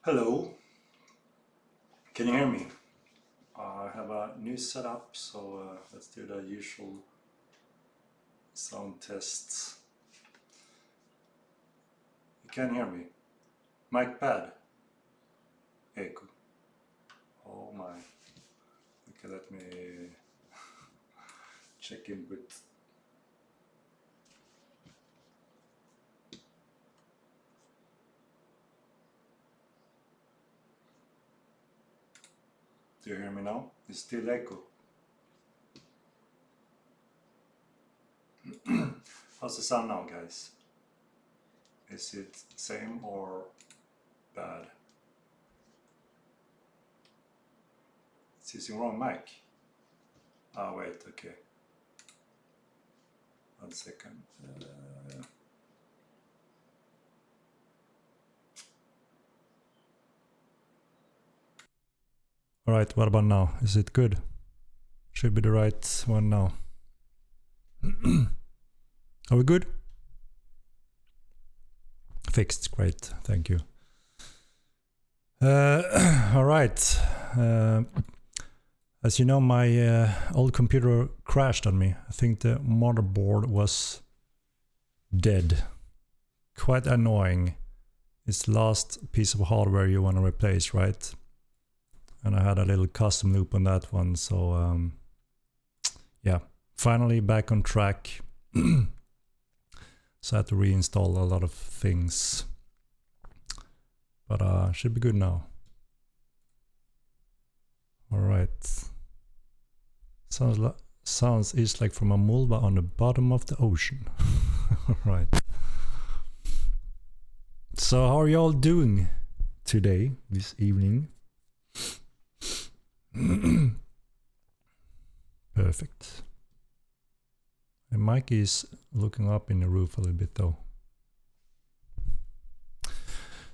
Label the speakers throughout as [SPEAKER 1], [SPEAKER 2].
[SPEAKER 1] Hello, can you hear me? I have a new setup, so let's do the usual sound tests. You can hear me? Mic pad? Echo. Oh my. Okay, let me check input. Do you hear me now? It's still echo. How's the sound now, guys? Is it same or bad? It's using wrong mic. Ah, wait, okay. 1 second. Alright, what about now? Is it good? Should be the right one now. Are we good? Fixed, great, thank you. Alright. As you know, my old computer crashed on me. I think the motherboard was dead. Quite annoying. It's the last piece of hardware you want to replace, right? And I had a little custom loop on that one, so yeah, finally back on track. So I had to reinstall a lot of things, but should be good now. All right, sounds is like from a mulva on the bottom of the ocean. All right. So how are y'all doing today, this evening? Perfect. And Mike is looking up in the roof a little bit though.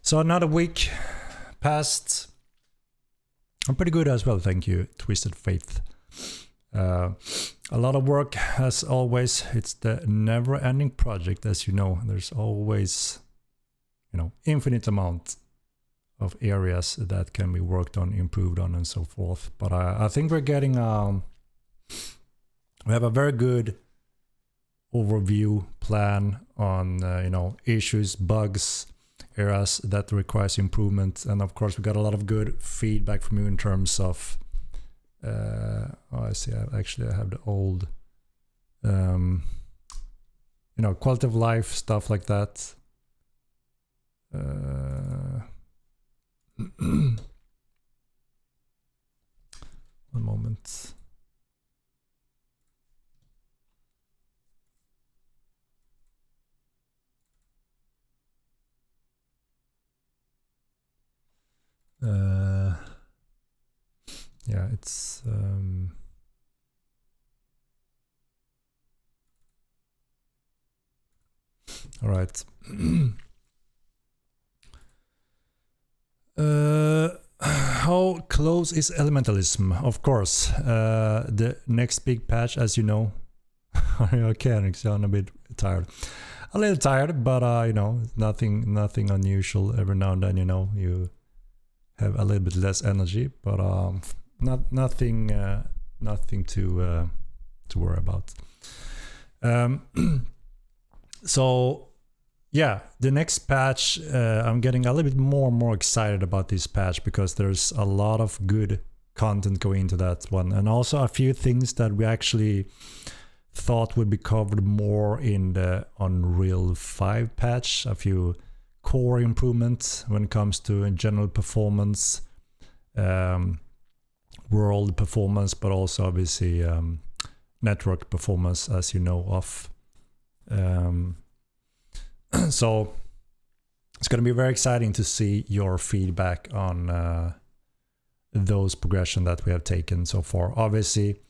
[SPEAKER 1] So another week passed. I'm pretty good as well, thank you, Twisted Faith. A lot of work as always. It's the never-ending project, as you know. There's always, infinite amount of areas that can be worked on, improved on, and so forth. But I think we're getting we have a very good overview plan on issues, bugs, areas that requires improvement, and of course we got a lot of good feedback from you in terms of I see. I have the old quality of life stuff like that. One moment. Yeah, it's all right. How close is Elementalism? Of course, the next big patch, as you know. Okay, Henrik, I'm a bit tired. A little tired, but nothing unusual. Every now and then, you have a little bit less energy, but nothing to worry about. So yeah, the next patch, I'm getting a little bit more excited about this patch because there's a lot of good content going into that one, and also a few things that we actually thought would be covered more in the Unreal 5 patch. A few core improvements when it comes to general performance, world performance, but also obviously network performance, as you know of. So it's going to be very exciting to see your feedback on those progression that we have taken so far. Obviously,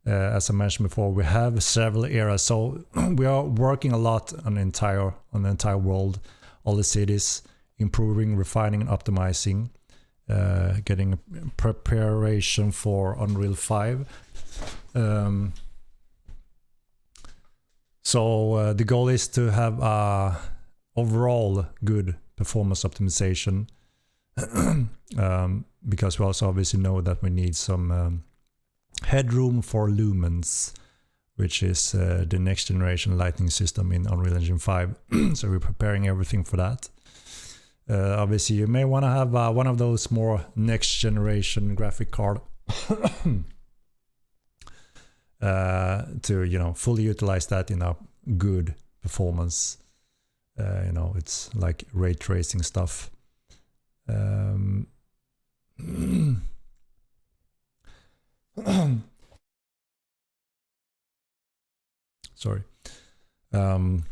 [SPEAKER 1] as I mentioned before, we have several areas, so we are working a lot on the entire world, all the cities, improving, refining, and optimizing, getting preparation for Unreal 5. So the goal is to have overall good performance optimization Because we also obviously know that we need some headroom for lumens, which is the next generation lighting system in Unreal Engine 5. So we're preparing everything for that. Obviously, you may want to have one of those more next generation graphic card to fully utilize that in a good performance. It's like ray tracing stuff. Sorry. And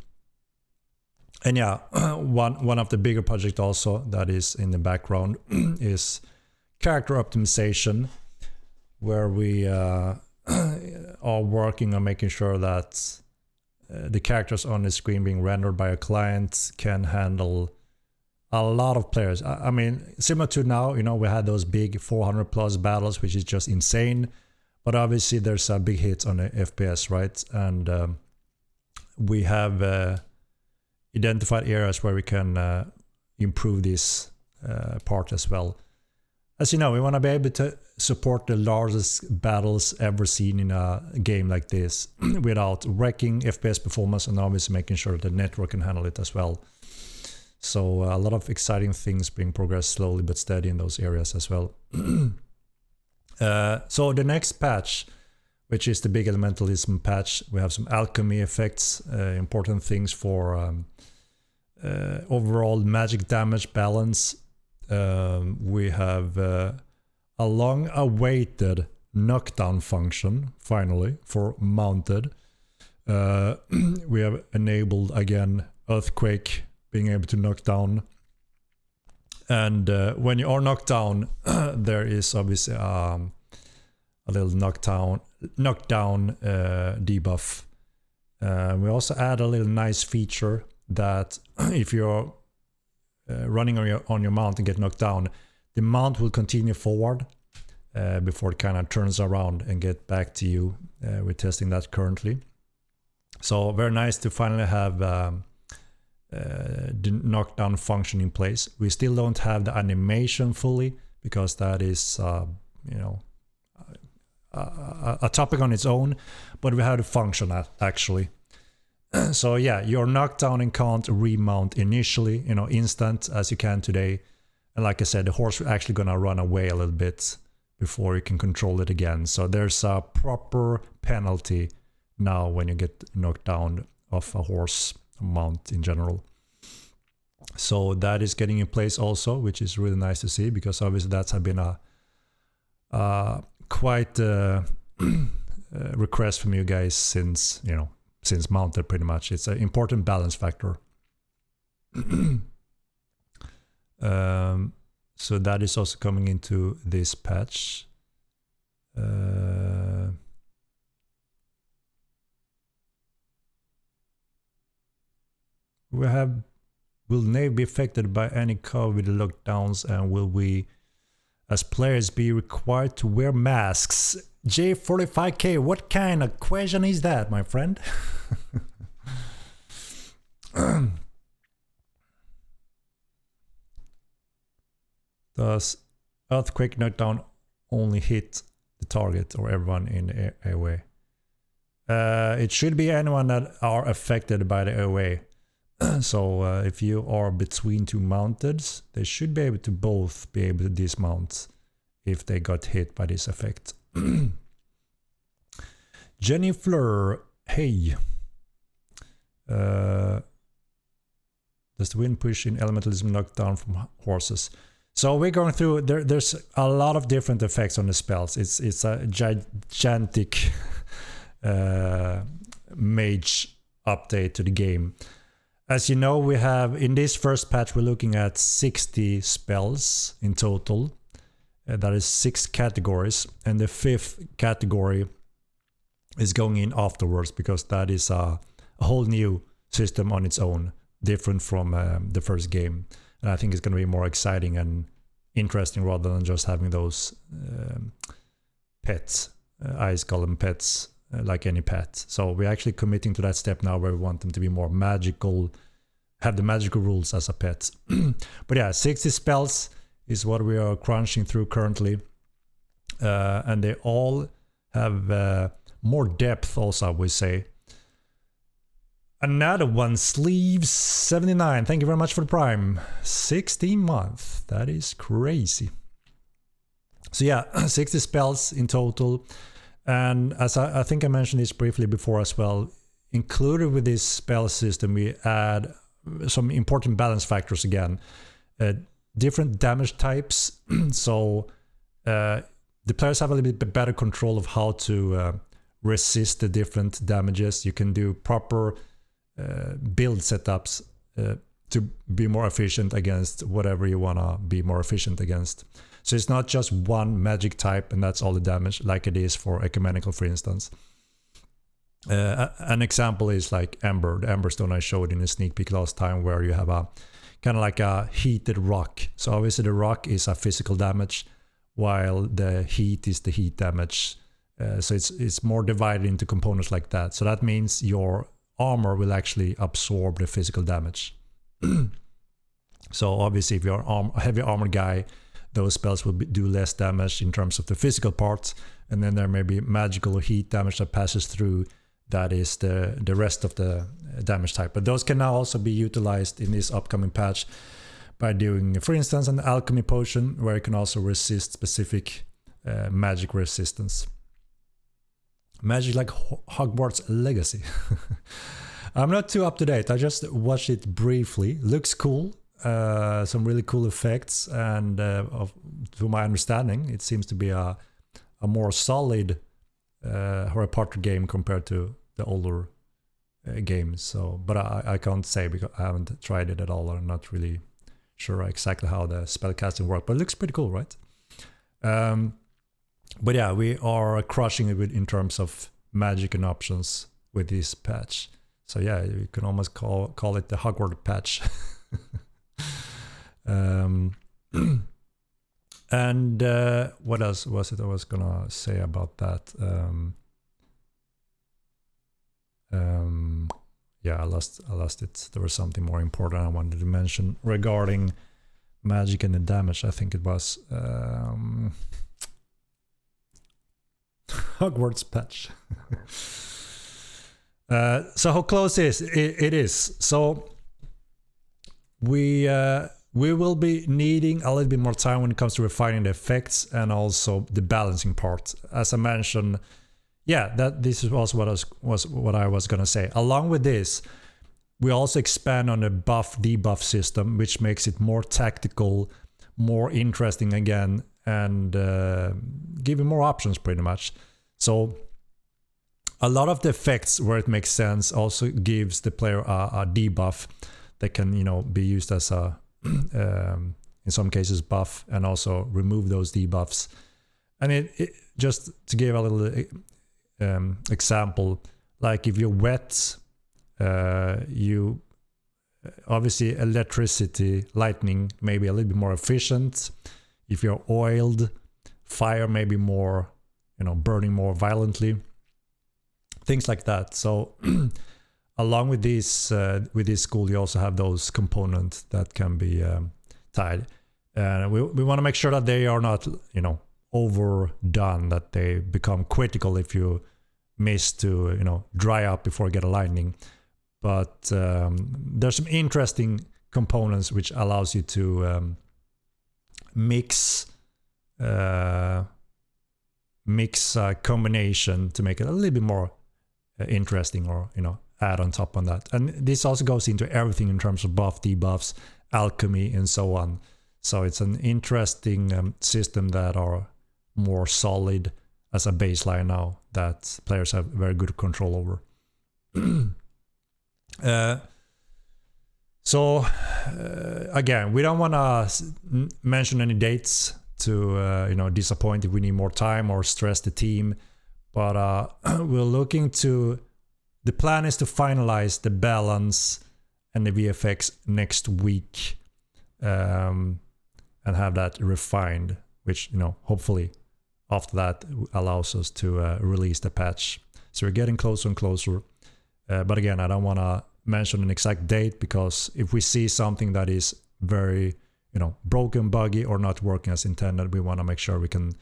[SPEAKER 1] yeah, one of the bigger projects also that is in the background is character optimization, where we are working on making sure that the characters on the screen being rendered by a client can handle a lot of players. I mean, similar to now, we had those big 400 plus battles, which is just insane. But obviously there's a big hit on the FPS, right? And we have identified areas where we can improve this part as well. As you know, we want to be able to support the largest battles ever seen in a game like this without wrecking FPS performance, and obviously making sure the network can handle it as well. So a lot of exciting things being progressed slowly but steady in those areas as well. So the next patch, which is the big Elementalism patch, we have some alchemy effects, important things for overall magic damage balance. We have a long-awaited knockdown function, finally, for mounted. We have enabled, again, Earthquake, being able to knock down. And when you are knocked down, there is obviously a little knockdown debuff. We also add a little nice feature that if you're running on your mount and get knocked down, the mount will continue forward before it kind of turns around and get back to you. We're testing that currently. So very nice to finally have the knockdown function in place. We still don't have the animation fully, because that is a topic on its own, but we have the function actually. So yeah, you're knocked down and can't remount initially, instant as you can today. And like I said, the horse is actually gonna run away a little bit before you can control it again. So there's a proper penalty now when you get knocked down off a horse mount in general. So that is getting in place also, which is really nice to see, because obviously that's been a quite request from you guys since mounted pretty much. It's an important balance factor. So that is also coming into this patch. Will Nave be affected by any COVID lockdowns, and will we as players be required to wear masks? J45K, what kind of question is that, my friend? Does Earthquake knockdown only hit the target or everyone in the airway? It should be anyone that are affected by the airway. So if you are between two mounteds, they should be able to both be able to dismount if they got hit by this effect. Jenny Fleur, hey. Does the wind push in Elementalism knock down from horses? So we're going through, there's a lot of different effects on the spells. It's a gigantic mage update to the game. As you know, we have, in this first patch, we're looking at 60 spells in total. That is 6 categories. And the 5th category is going in afterwards, because that is a whole new system on its own, different from the first game. And I think it's going to be more exciting and interesting rather than just having those pets, ice golem pets, like any pet. So we're actually committing to that step now, where we want them to be more magical, have the magical rules as a pet. But yeah, 60 spells is what we are crunching through currently. And they all have more depth also, I would say. Another one, Sleeves79. Thank you very much for the Prime. 16 months. That is crazy. So yeah, 60 spells in total. And as I think I mentioned this briefly before as well, included with this spell system, we add some important balance factors again. Different damage types. So the players have a little bit better control of how to resist the different damages. You can do proper build setups to be more efficient against whatever you want to be more efficient against. So it's not just one magic type and that's all the damage, like it is for Ecumenical, for instance. An example is like Ember, the Ember Stone I showed in a sneak peek last time, where you have a kind of like a heated rock. So obviously the rock is a physical damage, while the heat is the heat damage. So it's more divided into components like that. So that means your armor will actually absorb the physical damage. So obviously if you're a heavy armor guy, those spells will do less damage in terms of the physical parts, and then there may be magical heat damage that passes through. That is the rest of the damage type. But those can now also be utilized in this upcoming patch by doing, for instance, an alchemy potion, where you can also resist specific magic resistance. Magic like Hogwarts Legacy. I'm not too up to date. I just watched it briefly. Looks cool. Some really cool effects, and to my understanding, it seems to be a more solid Harry Potter game compared to the older games. So, but I can't say because I haven't tried it at all. I'm not really sure exactly how the spellcasting works, but it looks pretty cool, right? But yeah, we are crushing it in terms of magic and options with this patch. So yeah, you can almost call it the Hogwarts patch. And what else was it I was gonna say about that? Yeah, I lost it. There was something more important I wanted to mention regarding magic and the damage. I think it was Hogwarts patch. So how close is it is? So we will be needing a little bit more time when it comes to refining the effects and also the balancing part. As I mentioned, yeah, this is also what I was gonna say. Along with this, we also expand on the buff debuff system, which makes it more tactical, more interesting again, and giving more options pretty much. So a lot of the effects where it makes sense also gives the player a debuff that can, you know, be used as a in some cases buff, and also remove those debuffs. And it just to give a little example, like if you're wet, you obviously electricity, lightning may be a little bit more efficient. If you're oiled, fire may be more, you know, burning more violently, things like that. So along with this school, you also have those components that can be tied, and we want to make sure that they are not, you know, overdone, that they become critical if you miss to, you know, dry up before you get a lightning. But there's some interesting components which allows you to mix a combination to make it a little bit more interesting, or, you know, add on top on that. And this also goes into everything in terms of buff, debuffs, alchemy, and so on. So it's an interesting system that are more solid as a baseline now, that players have very good control over. So again, we don't want to mention any dates to you know, disappoint if we need more time or stress the team, but we're looking to, the plan is to finalize the balance and the VFX next week, and have that refined, which, you know, hopefully after that allows us to release the patch. So we're getting closer and closer. But again, I don't want to mention an exact date, because if we see something that is very broken, buggy, or not working as intended. We want to make sure we can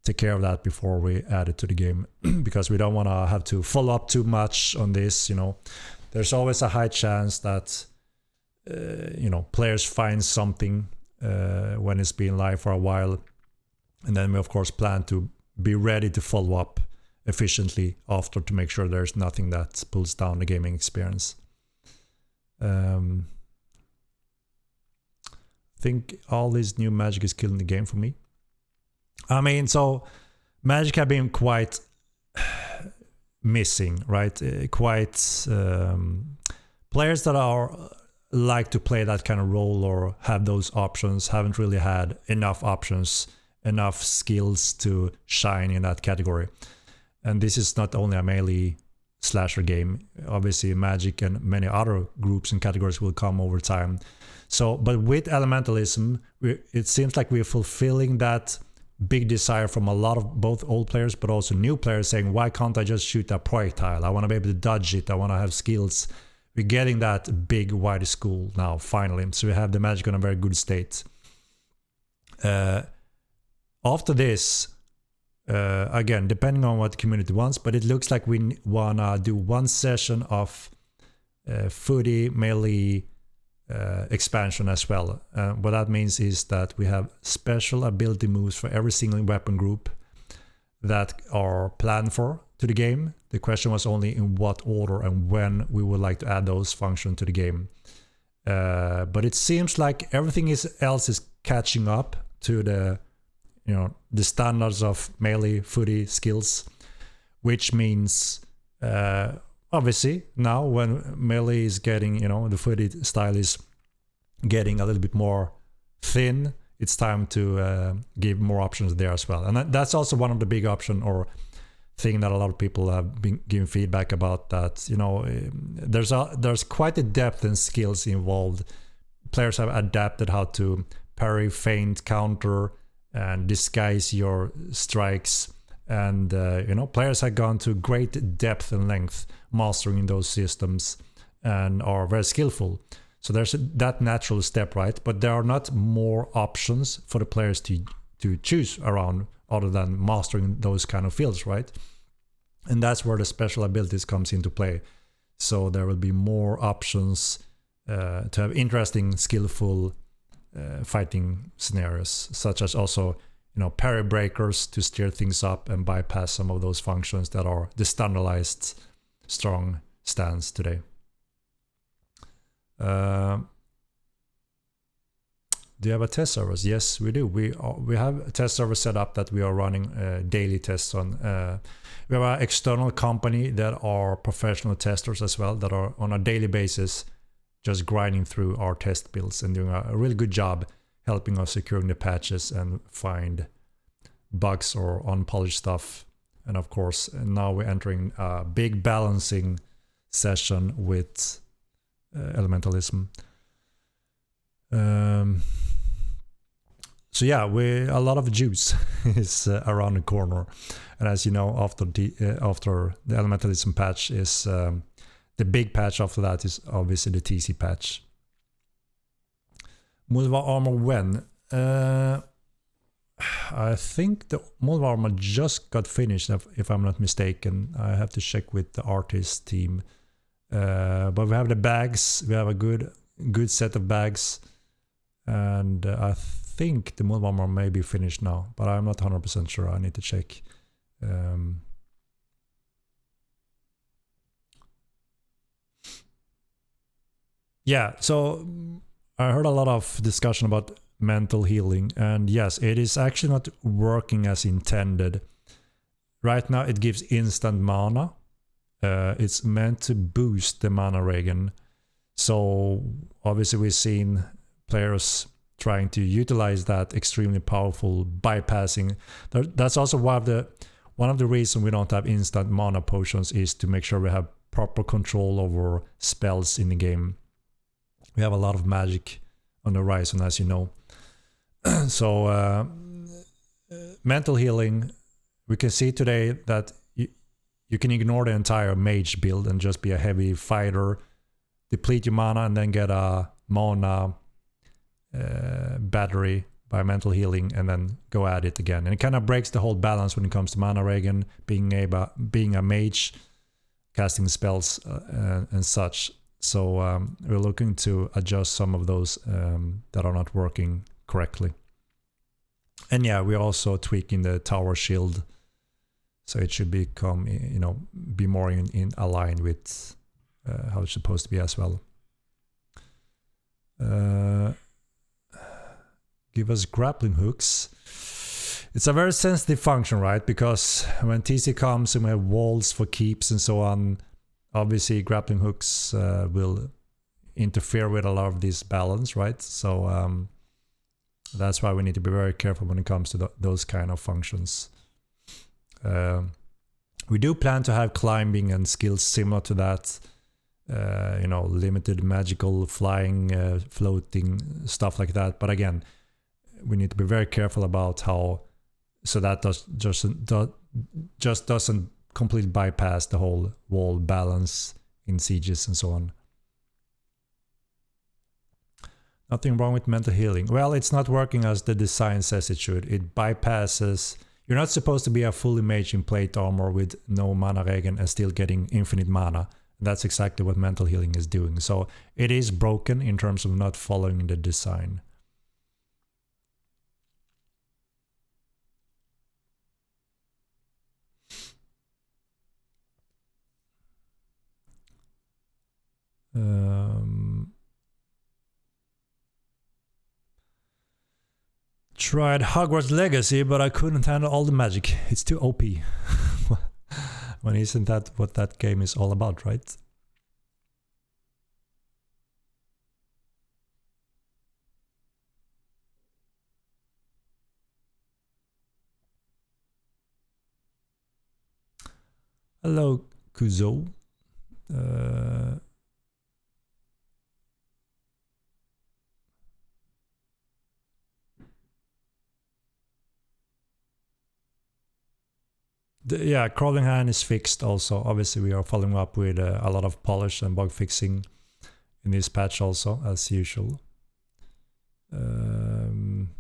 [SPEAKER 1] take care of that before we add it to the game because we don't want to have to follow up too much on this. There's always a high chance that players find something when it's been live for a while, and then we of course plan to be ready to follow up efficiently after to make sure there's nothing that pulls down the gaming experience. I think all this new magic is killing the game for me. I mean, so magic have been quite missing, right? Quite players that are like to play that kind of role or have those options haven't really had enough options, enough skills to shine in that category. And this is not only a melee slasher game. Obviously, Magic and many other groups and categories will come over time. But with Elementalism, it seems like we're fulfilling that big desire from a lot of both old players but also new players saying, why can't I just shoot a projectile? I want to be able to dodge it. I want to have skills. We're getting that big wide school now, finally. So we have the Magic in a very good state. After this, again, depending on what the community wants, but it looks like we want to do one session of footy, melee, expansion as well. What that means is that we have special ability moves for every single weapon group that are planned for to the game. The question was only in what order and when we would like to add those functions to the game. But it seems like everything else is catching up to the standards of melee footy skills, which means obviously now when melee is getting, the footy style is getting a little bit more thin, it's time to give more options there as well. And that's also one of the big option or thing that a lot of people have been giving feedback about, that there's quite a depth and skills involved. Players have adapted how to parry, feint, counter, and disguise your strikes, and players have gone to great depth and length mastering those systems and are very skillful. So there's that natural step, right? But there are not more options for the players to choose around other than mastering those kind of fields, right? And that's where the special abilities comes into play. So there will be more options to have interesting, skillful fighting scenarios, such as also parry breakers to steer things up and bypass some of those functions that are the standardized strong stance today. Do you have a test servers? Yes, we do. We have a test server set up that we are running daily tests on. We have an external company that are professional testers as well, that are on a daily basis just grinding through our test builds and doing a really good job helping us securing the patches and find bugs or unpolished stuff. And of course, now we're entering a big balancing session with Elementalism. So yeah, a lot of juice is around the corner, and as you know, after the Elementalism patch is the big patch. After that is obviously the TC patch. Mulva armor when? I think the Mulva armor just got finished, if I'm not mistaken. I have to check with the artist team. But we have the bags. We have a good set of bags, and I think the Mulva armor may be finished now, but I'm not 100% sure. I need to check. Yeah, so I heard a lot of discussion about mental healing, and yes, it is actually not working as intended. Right now it gives instant mana. It's meant to boost the mana regen. So obviously we've seen players trying to utilize that extremely powerful bypassing. That's also one of the reasons we don't have instant mana potions, is to make sure we have proper control over spells in the game. We have a lot of magic on the horizon, as you know. So mental healing, we can see today that you can ignore the entire mage build and just be a heavy fighter, deplete your mana, and then get a mana battery by mental healing and then go at it again. And it kind of breaks the whole balance when it comes to mana regen, being a mage, casting spells and such. So we're looking to adjust some of those that are not working correctly. And yeah, we're also tweaking the tower shield, so it should become, you know, be more in aligned with how it's supposed to be as well. Give us grappling hooks. It's a very sensitive function, right? Because when TC comes and we have walls for keeps and so on, obviously grappling hooks will interfere with a lot of this balance, right? So that's why we need to be very careful when it comes to those kind of functions. We do plan to have climbing and skills similar to that. You know, limited magical flying, floating, stuff like that. But again, we need to be very careful about how, so that just doesn't completely bypass the whole wall balance in sieges and so on. Nothing wrong with mental healing. Well, it's not working as the design says it should. It bypasses. You're not supposed to be a fully mage in plate armor with no mana regen and still getting infinite mana. That's exactly what mental healing is doing. So it is broken in terms of not following the design. Tried Hogwarts Legacy, but I couldn't handle all the magic. It's too OP. When isn't that what that game is all about, right? Hello, Kuzo. Yeah, crawling hand is fixed also. Obviously, we are following up with a lot of polish and bug fixing in this patch also, as usual. Nerfing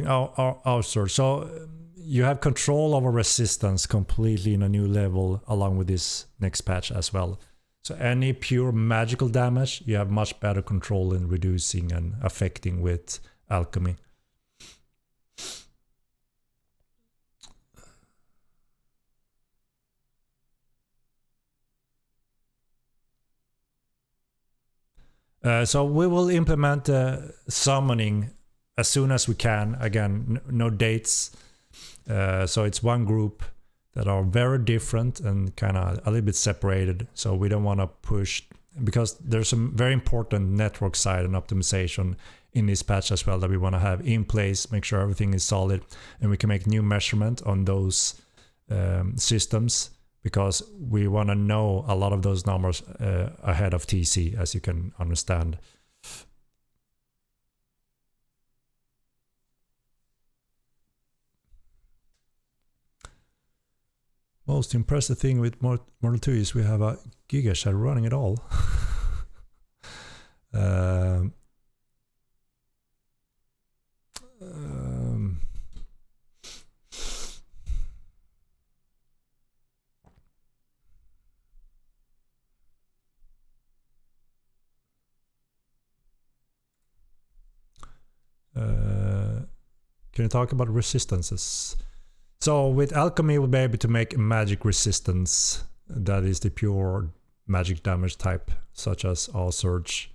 [SPEAKER 1] our sword. So you have control over resistance completely in a new level along with this next patch as well. So any pure magical damage, you have much better control in reducing and affecting with alchemy. So we will implement summoning as soon as we can. Again, no dates. So it's one group that are very different and kind of a little bit separated. So we don't want to push, because there's some very important network side and optimization in this patch as well that we want to have in place, make sure everything is solid, and we can make new measurement on those systems, because we want to know a lot of those numbers ahead of TC, as you can understand. Most impressive thing with Mortal 2 is we have a Giga Shell running it all. Can you talk about resistances? So with alchemy, we'll be able to make magic resistance. That is the pure magic damage type, such as all surge,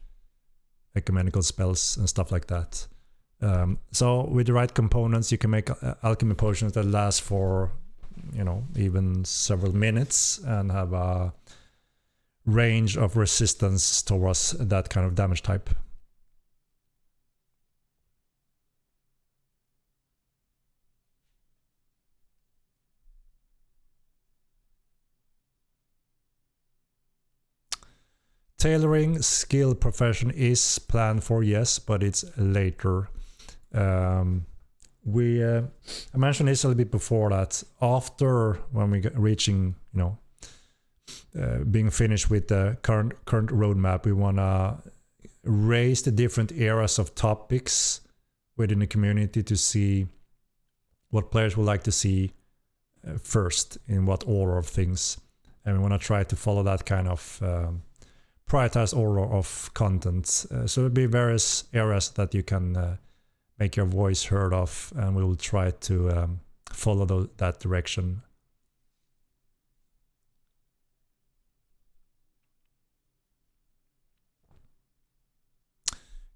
[SPEAKER 1] ecumenical spells, and stuff like that. So with the right components, you can make alchemy potions that last for, you know, even several minutes and have a range of resistance towards that kind of damage type. Tailoring skill profession is planned for, yes, but it's later. I mentioned this a little bit before, that after when we get reaching, you know, being finished with the current roadmap, we want to raise the different areas of topics within the community to see what players would like to see first, in what order of things. And we want to try to follow that kind of prioritized order of content. So there'll be various areas that you can make your voice heard of, and we will try to follow that direction.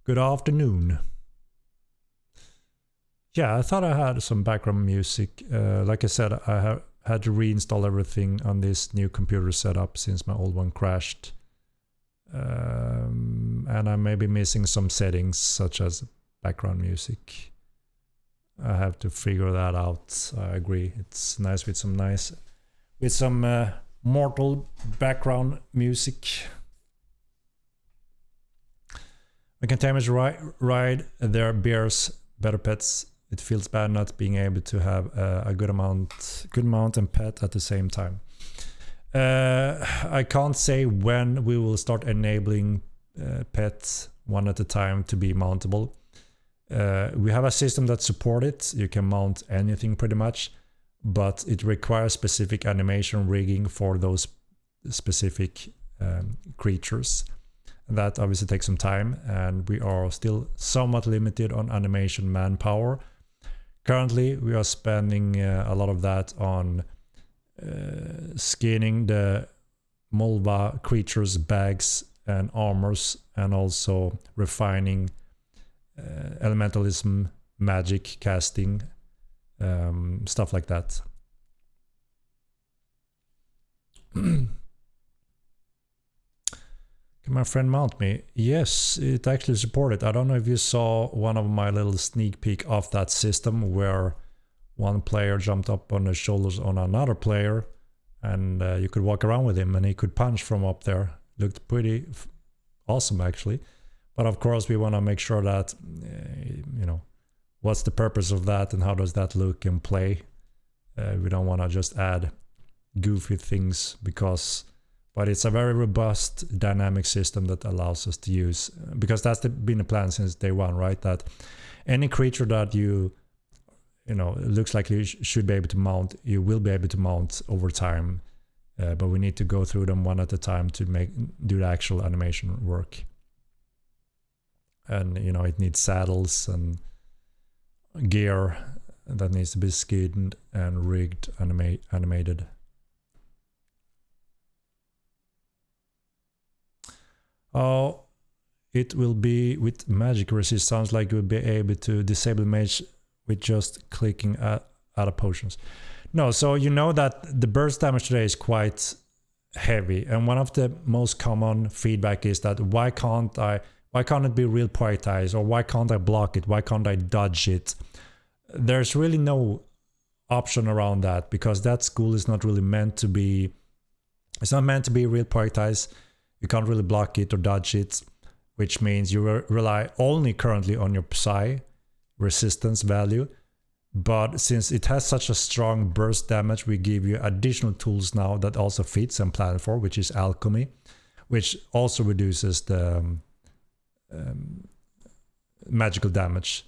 [SPEAKER 1] Good afternoon. Yeah, I thought I had some background music. Like I said, I have had to reinstall everything on this new computer setup since my old one crashed. And I may be missing some settings such as background music. I have to figure that out. I agree. It's nice with some mortal background music. When containers ride their bears, better pets. It feels bad not being able to have a good mount and pet at the same time. I can't say when we will start enabling pets one at a time to be mountable. We have a system that supports it. You can mount anything pretty much, but it requires specific animation rigging for those specific creatures. That obviously takes some time, and we are still somewhat limited on animation manpower. Currently, we are spending a lot of that on skinning the Mulva creatures' bags and armors, and also refining elementalism, magic casting, stuff like that. Can my friend mount me? Yes, it actually supported. I don't know if you saw one of my little sneak peek of that system where one player jumped up on the shoulders on another player, and you could walk around with him and he could punch from up there. Looked pretty awesome actually. But of course we want to make sure that, what's the purpose of that and how does that look and play. We don't want to just add goofy things but it's a very robust dynamic system that allows us to use, because that's been the plan since day one, right? That any creature that looks like you should be able to mount, you will be able to mount over time, but we need to go through them one at a time to do the actual animation work. And it needs saddles and gear that needs to be skinned and rigged, animated. Oh, it will be with magic resist. Sounds like you'll be able to disable mage with just clicking at other potions. No, so you know that the burst damage today is quite heavy, and one of the most common feedback is that why can't it be real prioritized, or why can't I block it, why can't I dodge it? There's really no option around that, because that school is not really meant to be, it's not meant to be real prioritized. You can't really block it or dodge it, which means you rely only currently on your psi resistance value. But since it has such a strong burst damage, we give you additional tools now that also fits and plan for, which is alchemy, which also reduces the magical damage.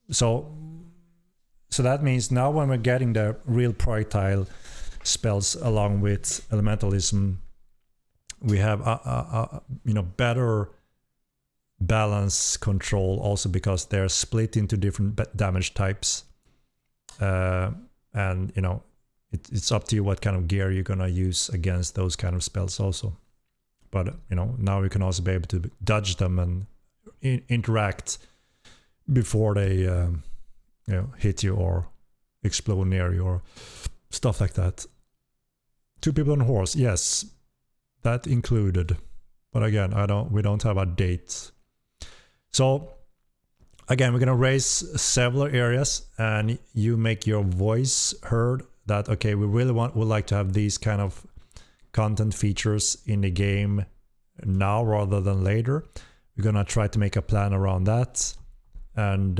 [SPEAKER 1] So that means now when we're getting the real projectile spells along with elementalism, we have a better balance control, also because they're split into different damage types, and it's up to you what kind of gear you're gonna use against those kind of spells also. But now we can also be able to dodge them and interact before they hit you or explode near you or stuff like that. 2 people on a horse, yes. That included, but again, we don't have a date. So again, we're gonna raise several areas, and you make your voice heard. That okay, we really would like to have these kind of content features in the game now rather than later. We're gonna try to make a plan around that, and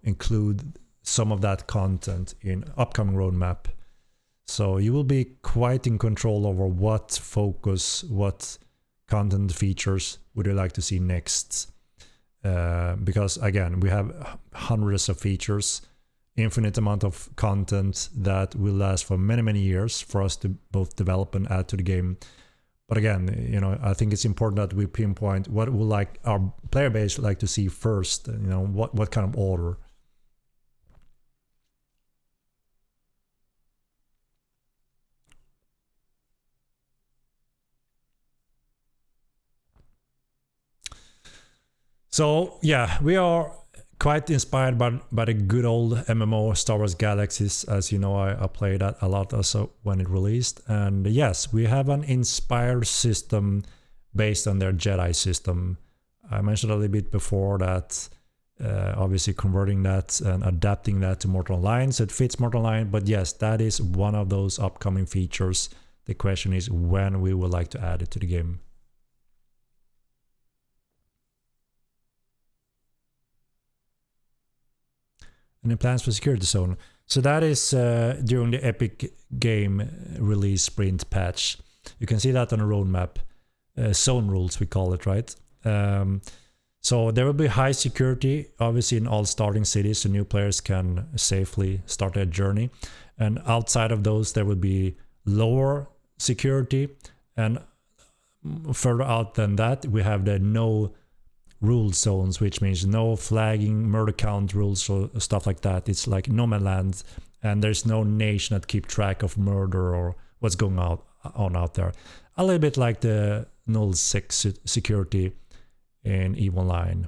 [SPEAKER 1] include some of that content in upcoming roadmap. So you will be quite in control over what focus, what content features would you like to see next? Because again, we have hundreds of features, infinite amount of content that will last for many years for us to both develop and add to the game. But again, you know, I think it's important that we pinpoint what will like our player base would like to see first. You know, what kind of order. So yeah, we are quite inspired by the good old MMO Star Wars Galaxies. As you know, I played that a lot also when it released. And yes, we have an inspired system based on their Jedi system. I mentioned a little bit before that obviously converting that and adapting that to Mortal Online so it fits Mortal Online. But yes, that is one of those upcoming features. The question is when we would like to add it to the game. Any plans for Security Zone? So that is during the Epic Game release sprint patch. You can see that on the roadmap. Zone rules, we call it, right? So there will be high security, obviously in all starting cities, so new players can safely start their journey. And outside of those, there will be lower security. And further out than that, we have the no rule zones, which means no flagging, murder count rules or stuff like that. It's like no man's land, and there's no nation that keep track of murder or what's going on out there. A little bit like the null 6 security in EVE Online.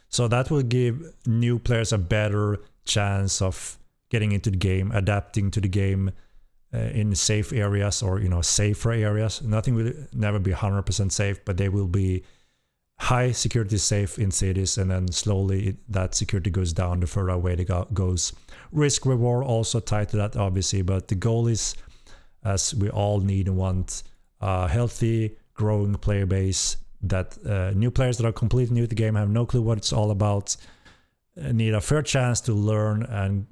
[SPEAKER 1] So that will give new players a better chance of getting into the game, adapting to the game in safe areas or, you know, safer areas. Nothing will never be 100% safe, but they will be high security safe in cities, and then slowly that security goes down the further away it goes. Risk reward also tied to that, obviously, but the goal is, as we all need and want, a healthy, growing player base that new players that are completely new to the game, have no clue what it's all about, need a fair chance to learn and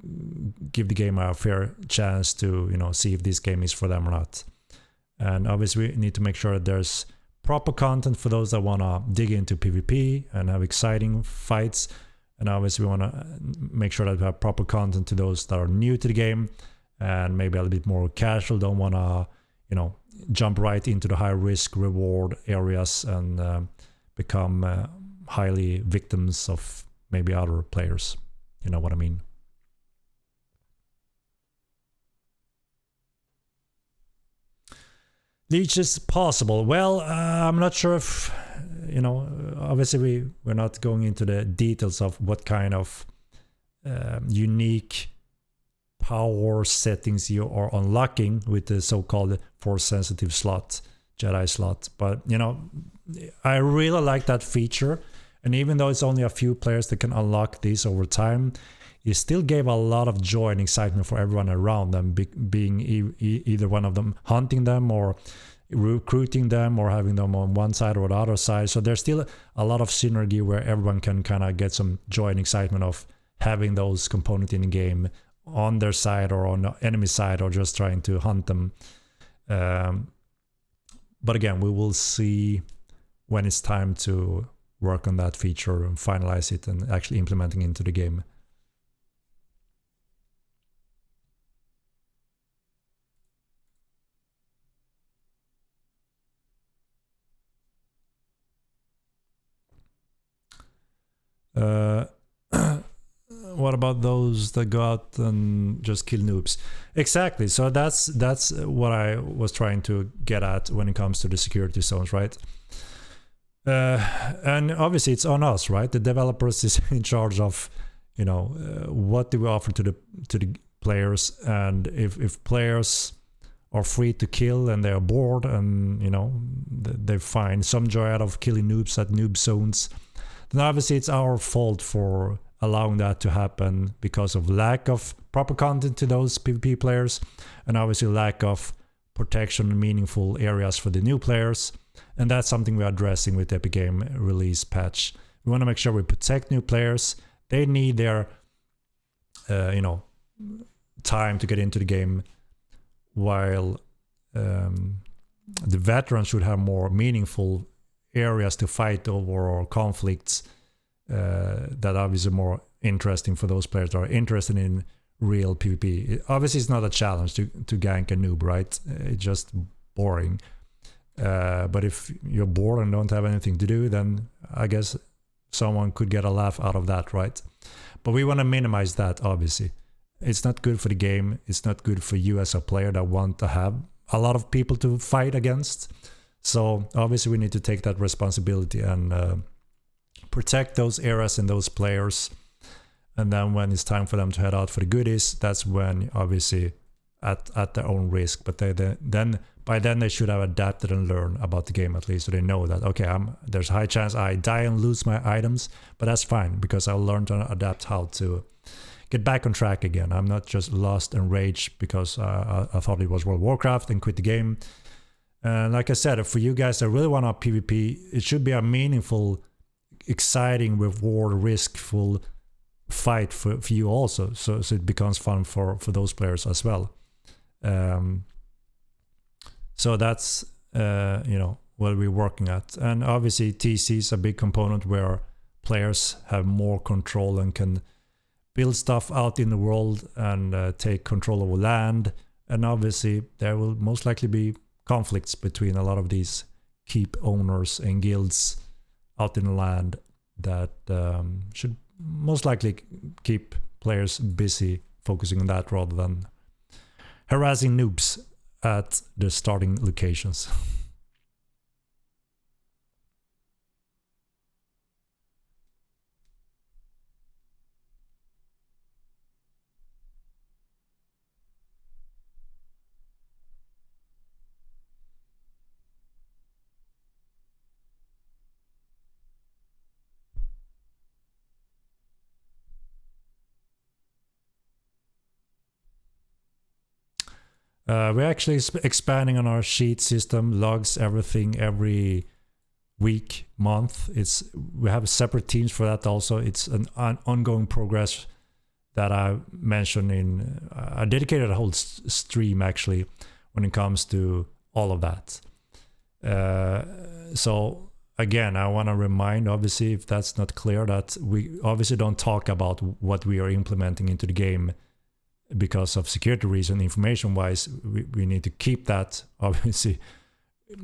[SPEAKER 1] give the game a fair chance to, you know, see if this game is for them or not. And obviously we need to make sure that there's proper content for those that want to dig into PvP and have exciting fights. And obviously we want to make sure that we have proper content to those that are new to the game and maybe a little bit more casual, don't want to, you know, jump right into the high risk reward areas and become highly victims of maybe other players. You know what I mean? Leech is possible. Well, I'm not sure if, you know, obviously we're not going into the details of what kind of unique power settings you are unlocking with the so-called force sensitive slot, Jedi slot. But, you know, I really like that feature. And even though it's only a few players that can unlock this over time, it still gave a lot of joy and excitement for everyone around them, being either one of them hunting them or recruiting them or having them on one side or the other side. So there's still a lot of synergy where everyone can kind of get some joy and excitement of having those components in the game on their side or on the enemy side or just trying to hunt them. But again, we will see when it's time to work on that feature and finalize it and actually implementing into the game. What about those that go out and just kill noobs? Exactly. So that's what I was trying to get at when it comes to the security zones, right? And obviously it's on us, right? The developers is in charge of, you know, what do we offer to the players, and if players are free to kill and they're bored and, you know, they find some joy out of killing noobs at noob zones, then obviously it's our fault for allowing that to happen because of lack of proper content to those PvP players, and obviously lack of protection in meaningful areas for the new players. And that's something we're addressing with the Epic Game release patch. We want to make sure we protect new players. They need their, you know, time to get into the game while the veterans should have more meaningful areas to fight over, or conflicts that obviously more interesting for those players that are interested in real PvP. Obviously, it's not a challenge to gank a noob, right? It's just boring. But if you're bored and don't have anything to do, then I guess someone could get a laugh out of that, right? But we want to minimize that, obviously. It's not good for the game. It's not good for you as a player that want to have a lot of people to fight against. So obviously we need to take that responsibility and protect those areas and those players. And then when it's time for them to head out for the goodies, that's when obviously at their own risk. But then by then they should have adapted and learned about the game at least, so they know that, okay, there's a high chance I die and lose my items, but that's fine because I'll learn to adapt how to get back on track again. I'm not just lost and rage because I thought it was World of Warcraft and quit the game. And like I said, for you guys that really want a PvP, it should be a meaningful, exciting, reward, riskful fight for you also, so it becomes fun for those players as well. So that's what we're working at. And obviously TC is a big component where players have more control and can build stuff out in the world and take control over land. And obviously there will most likely be conflicts between a lot of these keep owners and guilds out in the land that should most likely keep players busy focusing on that rather than harassing noobs at the starting locations. We're actually expanding on our sheet system, logs everything every week, month. We have separate teams for that also. It's an ongoing progress that I mentioned in I dedicated a whole stream actually when it comes to all of that. So again, I want to remind, obviously, if that's not clear, that we obviously don't talk about what we are implementing into the game because of security reason. Information wise, we need to keep that obviously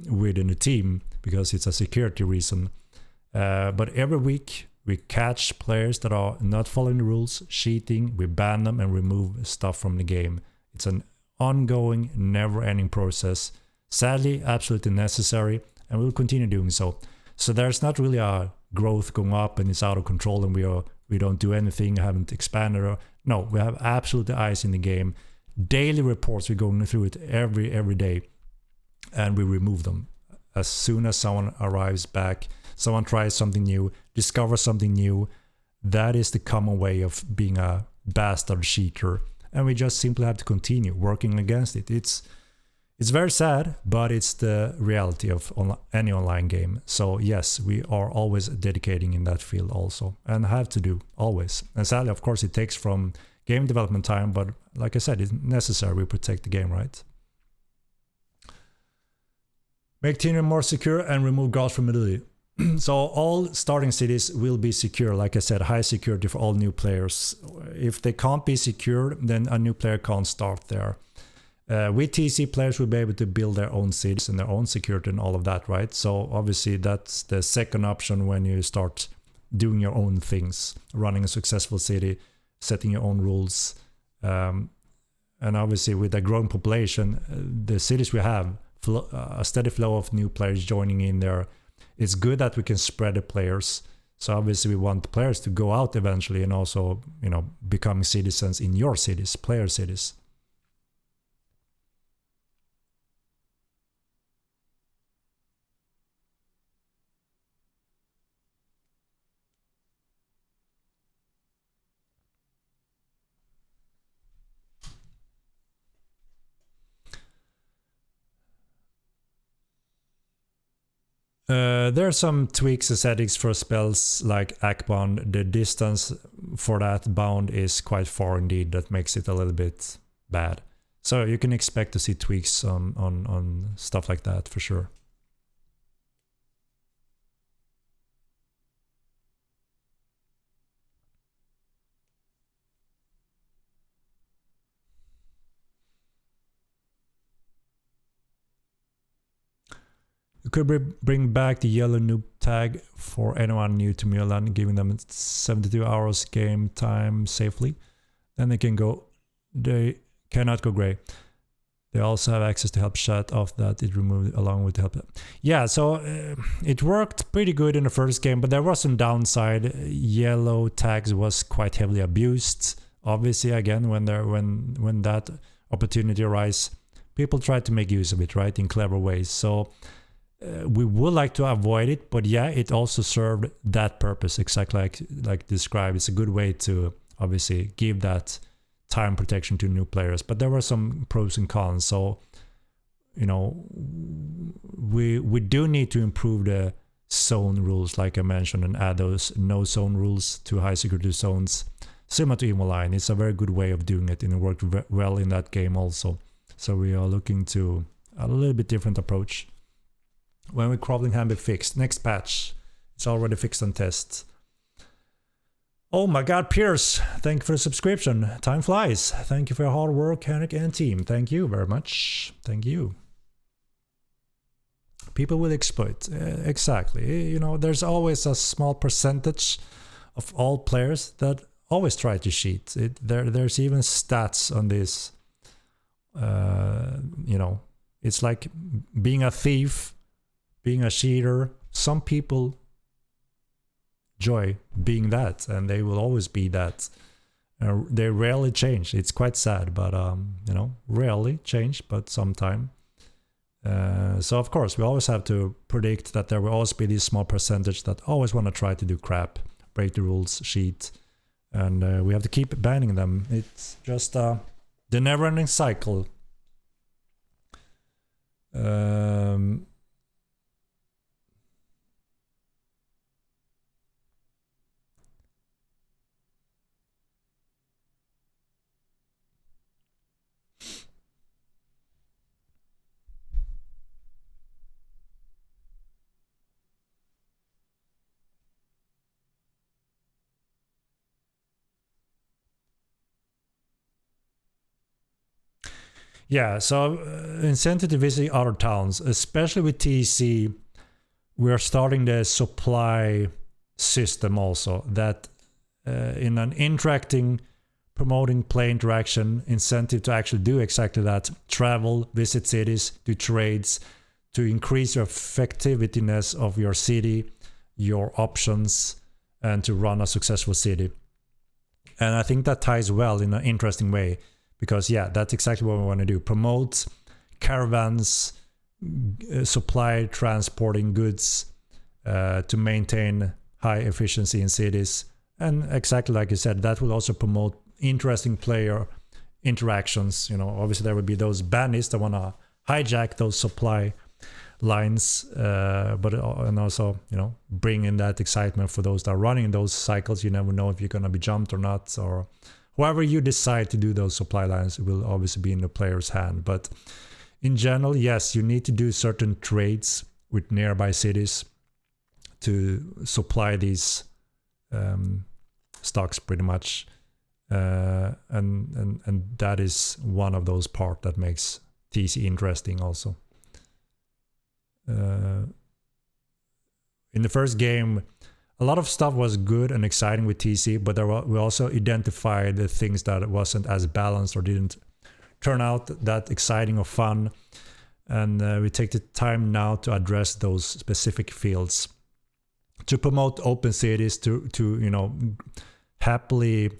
[SPEAKER 1] within the team because it's a security reason. But every week we catch players that are not following the rules, cheating, we ban them and remove stuff from the game. It's an ongoing, never-ending process. Sadly, absolutely necessary, and we'll continue doing so. So there's not really a growth going up and it's out of control and we don't do anything, haven't expanded. No, we have absolute eyes in the game. Daily reports, we're going through it every day, and we remove them as soon as someone arrives back, someone tries something new, discovers something new. That is the common way of being a bastard cheater, and we just simply have to continue working against it. It's very sad, but it's the reality of any online game. So yes, we are always dedicating in that field also, and have to do always. And sadly, of course, it takes from game development time, but like I said, it's necessary. We protect the game, right? Make Tinder more secure and remove guards from Italy. So all starting cities will be secure. Like I said, high security for all new players. If they can't be secure, then a new player can't start there. With TC, players will be able to build their own cities and their own security and all of that, right? So obviously that's the second option when you start doing your own things, running a successful city, setting your own rules. And obviously with a growing population, the cities we have, a steady flow of new players joining in there. It's good that we can spread the players. So obviously we want the players to go out eventually and also, become citizens in your cities, player cities. There are some tweaks and settings for spells like Akbound. The distance for that bound is quite far indeed. That makes it a little bit bad. So you can expect to see tweaks on stuff like that for sure. You could bring back the yellow noob tag for anyone new to Milan, giving them 72 hours game time safely. Then they cannot go gray. They also have access to help shut off that it removed along with help. Yeah, so it worked pretty good in the first game, but there was some downside. Yellow tags was quite heavily abused. Obviously, again, when that opportunity arises, people try to make use of it, right, in clever ways. So we would like to avoid it, but yeah, it also served that purpose exactly like described. It's a good way to obviously give that time protection to new players, but there were some pros and cons. So you know, we do need to improve the zone rules, like I mentioned, and add those no zone rules to high security zones, similar to Imoline. It's a very good way of doing it, and it worked well in that game also. So we are looking to a little bit different approach. When will crawling hand be fixed? Next patch. It's already fixed on test. Oh my god, Pierce, thank you for the subscription. Time flies. Thank you for your hard work, Henrik and team. Thank you very much. Thank you. People will exploit. Exactly. You know, there's always a small percentage of all players that always try to cheat. There's even stats on this. You know, it's like being a thief, being a cheater. Some people enjoy being that, and they will always be that. They rarely change. It's quite sad, but you know, rarely change, but sometime. So of course we always have to predict that there will always be this small percentage that always want to try to do crap, break the rules, cheat, and we have to keep banning them. It's just the never-ending cycle. Yeah, so incentive to visit other towns, especially with TC, we're starting the supply system also, that in an interacting, promoting play interaction, incentive to actually do exactly that, travel, visit cities, do trades, to increase your effectiveness of your city, your options, and to run a successful city. And I think that ties well in an interesting way. Because yeah, that's exactly what we want to do. Promote caravans, supply transporting goods to maintain high efficiency in cities. And exactly like you said, that will also promote interesting player interactions. You know, obviously there will be those bannies that want to hijack those supply lines, but and also, you know, bring in that excitement for those that are running those cycles. You never know if you're going to be jumped or not, or however you decide to do those supply lines will obviously be in the player's hand. But in general, yes, you need to do certain trades with nearby cities to supply these stocks pretty much. And that is one of those parts that makes TC interesting also. In the first game, a lot of stuff was good and exciting with TC, but we also identified the things that wasn't as balanced or didn't turn out that exciting or fun. And we take the time now to address those specific fields, to promote open cities, to you know, happily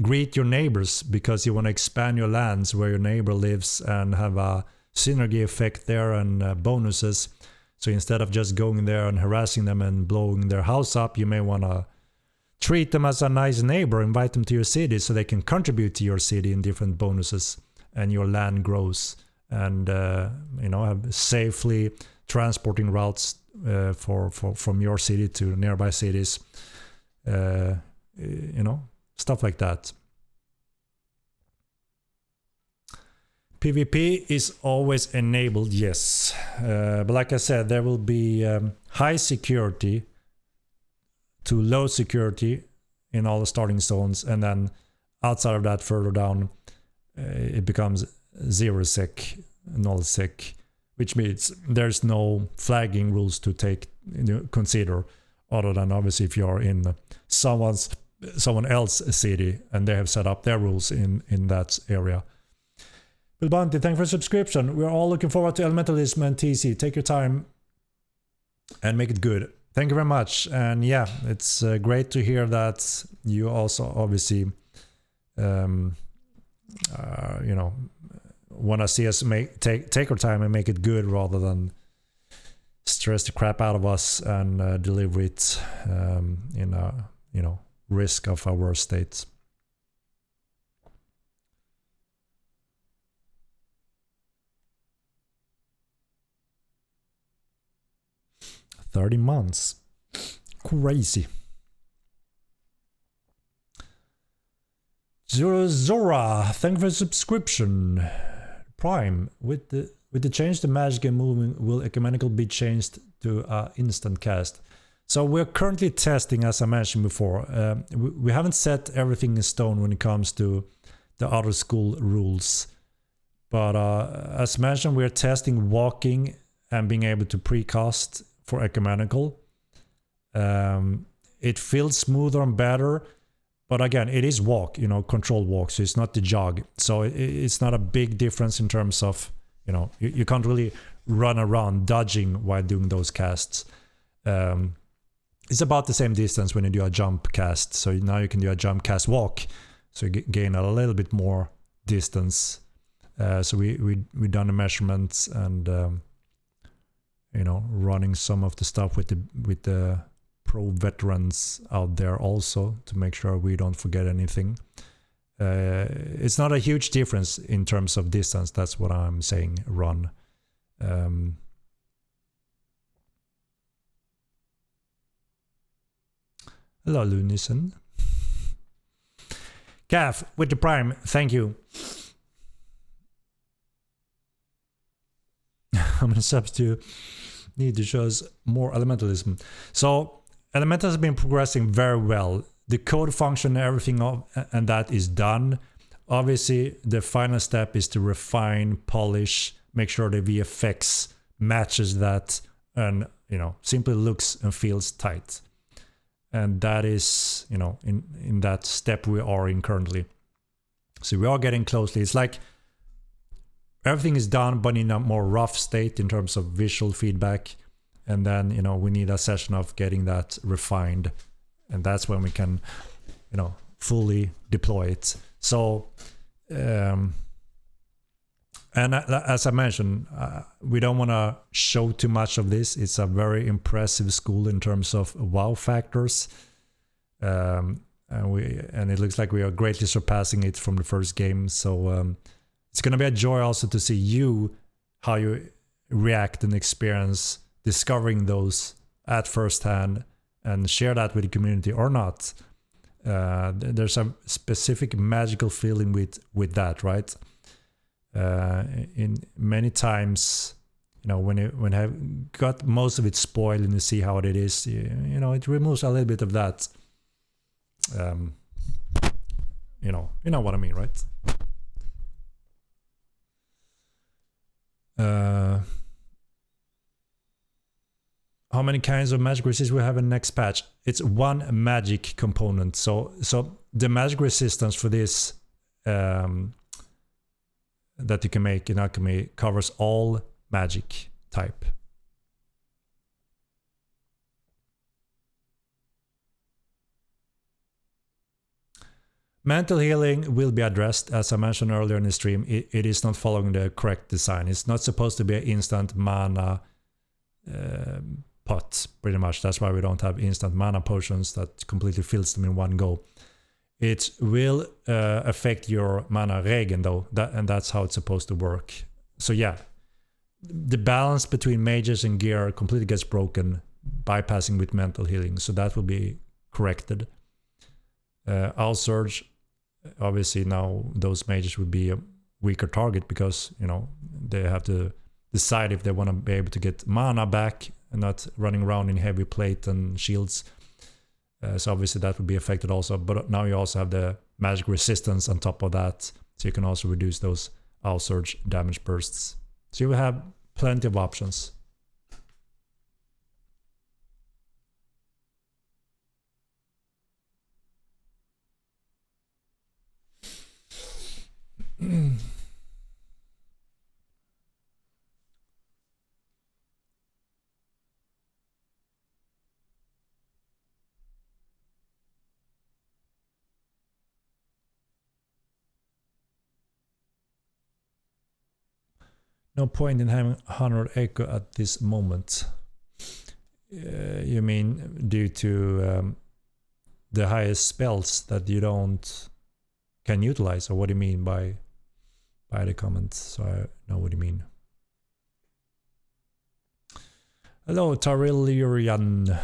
[SPEAKER 1] greet your neighbors, because you want to expand your lands where your neighbor lives and have a synergy effect there and bonuses. So instead of just going there and harassing them and blowing their house up, you may want to treat them as a nice neighbor, invite them to your city so they can contribute to your city in different bonuses, and your land grows. And you know, have safely transporting routes from your city to nearby cities. You know, stuff like that. PvP is always enabled, yes. But like I said, there will be high security to low security in all the starting zones, and then outside of that, further down, it becomes 0 sec, null sec, which means there's no flagging rules to consider, other than obviously if you're in someone else's city and they have set up their rules in that area. Bill Bunty, thank you for the subscription. We're all looking forward to Elementalism and TC. Take your time and make it good. Thank you very much. And yeah, it's great to hear that you also obviously, want to see us take our time and make it good rather than stress the crap out of us and deliver it in a, risk of our worst states. $30 months. Crazy. Zora, thank you for the subscription. Prime, with the change to magic and movement, will ecumenical be changed to instant cast? So we're currently testing, as I mentioned before. We haven't set everything in stone when it comes to the other school rules. But as mentioned, we're testing walking and being able to precast for ecumenical. It feels smoother and better, but again, it is walk, controlled walk, so it's not the jog. So it's not a big difference in terms of, you can't really run around dodging while doing those casts. It's about the same distance when you do a jump cast, so now you can do a jump cast walk, so you gain a little bit more distance. So we done the measurements and running some of the stuff with the pro veterans out there also to make sure we don't forget anything. It's not a huge difference in terms of distance. That's what I'm saying. Run. Hello, Lunison. Gav with the Prime. Thank you. How many subs do you need to show us more elementalism? So Elementalism has been progressing very well. The code function and everything and that is done. Obviously, the final step is to refine, polish, make sure the VFX matches that and, simply looks and feels tight. And that is, in that step we are in currently. So we are getting closely. It's like everything is done, but in a more rough state in terms of visual feedback. And then, we need a session of getting that refined. And that's when we can, fully deploy it. So, and as I mentioned, we don't want to show too much of this. It's a very impressive school in terms of wow factors. And it looks like we are greatly surpassing it from the first game. So it's going to be a joy also to see how you react and experience discovering those at first hand and share that with the community or not. There's a specific magical feeling with that, right? In many times, when I have got most of it spoiled and you see how it is, it removes a little bit of that. You know what I mean, right? How many kinds of magic resist we have in next patch? It's one magic component. So the magic resistance for this that you can make in alchemy covers all magic type. Mental healing will be addressed, as I mentioned earlier in the stream. It is not following the correct design. It's not supposed to be an instant mana pot, pretty much. That's why we don't have instant mana potions that completely fills them in one go. It will affect your mana regen though, and that's how it's supposed to work. So yeah, the balance between mages and gear completely gets broken bypassing with mental healing, so that will be corrected. Owl Surge, obviously now those mages would be weaker target because, you know, they have to decide if they want to be able to get mana back and not running around in heavy plate and shields. So obviously that would be affected also, but now you also have the magic resistance on top of that, so you can also reduce those outsurge damage bursts. So you will have plenty of options. No point in having 100 echo at this moment. You mean due to the highest spells that you can utilize, or what do you mean by the comment? So I know what you mean. Hello, Tarilian.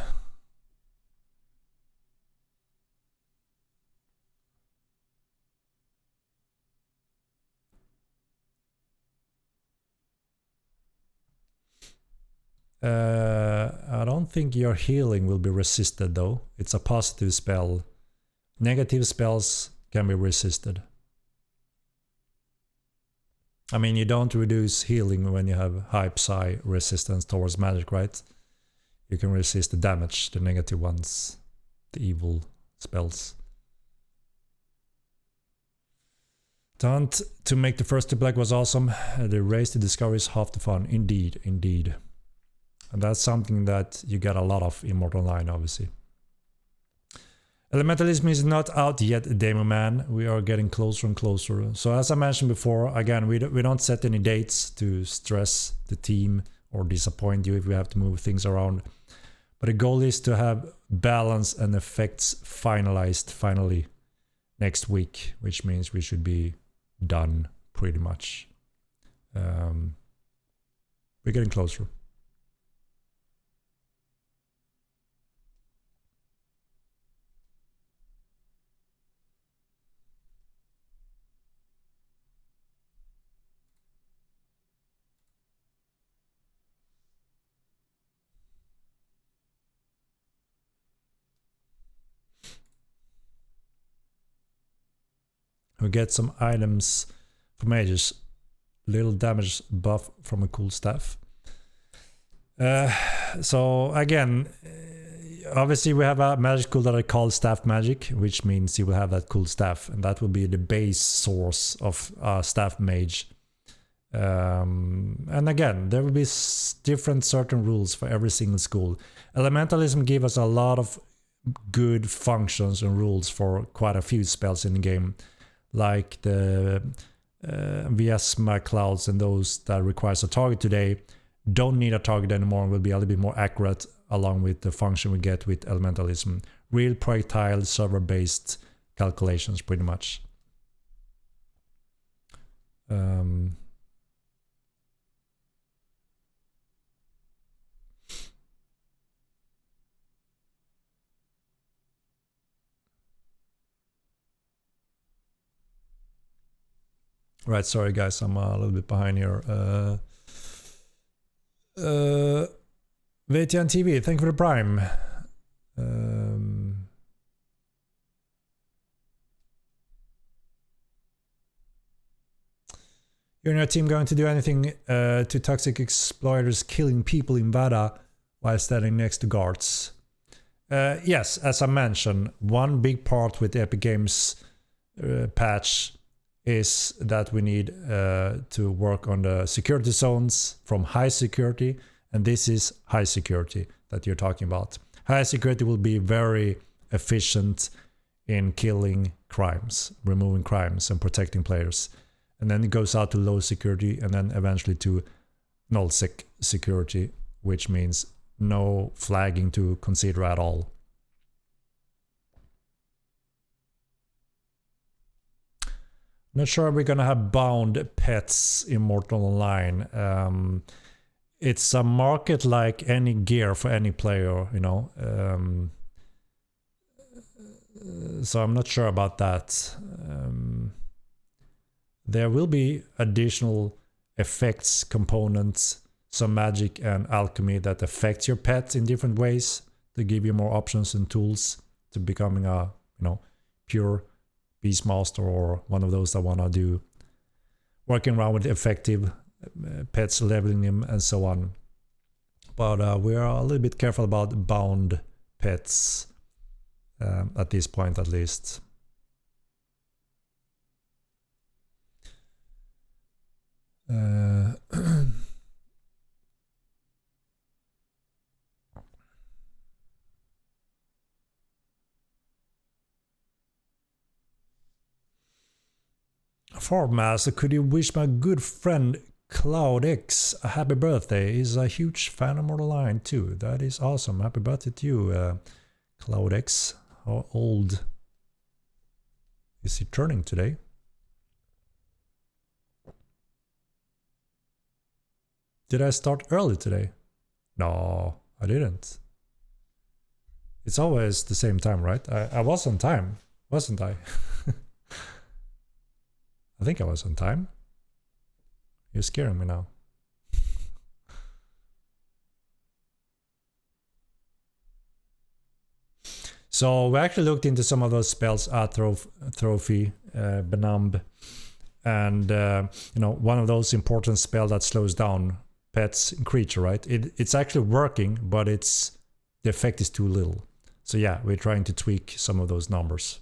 [SPEAKER 1] I don't think your healing will be resisted though. It's a positive spell. Negative spells can be resisted. I mean, you don't reduce healing when you have high psi resistance towards magic, right? You can resist the damage, the negative ones, the evil spells. Taunt to make the first 2 black was awesome. The raise to discover is half the fun. Indeed, indeed. And that's something that you get a lot of in Mortal Online, obviously. Elementalism is not out yet, Demo Man. We are getting closer and closer. So as I mentioned before, again, we don't set any dates to stress the team or disappoint you if we have to move things around. But the goal is to have balance and effects finalized finally next week, which means we should be done pretty much. We're getting closer. We get some items for mages. Little damage buff from a cool staff. So again, obviously we have a magic school that I call staff magic, which means you will have that cool staff, and that will be the base source of staff mage. And again, there will be different certain rules for every single school. Elementalism gives us a lot of good functions and rules for quite a few spells in the game, like the Viasma clouds and those that requires a target today don't need a target anymore and will be a little bit more accurate, along with the function we get with Elementalism. Real projectile server based calculations pretty much. Right, sorry guys, I'm a little bit behind here. VTN TV, thank you for the prime. You're and your team going to do anything to toxic exploiters killing people in Vada while standing next to guards? Yes, as I mentioned, one big part with the Epic Games patch is that we need to work on the security zones from high security, and this is high security that you're talking about. High security will be very efficient in killing crimes, removing crimes and protecting players. And then it goes out to low security and then eventually to null security, which means no flagging to consider at all. Not sure we're gonna have bound pets in Mortal Online. It's a market like any gear for any player, you know. So I'm not sure about that. there will be additional effects, components, some magic and alchemy that affects your pet in different ways to give you more options and tools to becoming a, pure beastmaster, or one of those that want to do working around with effective pets, leveling them and so on. But we are a little bit careful about bound pets at this point, at least. Master, could you wish my good friend CloudX a happy birthday? He's a huge fan of Mortal Line too. That is awesome. Happy birthday to you, CloudX. How old is he turning today? Did I start early today? No, I didn't. It's always the same time, right? I was on time, wasn't I? I think I was on time. You're scaring me now. So we actually looked into some of those spells, Atrophy, Benumb, and one of those important spells that slows down pets and creature, right? It's actually working, but the effect is too little. So yeah, we're trying to tweak some of those numbers.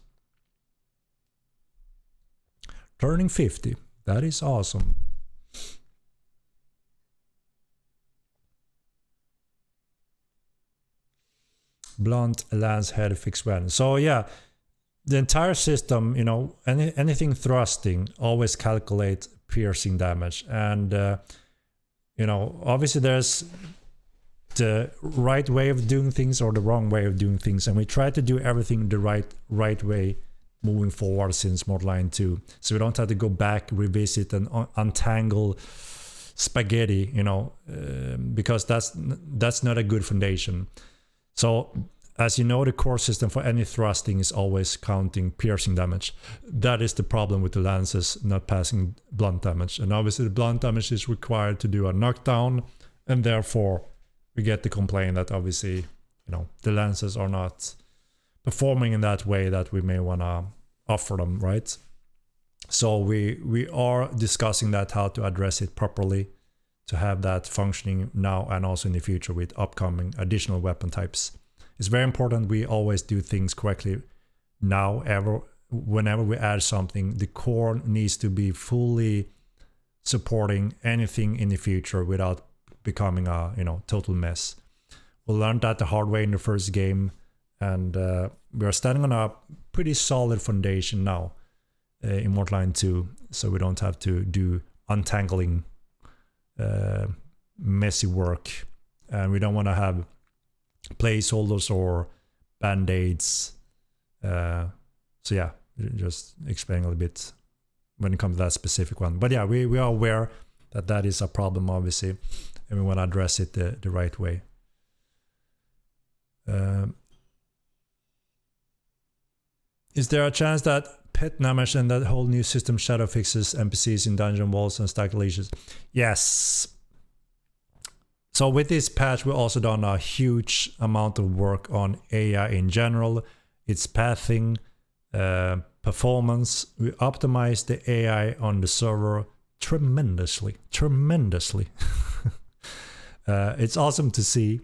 [SPEAKER 1] Turning 50, that is awesome. Blunt lance head fixed well. So yeah, the entire system, anything thrusting always calculate piercing damage, and obviously there's the right way of doing things or the wrong way of doing things, and we try to do everything the right way moving forward since Mortal Line 2, so we don't have to go back, revisit and untangle spaghetti, because that's not a good foundation. So as you know, the core system for any thrusting is always counting piercing damage. That is the problem with the lances not passing blunt damage, and obviously the blunt damage is required to do a knockdown, and therefore we get the complaint that obviously the lances are not performing in that way that we may want to offer them, right? So we are discussing that, how to address it properly to have that functioning now and also in the future with upcoming additional weapon types. It's very important we always do things correctly now. Whenever we add something, the core needs to be fully supporting anything in the future without becoming a total mess. We learned that the hard way in the first game, and we are standing on a pretty solid foundation now in Mortal Line 2, so we don't have to do untangling messy work, and we don't want to have placeholders or band-aids. So yeah, just explaining a little bit when it comes to that specific one. But yeah, we are aware that is a problem, obviously, and we want to address it the right way. Is there a chance that pet damage and that whole new system shadow fixes NPCs in dungeon walls and stack leashes? Yes. So with this patch, we also done a huge amount of work on AI in general, its pathing, performance. We optimized the AI on the server tremendously. It's awesome to see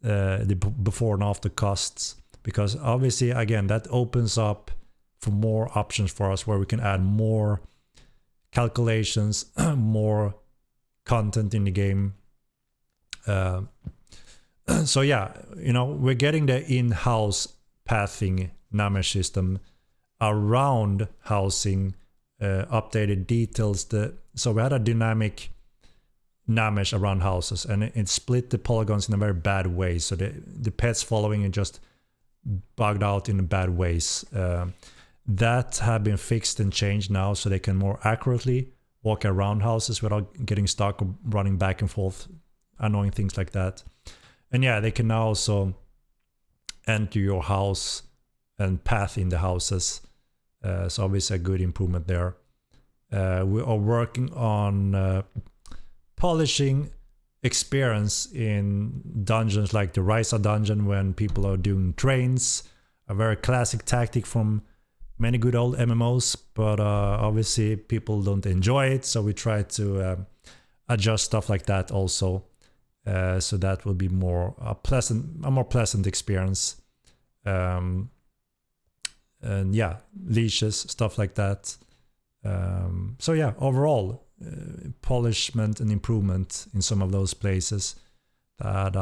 [SPEAKER 1] the before and after costs, because obviously, again, that opens up for more options for us where we can add more calculations, more content in the game. So yeah, we're getting the in-house pathing Name system around housing, updated details. So we had a dynamic Namesh around houses, and it split the polygons in a very bad way. So the pets following it just bugged out in bad ways. That have been fixed and changed now, so they can more accurately walk around houses without getting stuck or running back and forth, annoying things like that. And yeah, they can now also enter your house and path in the houses. So obviously a good improvement there. We are working on polishing experience in dungeons like the Ryza dungeon when people are doing trains. A very classic tactic from many good old MMOs, but obviously people don't enjoy it, so we try to adjust stuff like that also. So that will be a more pleasant experience. And yeah, leashes, stuff like that. So yeah, overall polishment and improvement in some of those places that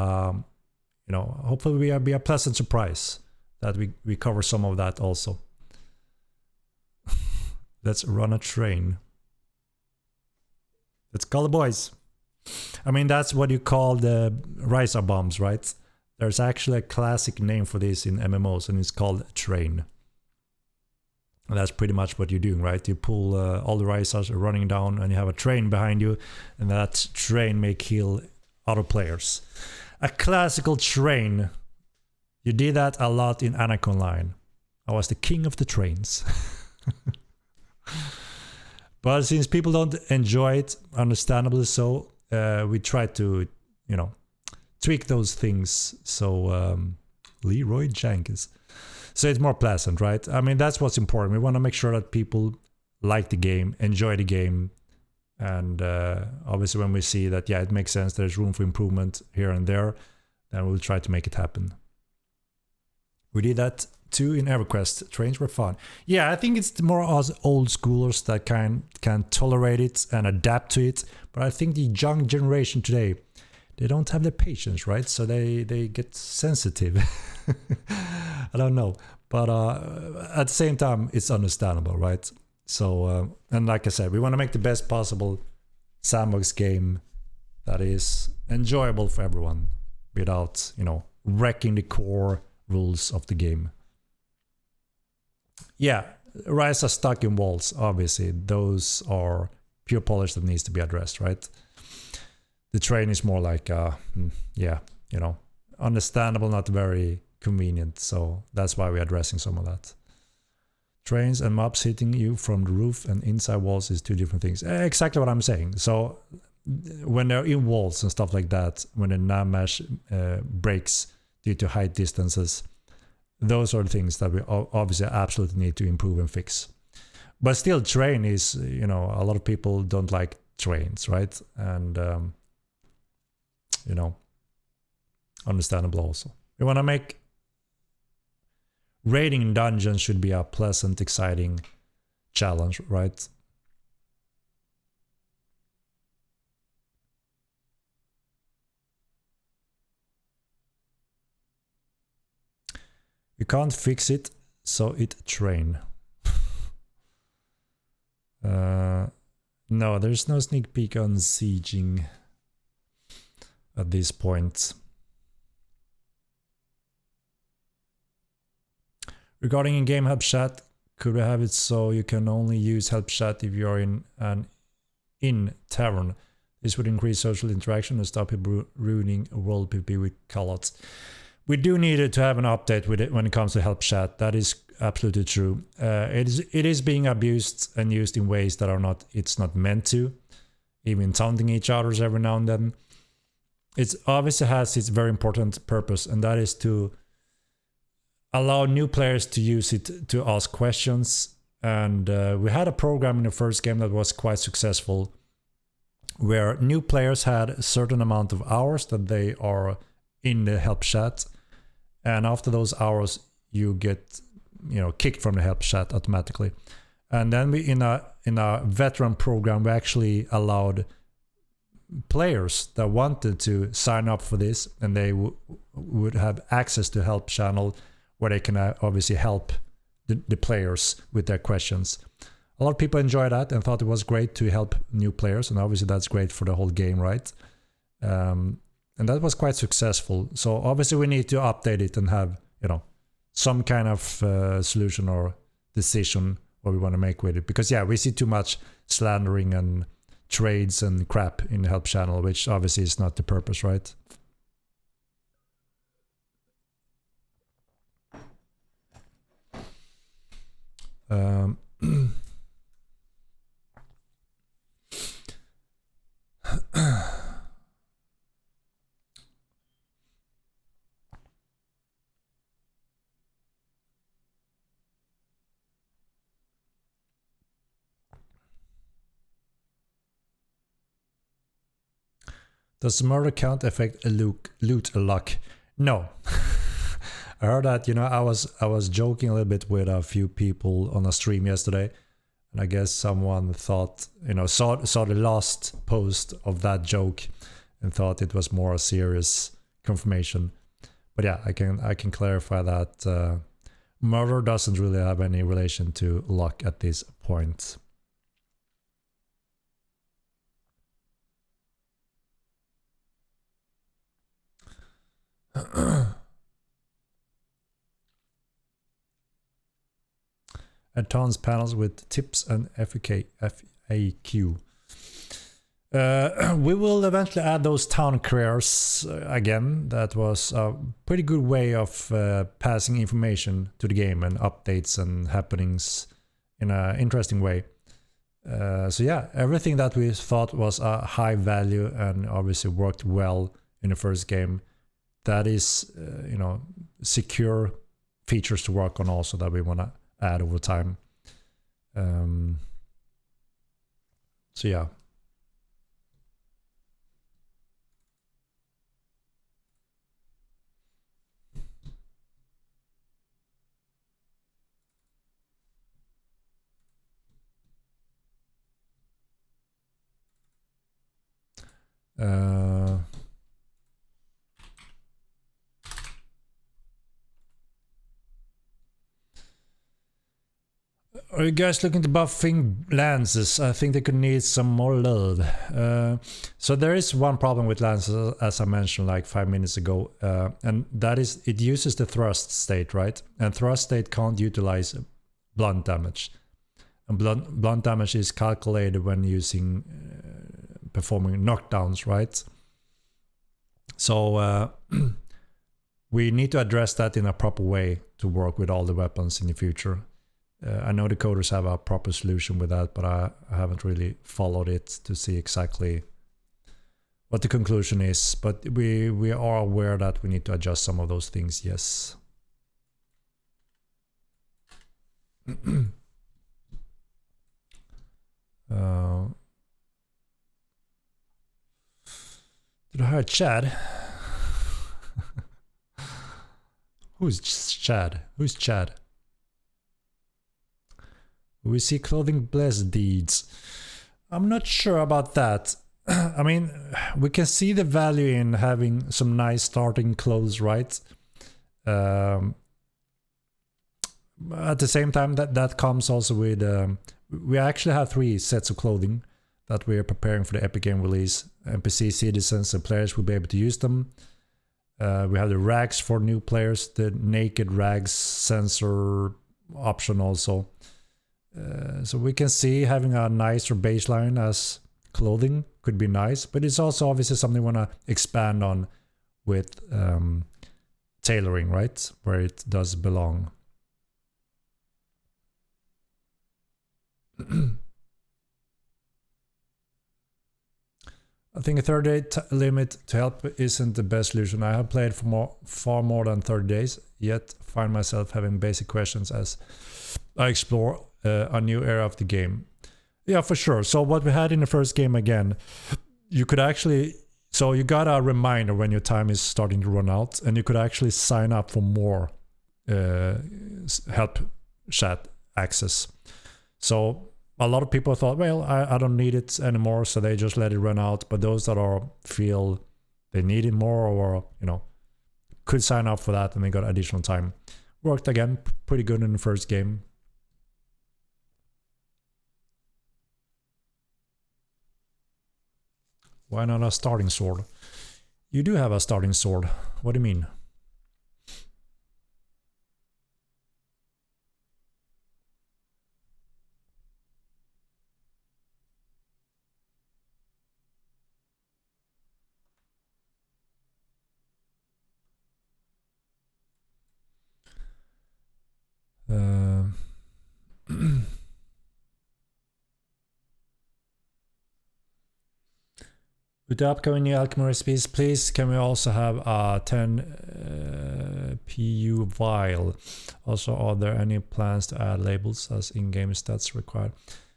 [SPEAKER 1] hopefully will be a pleasant surprise that we cover some of that also. Let's run a train. Let's call the boys. I mean, that's what you call the Ryza bombs, right? There's actually a classic name for this in MMOs, and it's called train. And that's pretty much what you're doing, right? You pull all the Ryzas running down, and you have a train behind you, and that train may kill other players. A classical train. You did that a lot in Anarch Online. I was the king of the trains. But since people don't enjoy it, understandably so, we try to, tweak those things. So, Leroy Jenkins. So it's more pleasant, right? I mean, that's what's important. We want to make sure that people like the game, enjoy the game. And obviously when we see that, yeah, it makes sense, there's room for improvement here and there, then we'll try to make it happen. We did that too in EverQuest. Trains were fun. Yeah, I think it's more us old schoolers that can tolerate it and adapt to it. But I think the young generation today, they don't have the patience, right? So they get sensitive. I don't know. But at the same time, it's understandable, right? So, and like I said, we want to make the best possible sandbox game that is enjoyable for everyone without, wrecking the core rules of the game. Yeah, Ryza stuck in walls, obviously. Those are pure polish that needs to be addressed, right? The train is more like, understandable, not very convenient. So that's why we're addressing some of that. Trains and mobs hitting you from the roof and inside walls is two different things. Exactly what I'm saying. So when they're in walls and stuff like that, when the nav mesh breaks due to height distances, those are the things that we obviously absolutely need to improve and fix. But still, train is, a lot of people don't like trains, right? And, understandable also. We want to make raiding in dungeons should be a pleasant, exciting challenge, right? You can't fix it, so it train. No, there's no sneak peek on sieging at this point. Regarding in-game help chat, could we have it so you can only use help chat if you're in an tavern? This would increase social interaction and stop people ruining world PvP with callouts. We do need to have an update with it when it comes to help chat. That is absolutely true. It is being abused and used in ways that it's not meant to. Even taunting each other every now and then. It obviously has its very important purpose, and that is to allow new players to use it to ask questions. And we had a program in the first game that was quite successful, where new players had a certain amount of hours that they are in the help chat, and after those hours you get kicked from the help chat automatically. And then we in a veteran program, we actually allowed players that wanted to sign up for this, and they would have access to help channel where they can obviously help the players with their questions. A lot of people enjoyed that and thought it was great to help new players, and obviously that's great for the whole game, right? And that was quite successful. So obviously we need to update it and have, some kind of solution or decision what we want to make with it. Because yeah, we see too much slandering and trades and crap in the help channel, which obviously is not the purpose, right? Does murder count affect a loot luck? No. I heard that, you know, I was joking a little bit with a few people on a stream yesterday, and I guess someone thought, you know, saw the last post of that joke and thought it was more a serious confirmation. But yeah, I can clarify that murder doesn't really have any relation to luck at this point. Advanced panels with tips and FAQ. We will eventually add those town careers again. That was a pretty good way of passing information to the game and updates and happenings in an interesting way. So yeah, everything that we thought was a high value and obviously worked well in the first game, that is, you know, secure features to work on also that we want to add over time. So yeah. Are you guys looking to buffing lances? I think they could need some more load. So there is one problem with lances, as I mentioned like 5 minutes ago, and that is it uses the thrust state, right? And thrust state can't utilize blunt damage. And blunt damage is calculated when using performing knockdowns, right? So we need to address that in a proper way to work with all the weapons in the future. I know the coders have a proper solution with that, but I haven't really followed it to see exactly what the conclusion is. But we are aware that we need to adjust some of those things, yes. Did I hear Chad? Who's Chad? Who's Chad? We see clothing blessed deeds. I'm not sure about that. I mean, we can see the value in having some nice starting clothes, right? At the same time, that comes also with... we actually have 3 sets of clothing that we are preparing for the Epic Game release. NPC, citizens, and players will be able to use them. We have the rags for new players, the naked rags sensor option also. So we can see having a nicer baseline as clothing could be nice, but it's also obviously something we want to expand on with tailoring, right? Where it does belong. I think a 30-day limit to help isn't the best solution. I have played for far more than 30 days, yet find myself having basic questions as I explore a new era of the game. Yeah, for sure. So what we had in the first game again, you could actually... So you got a reminder when your time is starting to run out, and you could actually sign up for more help chat access. So a lot of people thought, well, I don't need it anymore, so they just let it run out. But those that feel they need it more, or, you know, could sign up for that, and they got additional time. Worked again pretty good in the first game. Why not a starting sword? You do have a starting sword. What do you mean? With the upcoming new alchemy recipes, please can we also have a 10 PU vial? Also, are there any plans to add labels as in-game stats required?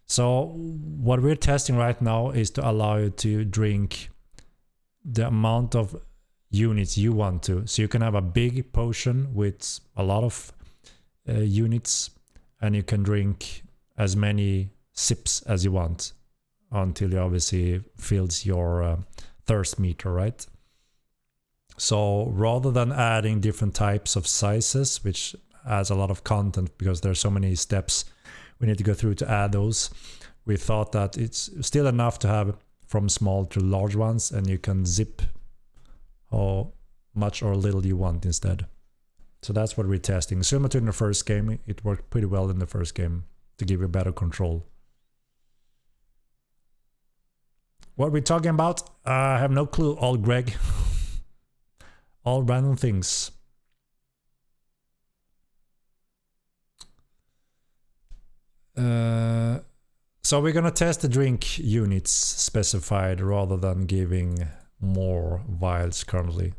[SPEAKER 1] So what we're testing right now is to allow you to drink the amount of units you want to. So you can have a big potion with a lot of units, and you can drink as many sips as you want until you obviously fills your thirst meter, right? So rather than adding different types of sizes, which adds a lot of content because there's so many steps we need to go through to add those, we thought that it's still enough to have from small to large ones, and you can zip how much or little you want instead. So that's what we're testing. Similar to in the first game, it worked pretty well in the first game to give you better control. What we're talking about, I have no clue. All Greg. All random things. So we're gonna test the drink units specified rather than giving more vials currently.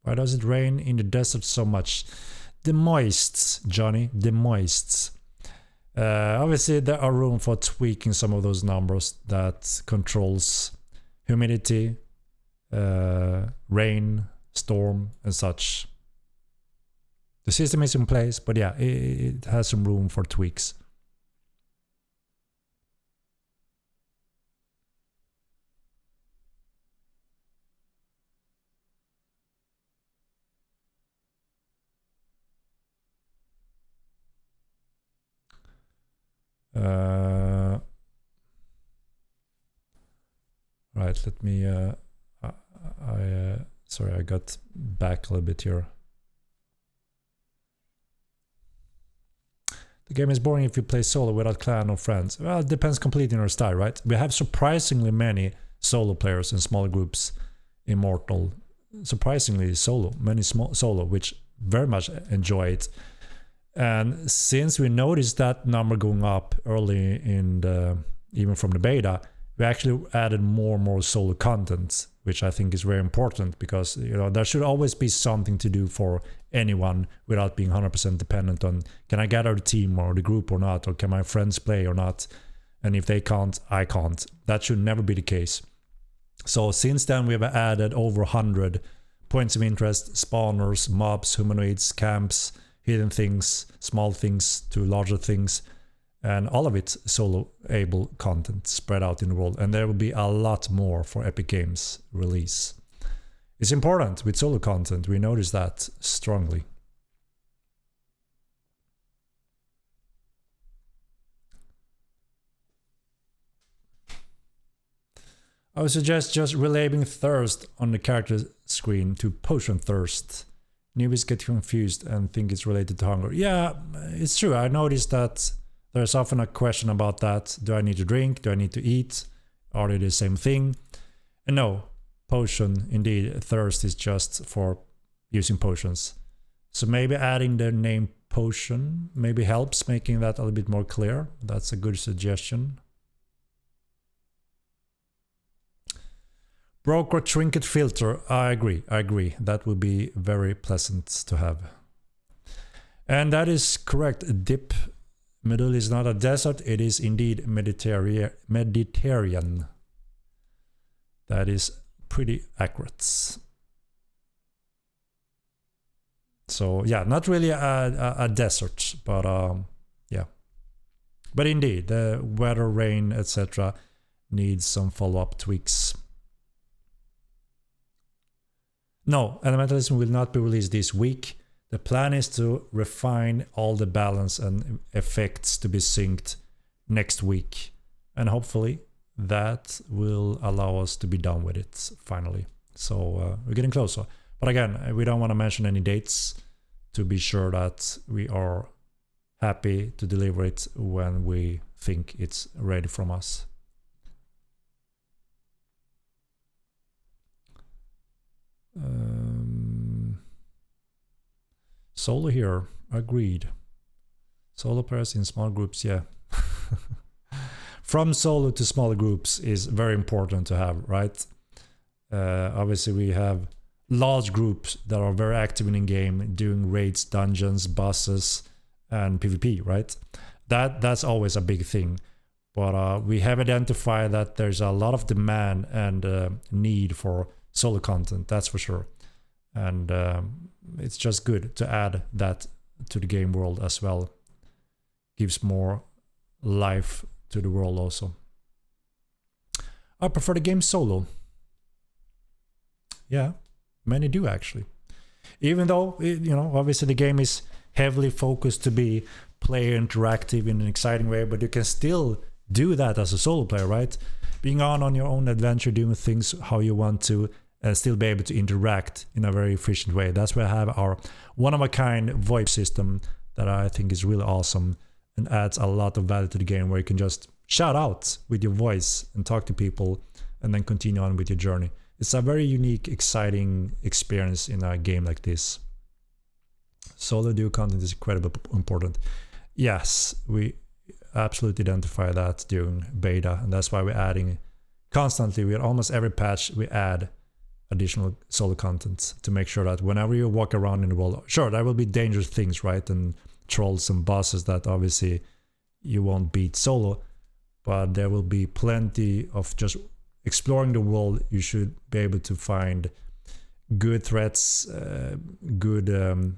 [SPEAKER 1] Why does it rain in the desert so much? The moists, Johnny, the moists. Obviously there are room for tweaking some of those numbers that controls humidity, rain, storm and such. The system is in place, but yeah, it has some room for tweaks. Right, let me sorry, I got back a little bit here. The game is boring if you play solo without clan or friends. Well, it depends completely on your style, right? We have surprisingly many solo players in small groups. Immortal, surprisingly many small solo, which very much enjoy it. And since we noticed that number going up early in the, even from the beta, we actually added more and more solo content, which I think is very important because, you know, there should always be something to do for anyone without being 100% dependent on, can I gather the team or the group or not, or can my friends play or not? And if they can't, I can't. That should never be the case. So since then, we have added over 100 points of interest, spawners, mobs, humanoids, camps, hidden things, small things to larger things, and all of it solo-able content spread out in the world. And there will be a lot more for Epic Games release. It's important with solo content, we notice that strongly. I would suggest just relabeling thirst on the character screen to potion thirst. Newbies get confused and think it's related to hunger. Yeah, it's true. I noticed that there's often a question about that. Do I need to drink? Do I need to eat? Are they the same thing? And no, potion, indeed, thirst is just for using potions. So maybe adding the name potion maybe helps making that a little bit more clear. That's a good suggestion. Broker trinket filter, I agree. That would be very pleasant to have. And that is correct. Dip Middle is not a desert, it is indeed Mediterranean. That is pretty accurate. So yeah, not really a desert, but yeah. But indeed, the weather, rain, etc. needs some follow-up tweaks. No, Elementalism will not be released this week. The plan is to refine all the balance and effects to be synced next week. And hopefully that will allow us to be done with it finally. So we're getting closer. But again, we don't want to mention any dates to be sure that we are happy to deliver it when we think it's ready from us. Solo here, agreed. Solo players in small groups, yeah. From solo to smaller groups is very important to have, right? Obviously we have large groups that are very active in game, doing raids, dungeons, bosses, and PvP, right? That's always a big thing. But we have identified that there's a lot of demand and need for solo content, that's for sure. And it's just good to add that to the game world as well. Gives more life to the world also. I prefer the game solo. Yeah, many do actually. Even though, you know, obviously the game is heavily focused to be player interactive in an exciting way, but you can still do that as a solo player, right? Being on your own adventure, doing things how you want to, and still be able to interact in a very efficient way. That's why I have our one-of-a-kind VoIP system that I think is really awesome and adds a lot of value to the game, where you can just shout out with your voice and talk to people and then continue on with your journey. It's a very unique, exciting experience in a game like this. Solo duo content is incredibly important. Yes, we absolutely identify that during beta, and that's why we're adding constantly, with almost every patch, we add additional solo content to make sure that whenever you walk around in the world, sure, there will be dangerous things, right? And trolls and bosses that obviously you won't beat solo, but there will be plenty of just exploring the world. You should be able to find good threats, good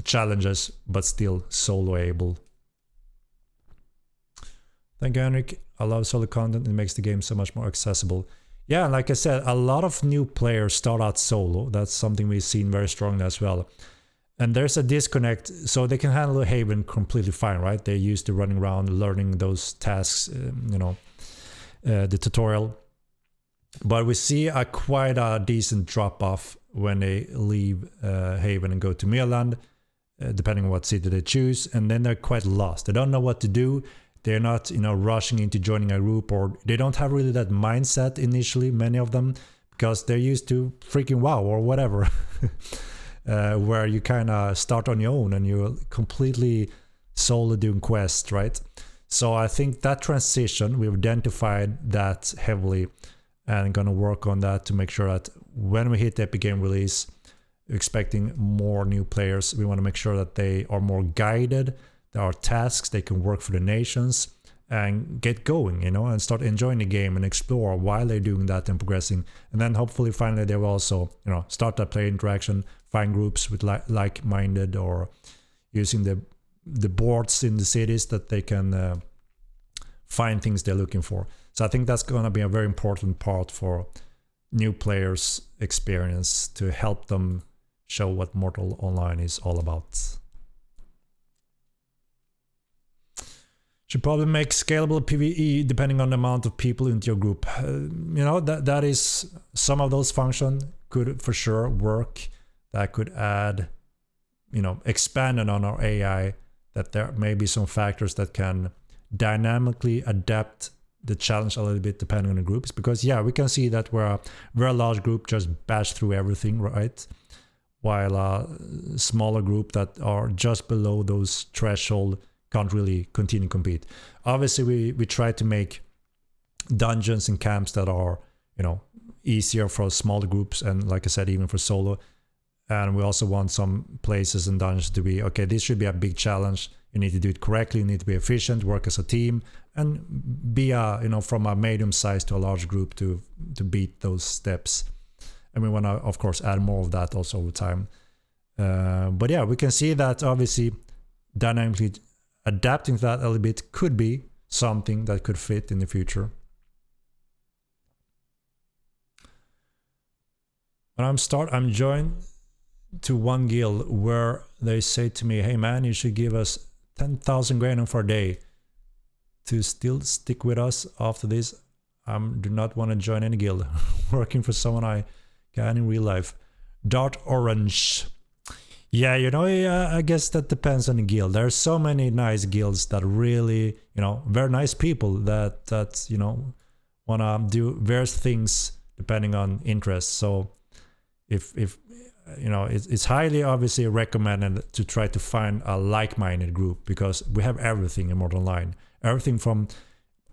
[SPEAKER 1] challenges, but still solo-able. Thank you, Henrik. I love solo content. It makes the game so much more accessible. Yeah, like I said, a lot of new players start out solo. That's something we've seen very strongly as well. And there's a disconnect, so they can handle Haven completely fine, right? They're used to running around, learning those tasks, you know, the tutorial. But we see quite a decent drop-off when they leave Haven and go to Mirland, depending on what city they choose, and then they're quite lost. They don't know what to do. They're not, you know, rushing into joining a group, or they don't have really that mindset initially, many of them, because they're used to freaking WoW or whatever. Where you kind of start on your own and you're completely solo doing quests, right? So I think that transition, we've identified that heavily and gonna work on that to make sure that when we hit the Epic Game release, expecting more new players, we want to make sure that they are more guided. There are tasks, they can work for the nations and get going, you know, and start enjoying the game and explore while they're doing that and progressing. And then hopefully finally they will also, you know, start that player interaction, find groups with like-minded, or using the boards in the cities that they can find things they're looking for. So I think that's going to be a very important part for new players' experience, to help them show what Mortal Online is all about. Should probably make scalable PvE depending on the amount of people into your group. You know, that is, some of those functions could for sure work. That could add, you know, expanding on our AI, that there may be some factors that can dynamically adapt the challenge a little bit depending on the groups. Because yeah, we can see that we're a very large group just bash through everything, right? While a smaller group that are just below those threshold can't really continue to compete. Obviously, we try to make dungeons and camps that are, you know, easier for smaller groups, and like I said, even for solo. And we also want some places and dungeons to be, okay, this should be a big challenge. You need to do it correctly. You need to be efficient, work as a team, and be a, you know, from a medium size to a large group to beat those steps. And we want to, of course, add more of that also over time. But yeah, we can see that obviously dynamically adapting to that a little bit could be something that could fit in the future. When I'm joined to one guild where they say to me, hey man, you should give us 10,000 grand for a day to still stick with us after this. I do not want to join any guild. Working for someone I can in real life. Dart Orange. Yeah, you know, I guess that depends on the guild. There are so many nice guilds that really, you know, very nice people that you know, want to do various things depending on interests. So if you know, it's highly obviously recommended to try to find a like-minded group, because we have everything in Mortal Online. Everything from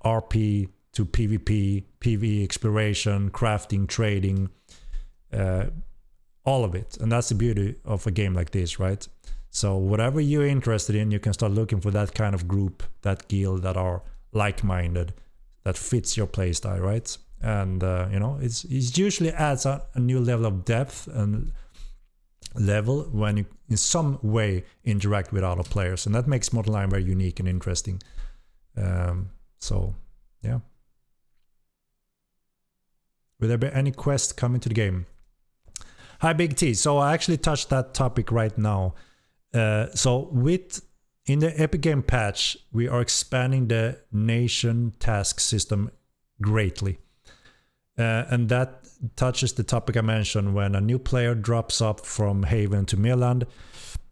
[SPEAKER 1] RP to PvP, PvE exploration, crafting, trading, all of it. And that's the beauty of a game like this, right? So whatever you're interested in, you can start looking for that kind of group, that guild that are like-minded, that fits your playstyle, right? And you know, it usually adds a new level of depth and level when you in some way interact with other players, and that makes Modern Line very unique and interesting. So yeah. Will there be any quest coming to the game? Hi Big T. So I actually touched that topic right now. So in the Epic Game patch, we are expanding the nation task system greatly. And that touches the topic I mentioned. When a new player drops up from Haven to Midland,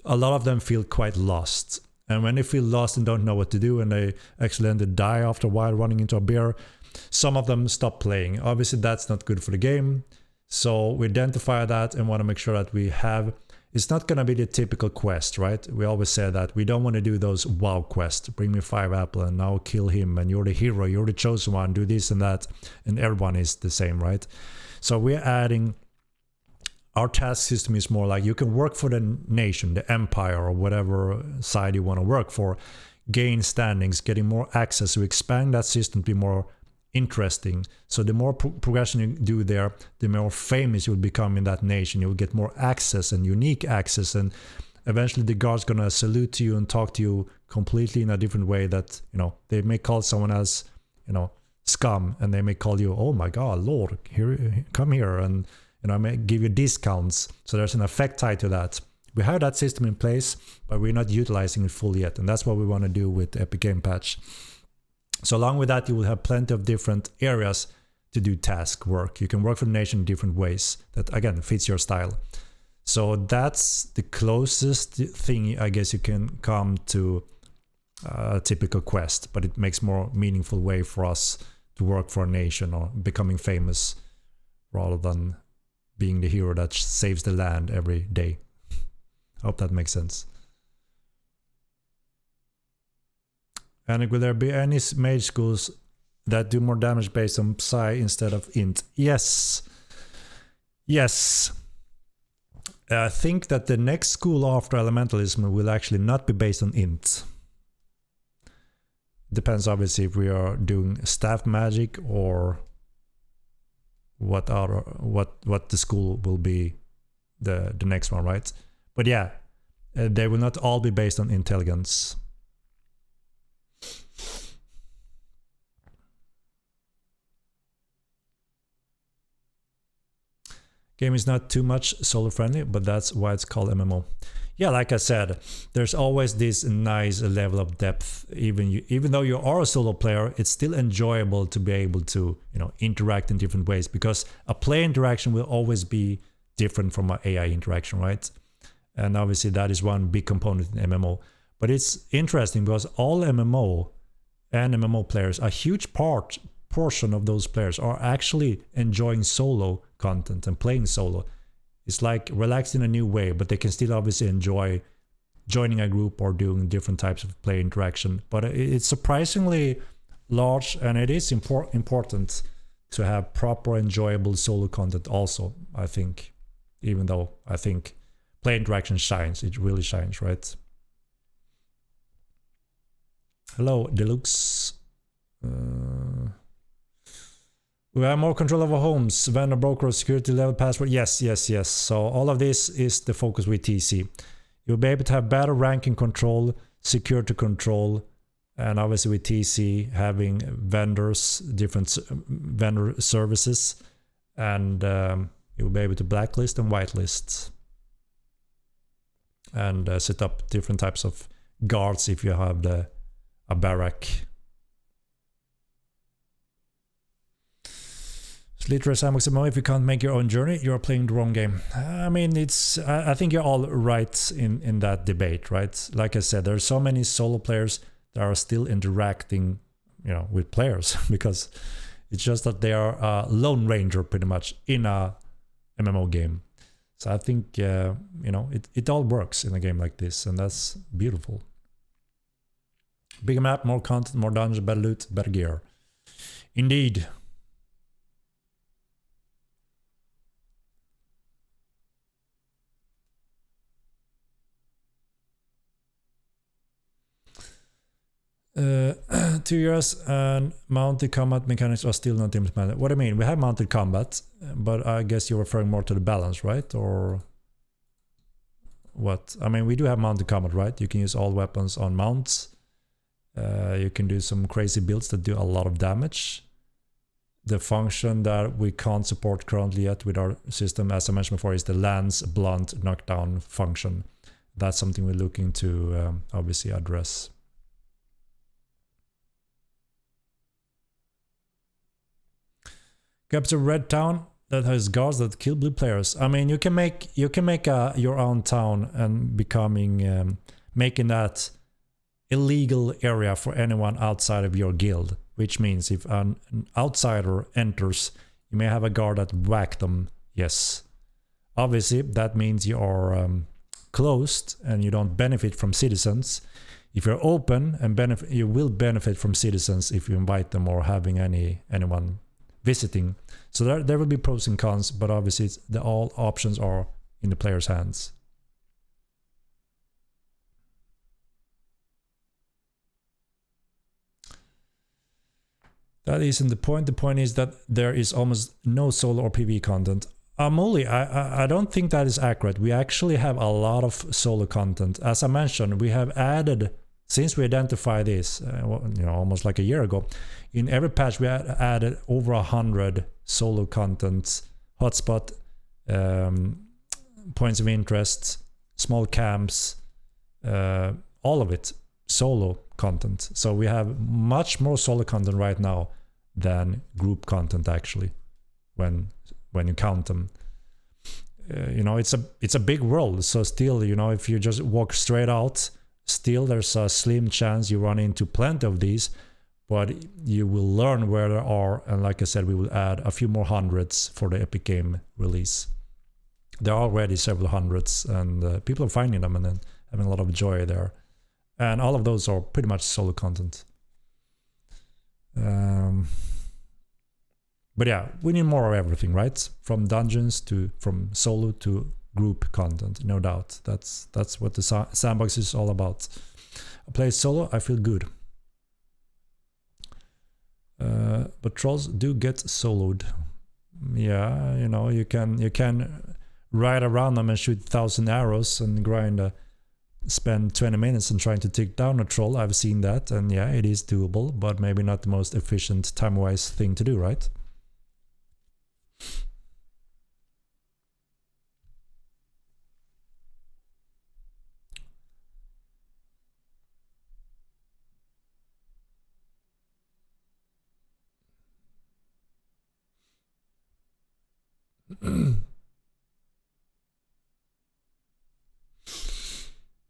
[SPEAKER 1] a lot of them feel quite lost. And when they feel lost and don't know what to do, and they accidentally die after a while running into a bear, some of them stop playing. Obviously, that's not good for the game. So we identify that and want to make sure that we have... It's not going to be the typical quest, right? We always say that we don't want to do those wow quests. Bring me 5 apples and now kill him, and you're the hero, you're the chosen one, do this and that, and everyone is the same, right? So we're adding... Our task system is more like you can work for the nation, the empire, or whatever side you want to work for, gain standings, getting more access. We expand that system to be more interesting. So the more progression you do there, the more famous you'll become in that nation. You'll get more access and unique access, and eventually the guard's gonna salute to you and talk to you completely in a different way. That, you know, they may call someone else, you know, scum, and they may call you, oh my god, lord, here, come here, and you know, I may give you discounts. So there's an effect tied to that. We have that system in place, but we're not utilizing it fully yet, and that's what we want to do with the Epic Game patch. So along with that, you will have plenty of different areas to do task work. You can work for the nation in different ways that, again, fits your style. So that's the closest thing I guess you can come to a typical quest, but it makes more meaningful way for us to work for a nation or becoming famous rather than being the hero that saves the land every day. I hope that makes sense. And will there be any mage schools that do more damage based on Psi instead of int? Yes. Yes. I think that the next school after Elementalism will actually not be based on int. Depends obviously if we are doing staff magic or what the school will be the next one, right? But yeah, they will not all be based on intelligence. Game is not too much solo friendly, but that's why it's called MMO. Yeah, like I said, there's always this nice level of depth. Even though you are a solo player, it's still enjoyable to be able to, you know, interact in different ways, because a player interaction will always be different from an AI interaction, right? And obviously that is one big component in MMO. But it's interesting because all MMO and MMO players, a huge portion of those players are actually enjoying solo content and playing solo. It's like relaxed in a new way, but they can still obviously enjoy joining a group or doing different types of play interaction. But it's surprisingly large, and it is important to have proper enjoyable solo content also, I think. Even though I think play interaction shines, it really shines, right? Hello, Deluxe. We have more control over homes, vendor, broker, security level, password. Yes, yes, yes. So all of this is the focus with TC. You'll be able to have better ranking control, security control, and obviously with TC having vendors, different vendor services, and you'll be able to blacklist and whitelist, and set up different types of guards if you have a barrack. Literally, if you can't make your own journey, you're playing the wrong game. I mean, I think you're all right in that debate, right? Like I said, there are so many solo players that are still interacting, you know, with players because it's just that they are a lone ranger pretty much in a MMO game. So I think, you know, it all works in a game like this, and that's beautiful. Bigger map, more content, more dungeons, better loot, better gear. Indeed. 2 years and mounted combat mechanics are still not implemented. What do you mean? We have mounted combat, but I guess you're referring more to the balance, right? Or what? I mean, we do have mounted combat, right? You can use all weapons on mounts. You can do some crazy builds that do a lot of damage. The function that we can't support currently yet with our system, as I mentioned before, is the lance blunt knockdown function. That's something we're looking to obviously address. Capture red town that has guards that kill blue players. I mean, you can make your own town and making that illegal area for anyone outside of your guild. Which means if an outsider enters, you may have a guard that whack them. Yes, obviously that means you are closed and you don't benefit from citizens. If you're open and you will benefit from citizens if you invite them or having anyone visiting. So there will be pros and cons, but obviously all options are in the player's hands. That isn't the point. The point is that there is almost no solo or PvE content. Muli, I don't think that is accurate. We actually have a lot of solo content. As I mentioned, we have added, since we identified this, almost like a year ago, in every patch we added over 100 solo content, hotspot, points of interest, small camps, all of it, solo content. So we have much more solo content right now than group content actually, when you count them. It's a big world, so still, if you just walk straight out, still there's a slim chance you run into plenty of these, but you will learn where there are, and like I said, we will add a few more hundreds for the Epic Game release. There are already several hundreds, and people are finding them and then having a lot of joy there. And all of those are pretty much solo content. But yeah, we need more of everything, right? From dungeons from solo to group content, no doubt. That's what the sandbox is all about. I play solo, I feel good. But trolls do get soloed. Yeah, you can ride around them and shoot 1,000 arrows and spend 20 minutes and trying to take down a troll. I've seen that, and yeah, it is doable, but maybe not the most efficient time-wise thing to do, right?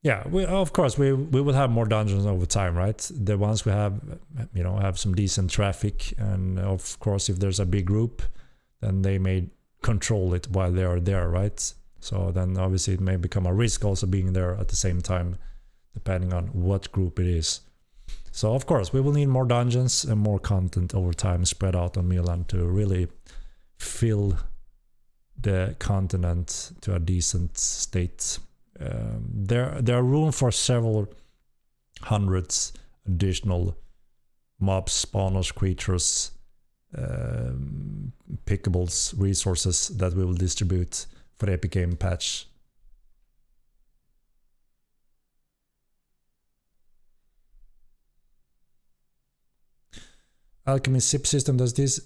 [SPEAKER 1] Yeah, of course we will have more dungeons over time, right? The ones we have, have some decent traffic, and of course if there's a big group, then they may control it while they are there, right? So then obviously it may become a risk also being there at the same time, depending on what group it is. So of course we will need more dungeons and more content over time spread out on Milan to really fill the continent to a decent state. There are room for several hundreds additional mobs, spawners, creatures, pickables, resources that we will distribute for the Epic Game patch. Alchemy SIP system, does this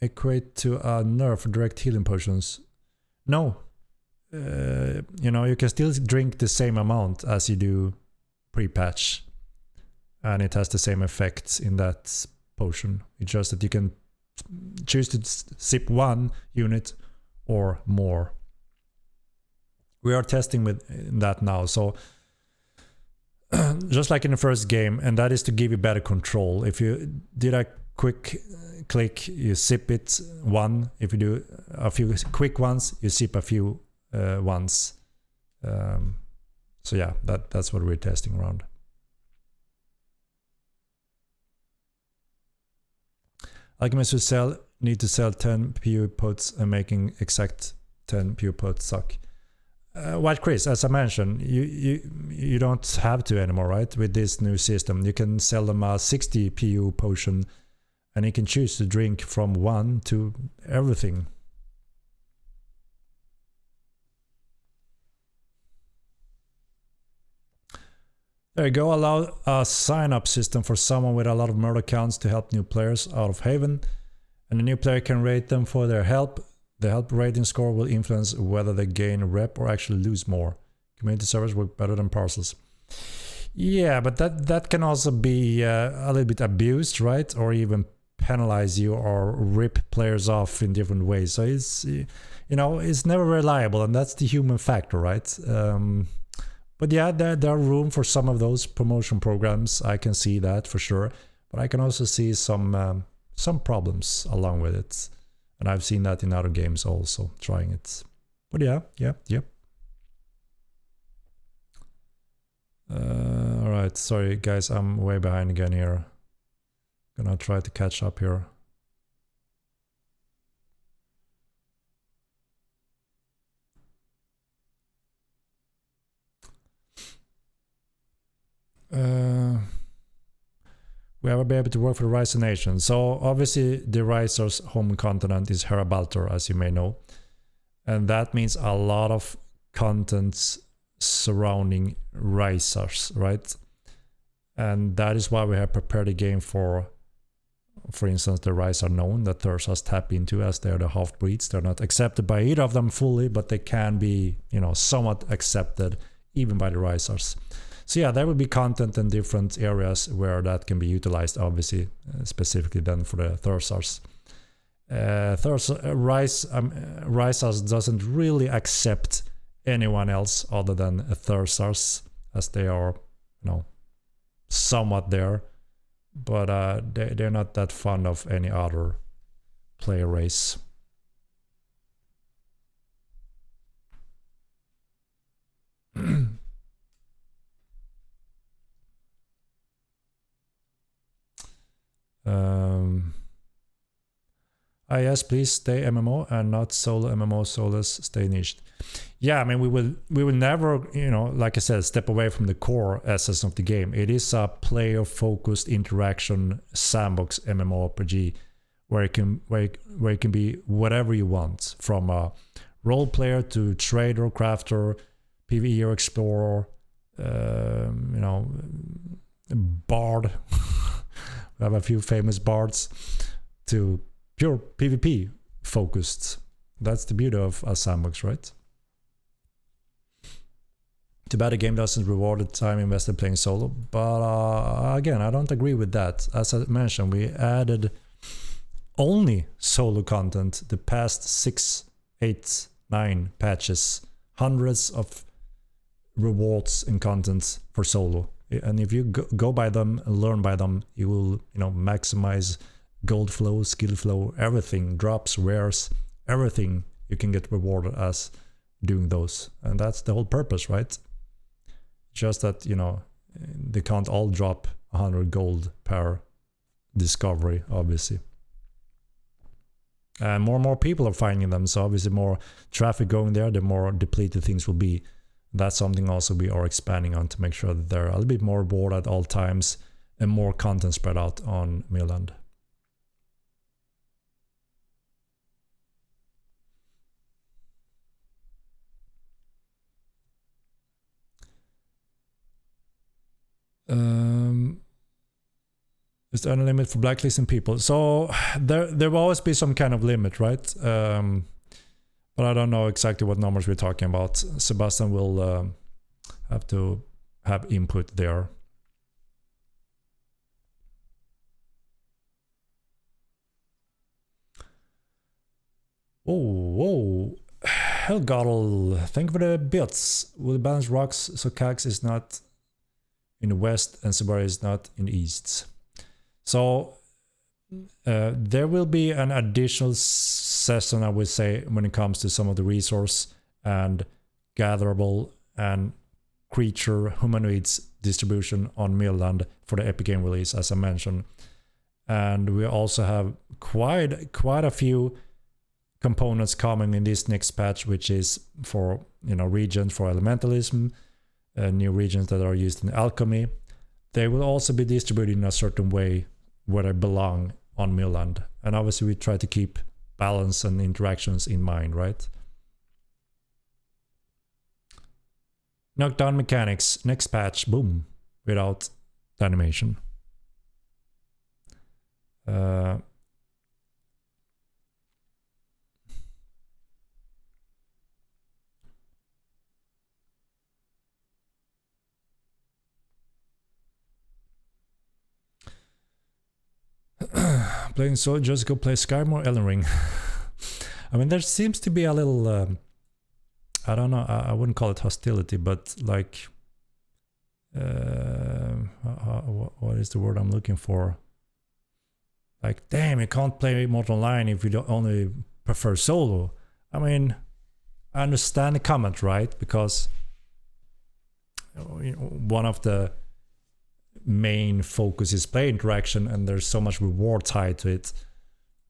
[SPEAKER 1] equate to a nerf direct healing potions? No. You can still drink the same amount as you do pre-patch, and it has the same effects in that potion. It's just that you can choose to sip 1 unit or more. We are testing with that now, so just like in the first game, and that is to give you better control. If you did a quick click, you sip it 1. If you do a few quick ones, you sip a few ones. So yeah, that's what we're testing around. Alchemists who need to sell 10 PU pots and making exact 10 PU pots suck. White Chris, as I mentioned, you don't have to anymore, right? With this new system, you can sell them a 60 PU potion, and you can choose to drink from 1 to everything. There you go. Allow a sign-up system for someone with a lot of murder counts to help new players out of Haven, and the new player can rate them for their help. The help rating score will influence whether they gain rep or actually lose more. Community servers work better than parcels. Yeah, but that can also be a little bit abused, right? Or even penalize you or rip players off in different ways. So it's, you know, it's never reliable, and that's the human factor, right? But yeah, there are room for some of those promotion programs. I can see that for sure, but I can also see some problems along with it. And I've seen that in other games also, trying it. But yeah. Alright, sorry guys, I'm way behind again here. Gonna try to catch up here. We ever be able to work for the Riser Nation. So obviously the Riser's home continent is Herabaltor, as you may know. And that means a lot of contents surrounding Risers, right? And that is why we have prepared a game for instance, the Riser known that Thursars tap into, as they're the half-breeds. They're not accepted by either of them fully, but they can be, you know, somewhat accepted even by the Risers. So yeah, there will be content in different areas where that can be utilized, obviously, specifically then for the Thursars. Risers doesn't really accept anyone else other than Thursars, as they are, you know, somewhat there, but they're not that fond of any other player race. Yes, please stay MMO and not solo MMO. Solos stay niched. Yeah, I mean, we will never, you know, like I said, step away from the core essence of the game. It is a player-focused interaction sandbox MMORPG where it can be whatever you want, from a role player to trader, crafter, PvE or explorer, you know, bard. We have a few famous bards, to pure PvP focused. That's the beauty of a sandbox, right? Too bad the game doesn't reward the time invested playing solo, but again, I don't agree with that. As I mentioned, we added only solo content the past 6, 8, 9 patches, hundreds of rewards and content for solo. And if you go by them and learn by them, you will, you know, maximize gold flow, skill flow, everything, drops, rares, everything you can get rewarded as doing those. And that's the whole purpose, right? Just that, you know, they can't all drop 100 gold per discovery, obviously. And more people are finding them, so obviously more traffic going there, the more depleted things will be. That's something also we are expanding on to make sure that they're a little bit more rewarded at all times and more content spread out on Midland. Is there any limit for blacklisting people? So there will always be some kind of limit, right? But I don't know exactly what numbers we're talking about. Sebastian will have to have input there. Oh, Helgotl, thank you for the bits. Will balance rocks so Cax is not in the west and Siberia is not in the east. So there will be an additional session, I would say, when it comes to some of the resource and gatherable and creature humanoids distribution on Midland for the Epic Game release, as I mentioned. And we also have quite a few components coming in this next patch, which is for regions for elementalism, new regions that are used in alchemy. They will also be distributed in a certain way where they belong on Milland. And obviously we try to keep balance and interactions in mind, right? Knockdown mechanics, next patch, boom, without the animation. Playing so just go play Skyrim or Elden Ring. I mean, there seems to be a little I don't know, I wouldn't call it hostility, but like what is the word I'm looking for? Like, damn, you can't play Mortal Online if you don't only prefer solo. I mean, I understand the comment, right? Because one of the main focus is player interaction, and there's so much reward tied to it.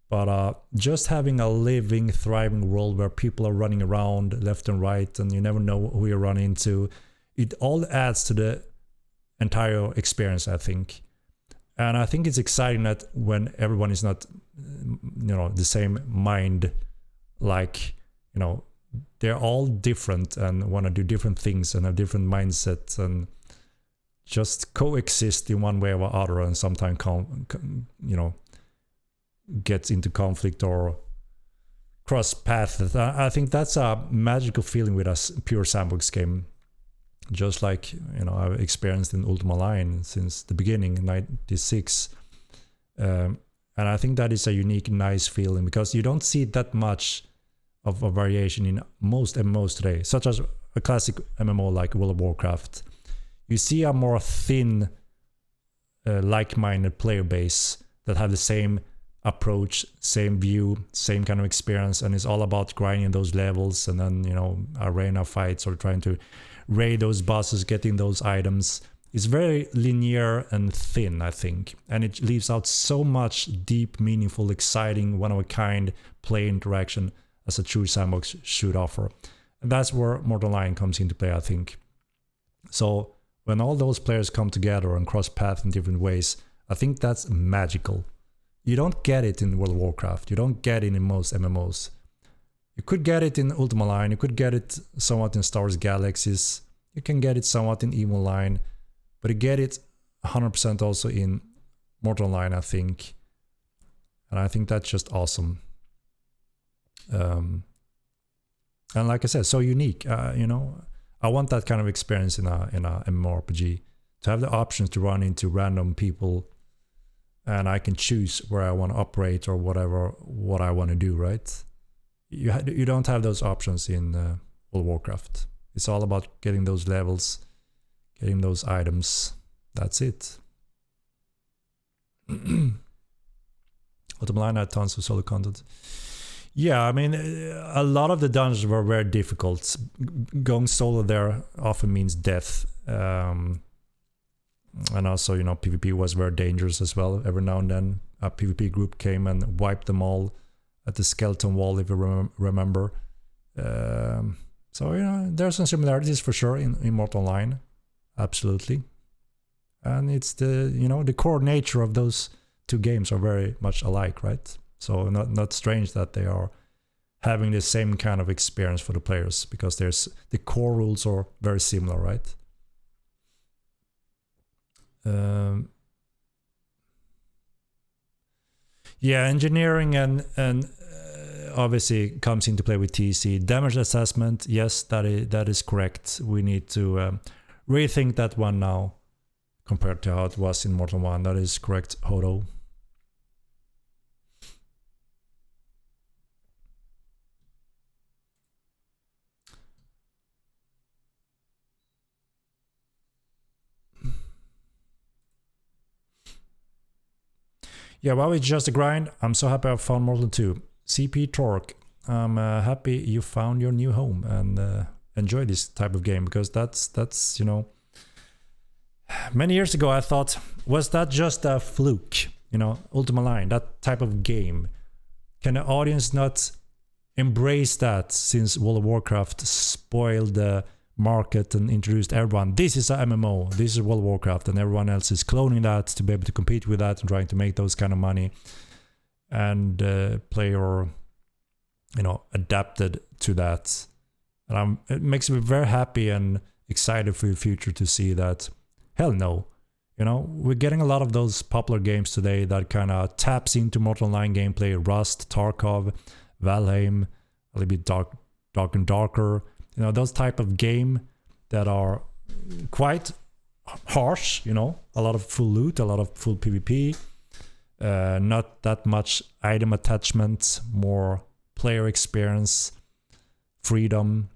[SPEAKER 1] But just having a living, thriving world where people are running around left and right, and you never know who you run into, it all adds to the entire experience, I think. And I think it's exciting that when everyone is not, the same mind, like, they're all different and want to do different things and have different mindsets and just coexist in one way or other, and sometimes gets into conflict or cross paths. I think that's a magical feeling with a pure sandbox game, just like I've experienced in Ultima Online since the beginning in '96, and I think that is a unique, nice feeling because you don't see that much of a variation in most MMOs today, such as a classic MMO like World of Warcraft. You see a more thin, like-minded player base that have the same approach, same view, same kind of experience, and it's all about grinding those levels and then arena fights or trying to raid those bosses, getting those items. It's very linear and thin, I think, and it leaves out so much deep, meaningful, exciting, one-of-a-kind player interaction as a true sandbox should offer. And that's where Mortal Online comes into play, I think. So when all those players come together and cross paths in different ways, I think that's magical. You don't get it in World of Warcraft. You don't get it in most MMOs. You could get it in Ultima Online. You could get it somewhat in Star Wars Galaxies. You can get it somewhat in EVE Online. But you get it 100% also in Mortal Online, I think. And I think that's just awesome. And like I said, so unique. I want that kind of experience in a MMORPG. To have the options to run into random people, and I can choose where I want to operate or what I want to do, right? You don't have those options in World of Warcraft. It's all about getting those levels, getting those items. That's it. Ultima Online had tons of solo content. Yeah, I mean, a lot of the dungeons were very difficult. Going solo there often means death. And also, PvP was very dangerous as well. Every now and then, a PvP group came and wiped them all at the skeleton wall, if you remember. So, there are some similarities for sure in Mortal Online. Absolutely. And it's the core nature of those two games are very much alike, right? So not strange that they are having the same kind of experience for the players, because the core rules are very similar, right? Yeah, engineering and obviously comes into play with TC. Damage assessment, yes, that is correct. We need to rethink that one now compared to how it was in Mortal 1. That is correct, Hodo. Yeah, well, it's just a grind. I'm so happy I found Mortal 2. CP Torque, I'm happy you found your new home and enjoy this type of game, because that's many years ago I thought, was that just a fluke? Ultima Online, that type of game. Can the audience not embraced that since World of Warcraft spoiled the market and introduced everyone. This is a MMO, this is World of Warcraft, and everyone else is cloning that to be able to compete with that and trying to make those kind of money. And player, adapted to that. And it makes me very happy and excited for the future to see that. Hell no. We're getting a lot of those popular games today that kind of taps into Mortal Online gameplay, Rust, Tarkov, Valheim, a little bit dark and darker. Those type of game that are quite harsh, a lot of full loot, a lot of full PvP, not that much item attachment, more player experience, freedom.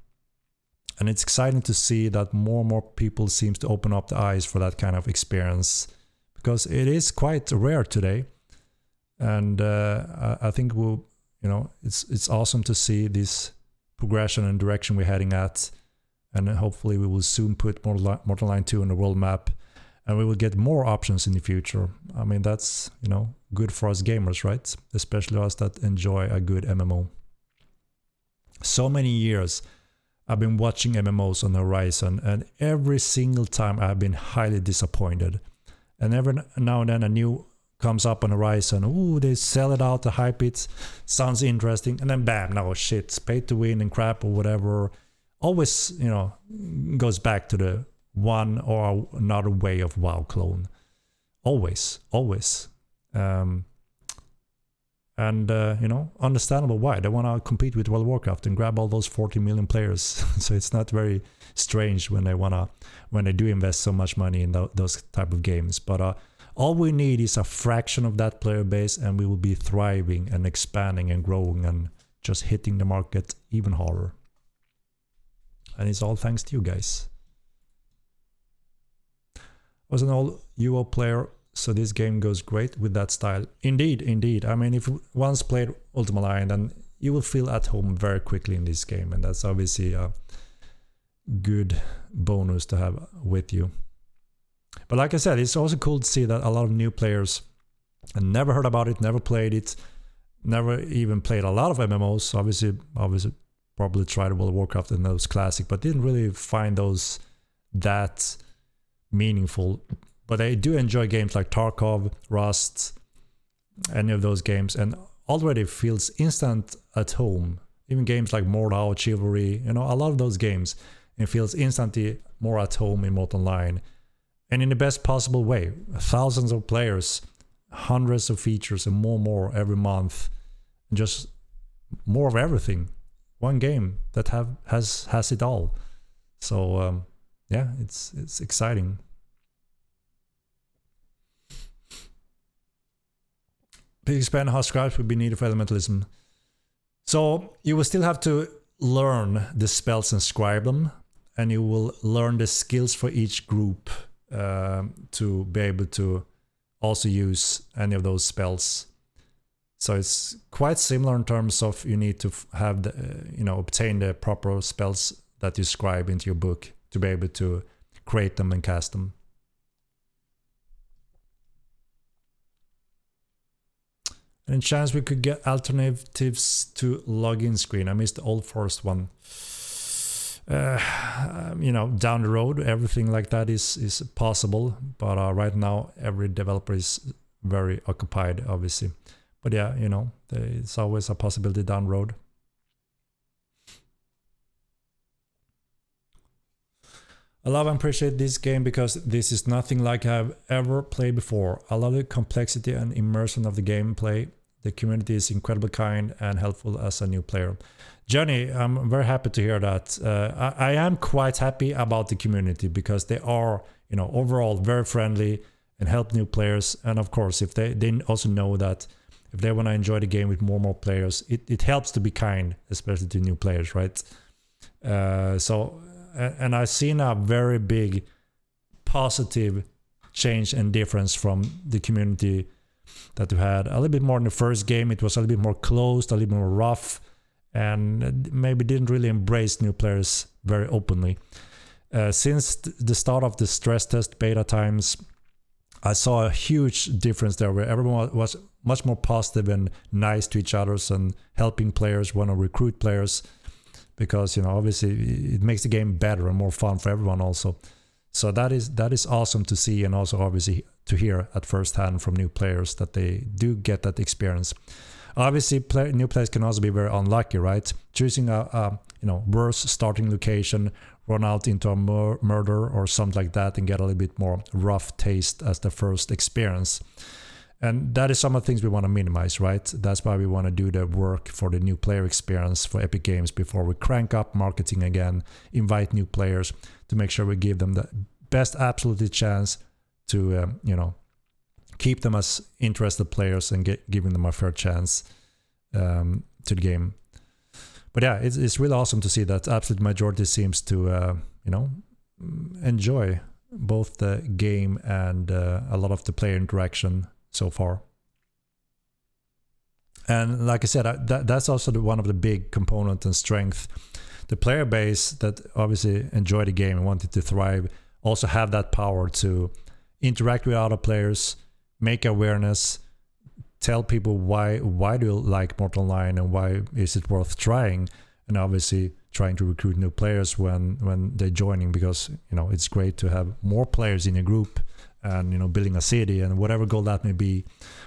[SPEAKER 1] And it's exciting to see that more and more people seem to open up the eyes for that kind of experience, because it is quite rare today. And I think it's awesome to see this progression and direction we're heading at. And hopefully we will soon put Mortal Online 2 on the world map, and we will get more options in the future. I mean, that's, good for us gamers, right? Especially us that enjoy a good MMO. So many years I've been watching MMOs on the horizon, and every single time I've been highly disappointed. And every now and then a new comes up on the horizon. Ooh, they sell it out, the hype it, sounds interesting, and then bam, no shit, pay to win and crap or whatever. Always, goes back to the one or another way of WoW clone. Always. Understandable why. They want to compete with World of Warcraft and grab all those 40 million players. So it's not very strange when they do invest so much money in those type of games. But all we need is a fraction of that player base, and we will be thriving and expanding and growing and just hitting the market even harder. And it's all thanks to you guys. I was an old UO player, so this game goes great with that style. Indeed. I mean, if you once played Ultima Online, then you will feel at home very quickly in this game, and that's obviously a good bonus to have with you. But like I said, it's also cool to see that a lot of new players never heard about it, never played it, never even played a lot of MMOs. Obviously probably tried World of Warcraft and those classic, but didn't really find those that meaningful. But I do enjoy games like Tarkov, Rust, any of those games, and already feels instant at home. Even games like Mordhau, Chivalry, a lot of those games, it feels instantly more at home in Mortal Online. And in the best possible way. Thousands of players, hundreds of features, and more every month. And just more of everything. One game that has it all. So yeah, it's exciting. Please expand how scribes would be needed for Elementalism. So you will still have to learn the spells and scribe them, and you will learn the skills for each group to be able to also use any of those spells. So it's quite similar in terms of you need to have the, obtain the proper spells that you scribe into your book to be able to create them and cast them. Any chance we could get alternatives to login screen? I missed the old first one. Down the road, everything like that is possible. But right now, every developer is very occupied, obviously. But yeah, it's always a possibility down the road. I love and appreciate this game because this is nothing like I've ever played before. I love the complexity and immersion of the gameplay. The community is incredibly kind and helpful as a new player. Johnny, I'm very happy to hear that. I am quite happy about the community because they are, overall very friendly and help new players. And of course, if they also know that if they want to enjoy the game with more and more players, it helps to be kind, especially to new players, right? And I've seen a very big positive change and difference from the community that we had. A little bit more in the first game, it was a little bit more closed, a little bit more rough, and maybe didn't really embrace new players very openly. Since the start of the stress test beta times, I saw a huge difference there where everyone was much more positive and nice to each other and helping players, want to recruit players, because obviously it makes the game better and more fun for everyone also. So that is awesome to see, and also obviously to hear at first hand from new players that they do get that experience. Obviously, new players can also be very unlucky, right? Choosing a worse starting location, run out into a murder or something like that, and get a little bit more rough taste as the first experience. And that is some of the things we want to minimize, right? That's why we want to do the work for the new player experience for Epic Games before we crank up marketing again, invite new players to make sure we give them the best absolutely chance to, keep them as interested players and giving them a fair chance to the game. But yeah, it's really awesome to see that absolute majority seems to, enjoy both the game and a lot of the player interaction so far. And like I said, that's also one of the big components and strength. The player base that obviously enjoy the game and wanted to thrive also have that power to interact with other players, make awareness, tell people why do you like Mortal Online and why is it worth trying, and obviously trying to recruit new players when they're joining, because it's great to have more players in a group and building a city and whatever goal that may be,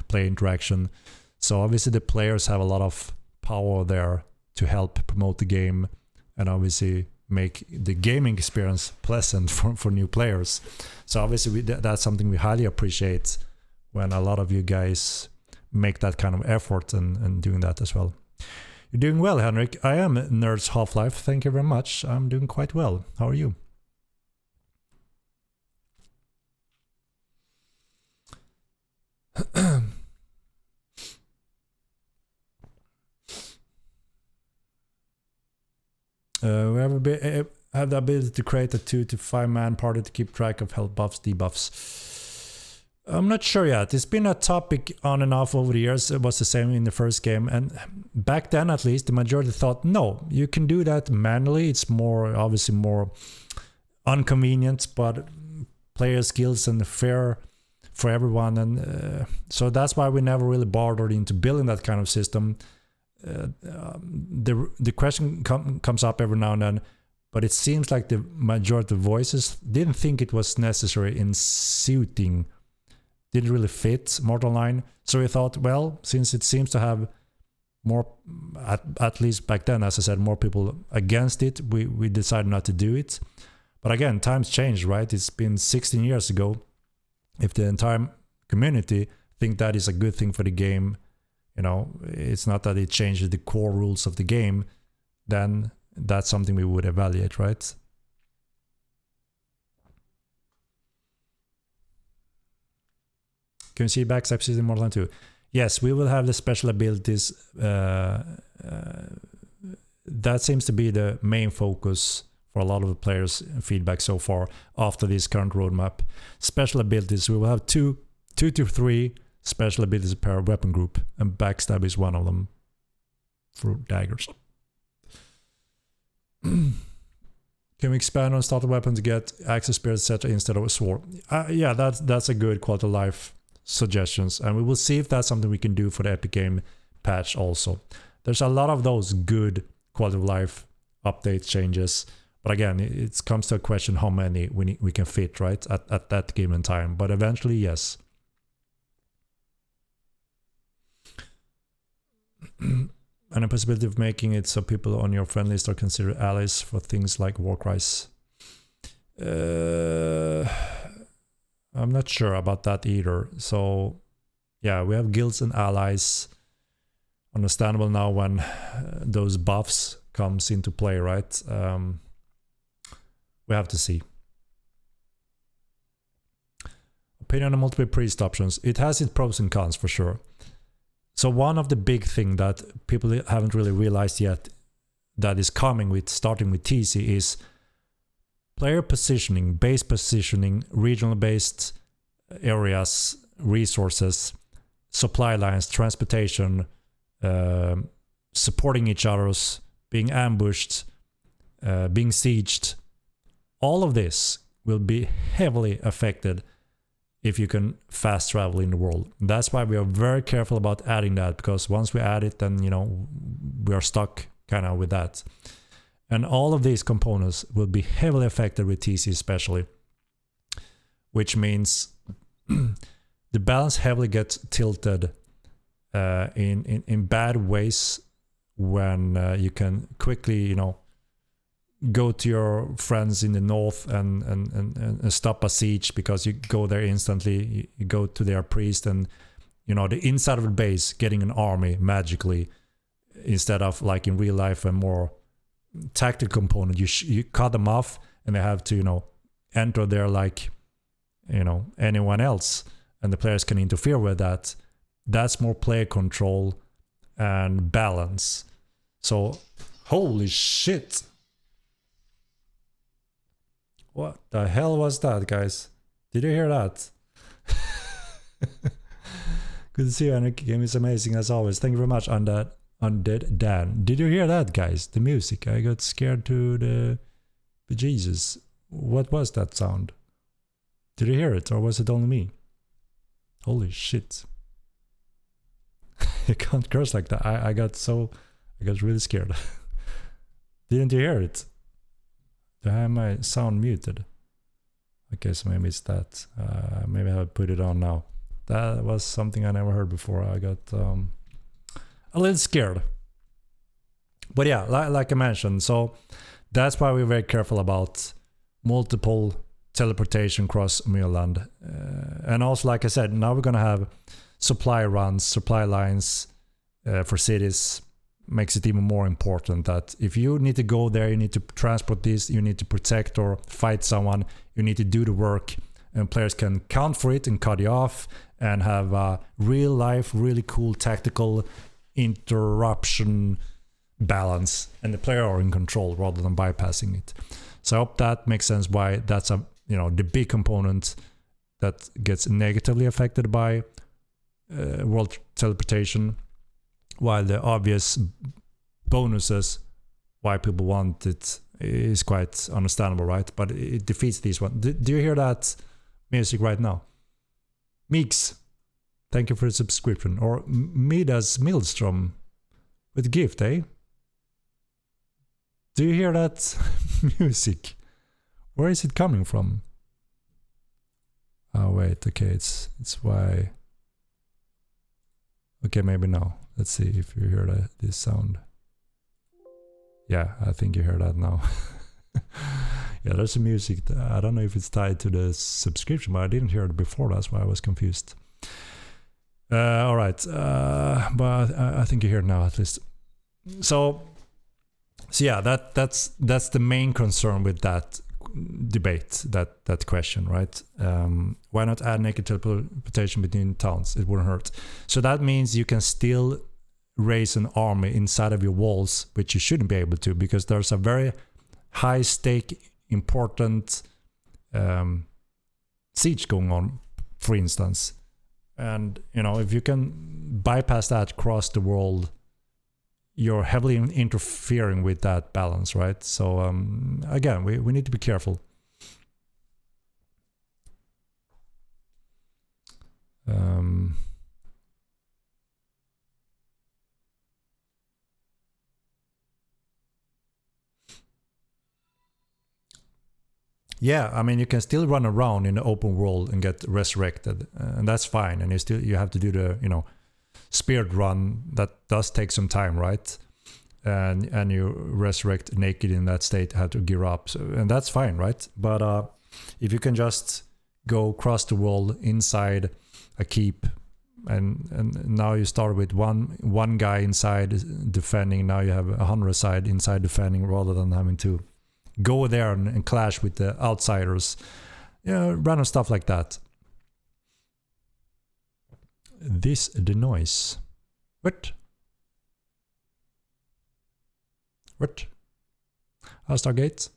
[SPEAKER 1] player interaction. So obviously the players have a lot of power there to help promote the game and obviously make the gaming experience pleasant for new players. So obviously that's something we highly appreciate when a lot of you guys make that kind of effort and doing that as well. You're doing well, Henrik. I am Nerds Half-Life. Thank you very much. I'm doing quite well. How are you? We have the ability to create a 2 to 5 man party to keep track of health buffs, debuffs. I'm not sure yet. It's been a topic on and off over the years. It was the same in the first game, and back then at least the majority thought no, you can do that manually. It's obviously more inconvenient, but player skills and fair for everyone, and so that's why we never really bothered into building that kind of system. The question comes up every now and then, but it seems like the majority of voices didn't think it was necessary in suiting, didn't really fit Mortal Online. So we thought, well, since it seems to have more, at least back then, as I said, more people against it, we decided not to do it. But again, times changed, right? It's been 16 years ago. If the entire community think that is a good thing for the game, it's not that it changes the core rules of the game, then that's something we would evaluate, right? Can you see backstab in Mortal Kombat 2? Yes, we will have the special abilities. That seems to be the main focus for a lot of the players' feedback so far after this current roadmap. Special abilities, we will have two to three special abilities per weapon group, and backstab is one of them for daggers. Can we expand on starter weapon to get access spear, etc. instead of a sword? Yeah, that's a good quality of life suggestions, and we will see if that's something we can do for the Epic Game patch also. There's a lot of those good quality of life update changes, but again, it comes to a question how many we can fit, right, at that given time. But eventually, yes. And a possibility of making it so people on your friend list are considered allies for things like war cries. I'm not sure about that either. So yeah, we have guilds and allies. Understandable now when those buffs comes into play, right? We have to see. Opinion on multiple priest options. It has its pros and cons for sure. So one of the big thing that people haven't really realized yet that is coming with starting with TC is player positioning, base positioning, regional based areas, resources, supply lines, transportation, supporting each other's, being ambushed, being sieged. All of this will be heavily affected if you can fast travel in the world. That's why we are very careful about adding that, because once we add it, then, you know, we are stuck kind of with that. And all of these components will be heavily affected with TC especially, which means the balance heavily gets tilted in bad ways when you can quickly, you know, go to your friends in the north and stop a siege because you go there instantly. You go to their priest and, you know, the inside of the base getting an army magically, instead of like in real life a more tactical component. You cut them off and they have to, you know, enter there like, you know, anyone else, and the players can interfere with that. That's more player control and balance. So holy shit, what the hell was that, guys? Did you hear that? Good to see you, Henrik. Game is amazing as always. Thank you very much on that. Undead Dan. Did you hear that, guys? The music. I got scared to the bejesus. What was that sound? Did you hear it, or was it only me? Holy shit. You can't curse like that. I got really scared. Didn't you hear it? Do I have my sound muted? Okay, so maybe it's that. Maybe I'll put it on now. That was something I never heard before. I got a little scared. But yeah, like I mentioned, so that's why we're very careful about multiple teleportation across Myrland. And also, like I said, now we're going to have supply runs, supply lines for cities. Makes it even more important that if you need to go there, you need to transport this, you need to protect or fight someone, you need to do the work, and players can count for it and cut you off and have a real life, really cool tactical interruption balance, and the player are in control rather than bypassing it. So I hope that makes sense why that's a, you know, the big component that gets negatively affected by world teleportation, while the obvious bonuses why people want it is quite understandable, right? But it defeats these ones. Do you hear that music right now? Meeks, thank you for the subscription. Or Midas Milstrom with gift, eh? Do you hear that music? Where is it coming from? Oh wait, okay, it's why. Okay, maybe now. Let's see if you hear this sound. Yeah, I think you hear that now. Yeah, there's some music. I don't know if it's tied to the subscription, but I didn't hear it before. That's why I was confused. All right, but I think you hear it now at least. So yeah, that's the main concern with that debate, that question, right? Why not add naked teleportation between towns? It wouldn't hurt. So that means you can still raise an army inside of your walls, which you shouldn't be able to, because there's a very high stake, important siege going on, for instance. And, you know, if you can bypass that across the world, you're heavily interfering with that balance, right? So again, we need to be careful. Yeah, I mean, you can still run around in the open world and get resurrected, and that's fine. And you have to do the, you know, spirit run. That does take some time, right? And you resurrect naked in that state, have to gear up, so, and that's fine, right? But if you can just go across the world inside a keep, and now you start with one guy inside defending, now you have 100 side inside defending, rather than having to go there and clash with the outsiders, you know, random stuff like that. The noise. What? Stargate?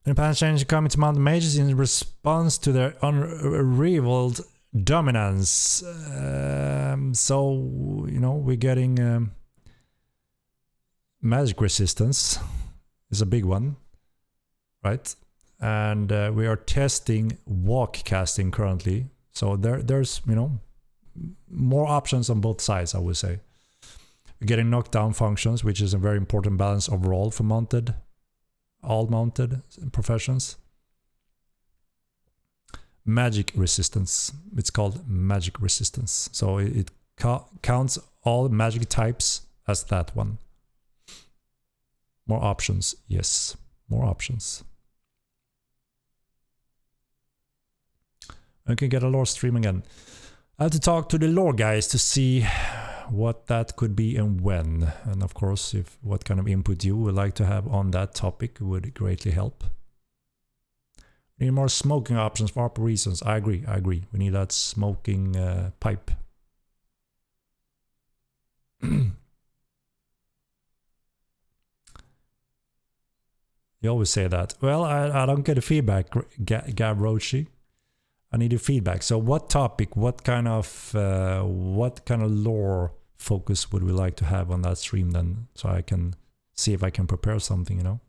[SPEAKER 1] The Pan change coming to Mount Mages in response to their unrivaled dominance. So, you know, we're getting magic resistance is a big one. right? And we are testing walk casting currently. So there's, you know, more options on both sides, I would say. We're getting knockdown functions, which is a very important balance overall for mounted, all mounted professions. Magic resistance. It's called magic resistance. So it counts all magic types as that one. More options. Yes, more options. I can get a lore stream again. I have to talk to the lore guys to see what that could be and when. And of course, if what kind of input you would like to have on that topic would greatly help. We need more smoking options for ARP reasons. I agree. We need that smoking pipe. You always say that. Well, I don't get a feedback, Gab Rochi. I need a feedback. So what topic, what kind of lore focus would we like to have on that stream then? So I can see if I can prepare something, you know.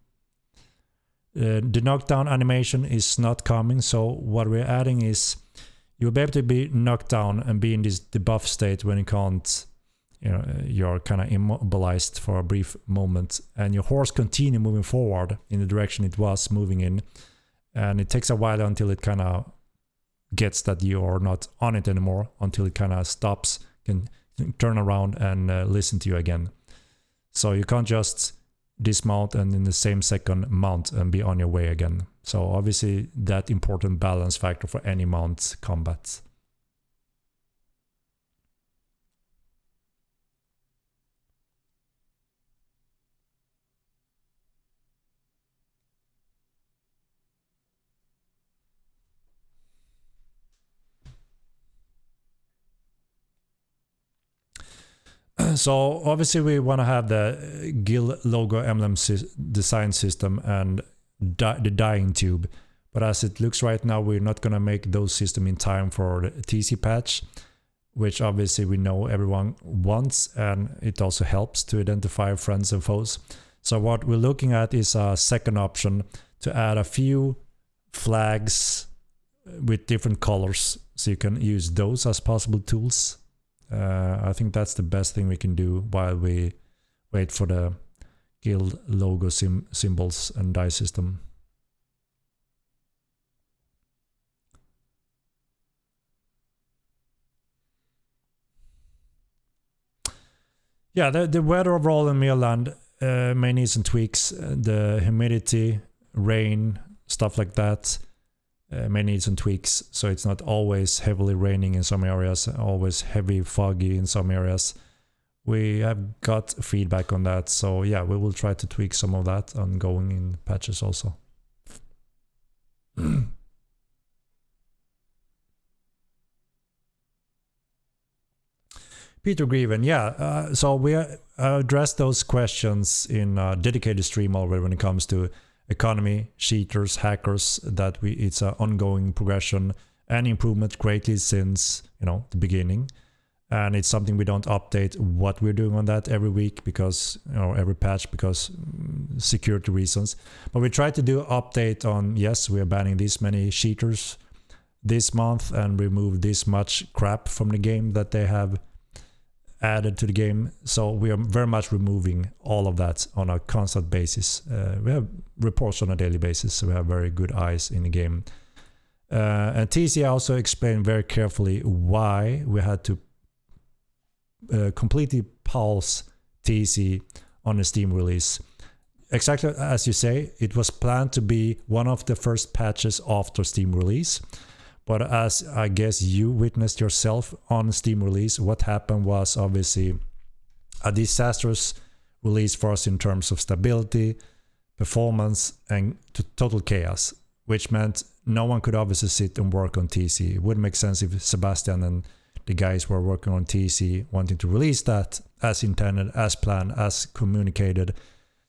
[SPEAKER 1] The knockdown animation is not coming. So what we're adding is you'll be able to be knocked down and be in this debuff state when you can't, you know, you're kind of immobilized for a brief moment, and your horse continue moving forward in the direction it was moving in, and it takes a while until it kind of gets that you are not on it anymore, until it kind of stops, can turn around and listen to you again. So you can't just dismount and in the same second mount and be on your way again. So obviously that important balance factor for any mount combat. So obviously we want to have the guild logo emblem design system and the dying tube, but as it looks right now, we're not going to make those systems in time for the TC patch, which obviously we know everyone wants, and it also helps to identify friends and foes. So what we're looking at is a second option to add a few flags with different colors, so you can use those as possible tools. I think that's the best thing we can do while we wait for the guild logo symbols and die system. Yeah, the weather overall in Midland may need some tweaks. The humidity, rain, stuff like that may need some tweaks, so it's not always heavily raining in some areas, always heavy foggy in some areas. We have got feedback on that, so yeah, we will try to tweak some of that ongoing in patches also. Peter Greven, yeah, so we addressed those questions in a dedicated stream already when it comes to economy, cheaters, hackers, that it's an ongoing progression and improvement greatly since, you know, the beginning. And it's something we don't update what we're doing on that every week because, you know, every patch because security reasons. But we try to do update on, yes, we are banning this many cheaters this month and remove this much crap from the game that they have added to the game. So we are very much removing all of that on a constant basis. We have reports on a daily basis, so we have very good eyes in the game. And TC also explained very carefully why we had to completely pause TC on the Steam release. Exactly as you say, it was planned to be one of the first patches after Steam release. But as I guess you witnessed yourself on Steam release, what happened was obviously a disastrous release for us in terms of stability, performance, and total chaos, which meant no one could obviously sit and work on TC. It wouldn't make sense if Sebastian and the guys were working on TC wanting to release that as intended, as planned, as communicated,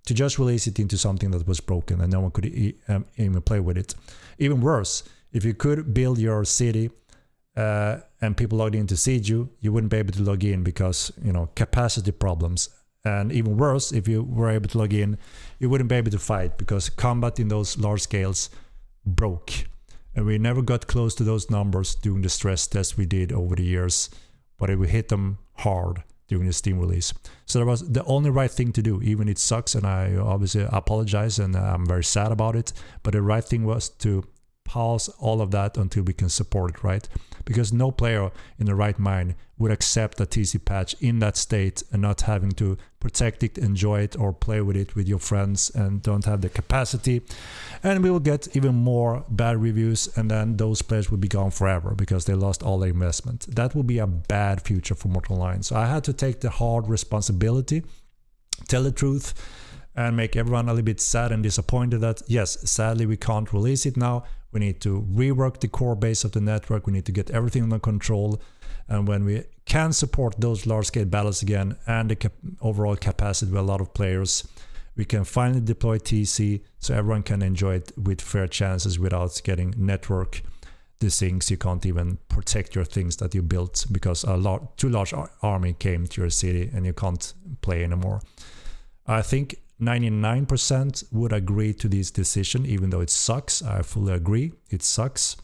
[SPEAKER 1] to just release it into something that was broken and no one could even play with it. Even worse, if you could build your city and people logged in to siege you, you wouldn't be able to log in because, you know, capacity problems. And even worse, if you were able to log in, you wouldn't be able to fight because combat in those large scales broke. And we never got close to those numbers during the stress test we did over the years, but we hit them hard during the Steam release. So that was the only right thing to do, even it sucks, and I obviously apologize and I'm very sad about it, but the right thing was to pause all of that until we can support it, right? Because no player in the right mind would accept a TC patch in that state and not having to protect it, enjoy it, or play with it with your friends and don't have the capacity. And we will get even more bad reviews, and then those players will be gone forever because they lost all their investment. That will be a bad future for Mortal Online. So I had to take the hard responsibility, tell the truth, and make everyone a little bit sad and disappointed that, yes, sadly we can't release it now. We need to rework the core base of the network. We need to get everything under control. And when we can support those large-scale battles again and the overall capacity with a lot of players, we can finally deploy TC so everyone can enjoy it with fair chances without getting network things. You can't even protect your things that you built because too large army came to your city and you can't play anymore. I think 99% would agree to this decision, even though it sucks. I fully agree, it sucks,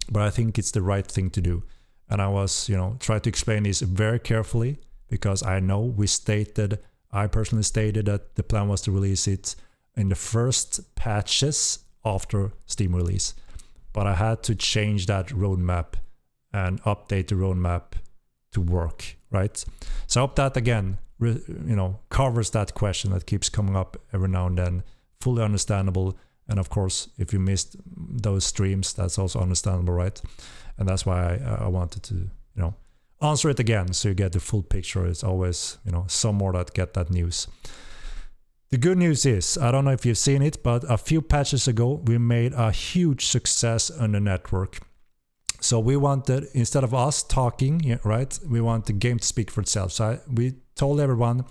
[SPEAKER 1] but I think it's the right thing to do. And I was, try to explain this very carefully because I know I personally stated that the plan was to release it in the first patches after Steam release, but I had to change that roadmap and update the roadmap to work, right? So I hope that again covers that question that keeps coming up every now and then. Fully understandable. And of course, if you missed those streams, that's also understandable, right? And that's why I wanted to, answer it again so you get the full picture. It's always, some more that get that news. The good news is, I don't know if you've seen it, but a few patches ago, we made a huge success on the network. So we wanted, instead of us talking, right, we want the game to speak for itself. So we told everyone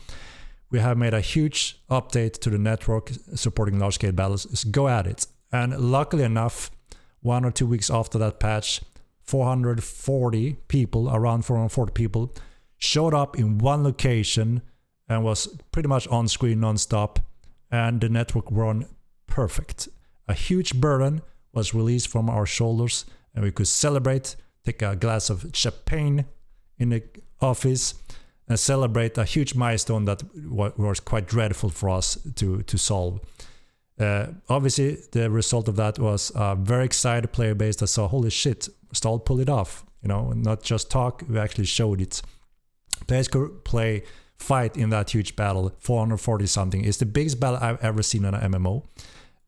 [SPEAKER 1] we have made a huge update to the network supporting large-scale battles. Just go at it. And luckily enough, 1 or 2 weeks after that patch, around 440 people showed up in one location and was pretty much on screen non-stop, and the network run perfect. A huge burden was released from our shoulders, and we could celebrate, take a glass of champagne in the office, and celebrate a huge milestone that was quite dreadful for us to solve. Obviously, the result of that was a very excited player base that saw, holy shit, Stahl pulled it off. Not just talk, we actually showed it. Players could fight in that huge battle, 440 something. It's the biggest battle I've ever seen on an MMO.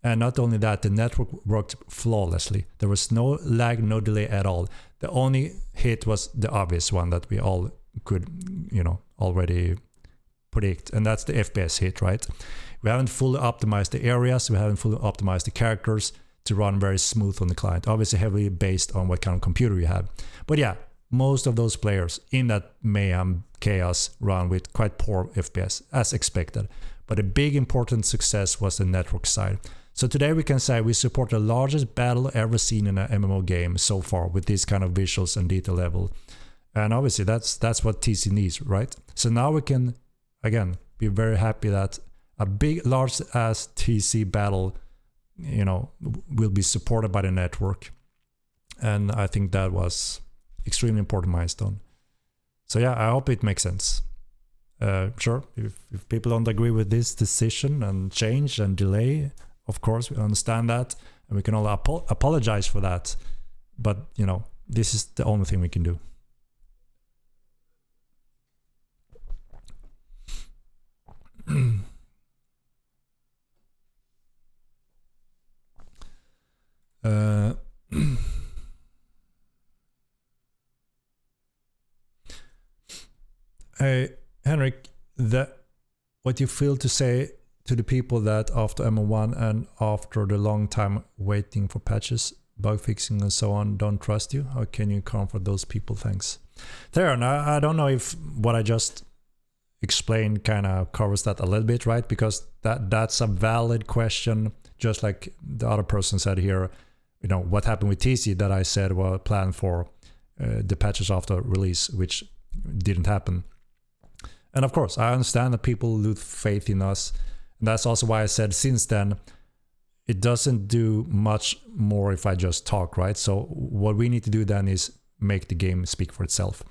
[SPEAKER 1] And not only that, the network worked flawlessly. There was no lag, no delay at all. The only hit was the obvious one that we all could, already predict. And that's the FPS hit, right? We haven't fully optimized the areas. We haven't fully optimized the characters to run very smooth on the client. Obviously heavily based on what kind of computer you have. But yeah, most of those players in that mayhem chaos run with quite poor FPS, as expected. But a big important success was the network side. So today we can say we support the largest battle ever seen in an MMO game so far with this kind of visuals and detail level. And obviously that's what TC needs, right? So now we can, again, be very happy that a big, large-ass TC battle, will be supported by the network. And I think that was extremely important milestone. So yeah, I hope it makes sense. Sure, if people don't agree with this decision and change and delay, of course, we understand that. And we can all apologize for that. But, this is the only thing we can do. Hey, Henrik, what you feel to say to the people that after MO1 and after the long time waiting for patches, bug fixing and so on, don't trust you? How can you comfort those people? Thanks. There, I don't know if what I just explained kind of covers that a little bit, right? Because that's a valid question, just like the other person said here, what happened with TC that I said was planned for the patches after release, which didn't happen. And of course, I understand that people lose faith in us. And that's also why I said since then, it doesn't do much more if I just talk, right? So what we need to do then is make the game speak for itself.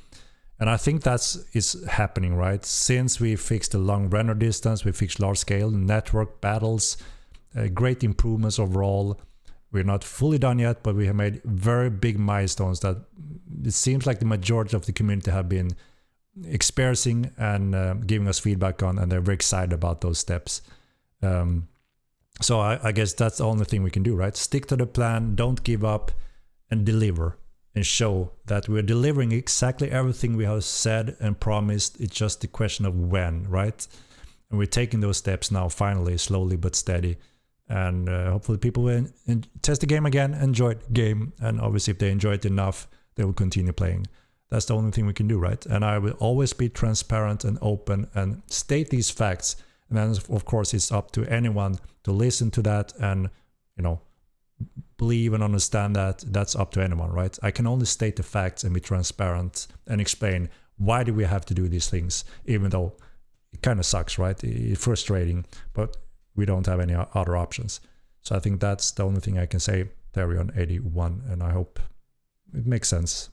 [SPEAKER 1] And I think is happening, right? Since we fixed the long render distance, we fixed large scale network battles, great improvements overall. We're not fully done yet, but we have made very big milestones that it seems like the majority of the community have been experiencing and giving us feedback on, and they're very excited about those steps. So I guess that's the only thing we can do, right? Stick to the plan, don't give up, and deliver, and show that we're delivering exactly everything we have said and promised. It's just a question of when, right? And we're taking those steps now, finally, slowly but steady. And hopefully people will test the game again, enjoy the game, and obviously if they enjoy it enough, they will continue playing. That's the only thing we can do, right? And I will always be transparent and open and state these facts. And then, of course, it's up to anyone to listen to that and, you know, believe and understand that. That's up to anyone, right? I can only state the facts and be transparent and explain why do we have to do these things, even though it kind of sucks, right? It's frustrating, but we don't have any other options. So I think that's the only thing I can say, Therion81, and I hope it makes sense.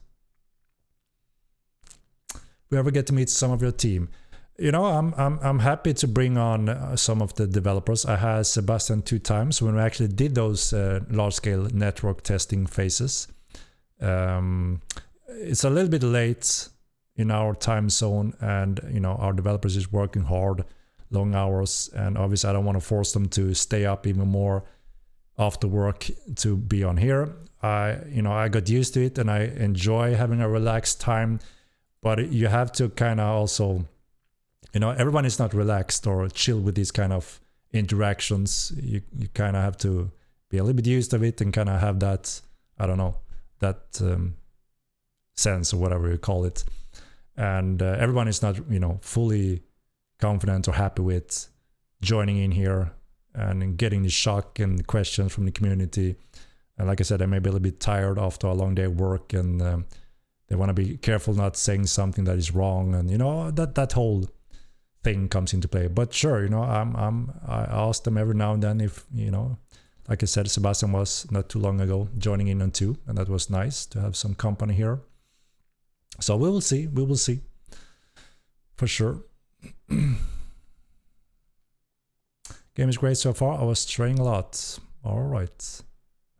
[SPEAKER 1] We ever get to meet some of your team? You know, I'm happy to bring on some of the developers. I had Sebastian 2 times when we actually did those large-scale network testing phases. It's a little bit late in our time zone, and you know, our developers is working hard, long hours, and obviously I don't want to force them to stay up even more after work to be on here. I got used to it, and I enjoy having a relaxed time, but you have to kind of also, you know, everyone is not relaxed or chill with these kind of interactions. You kind of have to be a little bit used to it and kind of have that, I don't know, that sense or whatever you call it. And everyone is not, you know, fully confident or happy with joining in here and getting the shock and questions from the community. And like I said, I may be a little bit tired after a long day of work, and they want to be careful not saying something that is wrong, and you know, that whole thing comes into play. But sure, you know, I ask them every now and then if, you know, like I said, Sebastian was not too long ago joining in on 2, and that was nice to have some company here. So we will see for sure. Game is great so far. I was trying a lot. All right,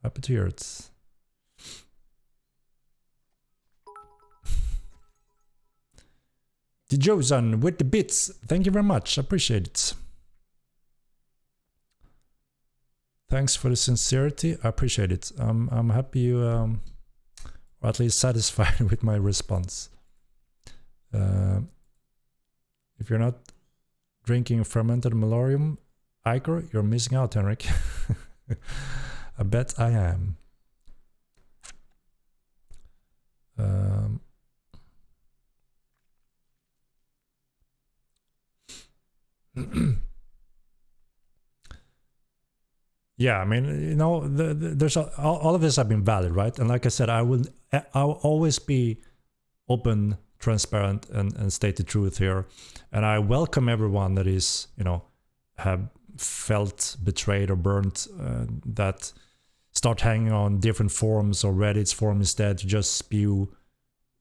[SPEAKER 1] happy to hear it. The Josan with the bits. Thank you very much. I appreciate it. Thanks for the sincerity. I appreciate it. I'm happy you or at least satisfied with my response. If you're not drinking fermented malorium ichor, you're missing out, Henrik. I bet I am. Yeah, I mean, you know, there's all of this have been valid, right? And like I said, I'll always be open, transparent, and state the truth here. And I welcome everyone that is, you know, have felt betrayed or burnt, that start hanging on different forums or Reddit's forum instead to just spew,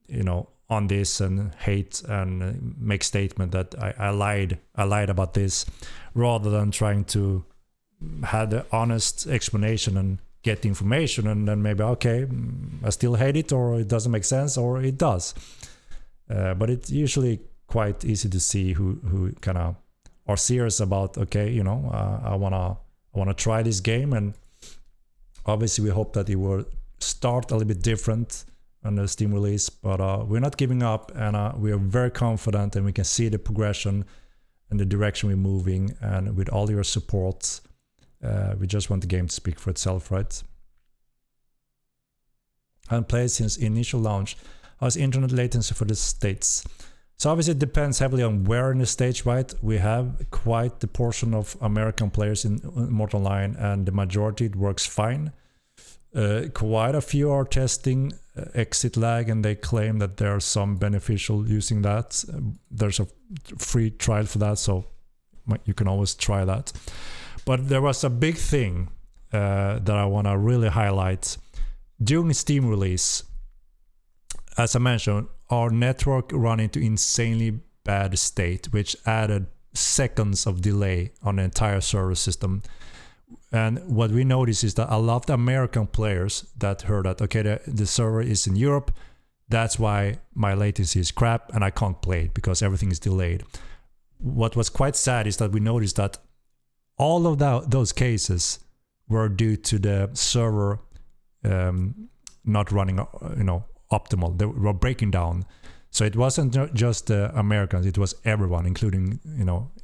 [SPEAKER 1] you know, on this and hate and make statement that I lied about this, rather than trying to have the honest explanation and get the information, and then maybe, okay, I still hate it, or it doesn't make sense, or it does. But it's usually quite easy to see who kind of are serious about, okay, you know, I wanna try this game, and obviously we hope that it will start a little bit different on the Steam release, but we're not giving up, and we are very confident, and we can see the progression and the direction we're moving, and with all your support, we just want the game to speak for itself, right? I haven't played since initial launch. How's internet latency for the States? So obviously it depends heavily on where in the States, right? We have quite the portion of American players in Immortal Online, and the majority it works fine. Quite a few are testing exit lag, and they claim that there are some beneficial using that. There's a free trial for that, so you can always try that. But there was a big thing that I want to really highlight. During Steam release, as I mentioned, our network ran into insanely bad state, which added seconds of delay on the entire server system. And what we noticed is that a lot of the American players that heard that, okay, the server is in Europe, that's why my latency is crap and I can't play it because everything is delayed. What was quite sad is that we noticed that all of those cases were due to the server not running, optimal. They were breaking down. So it wasn't just the Americans, it was everyone, including,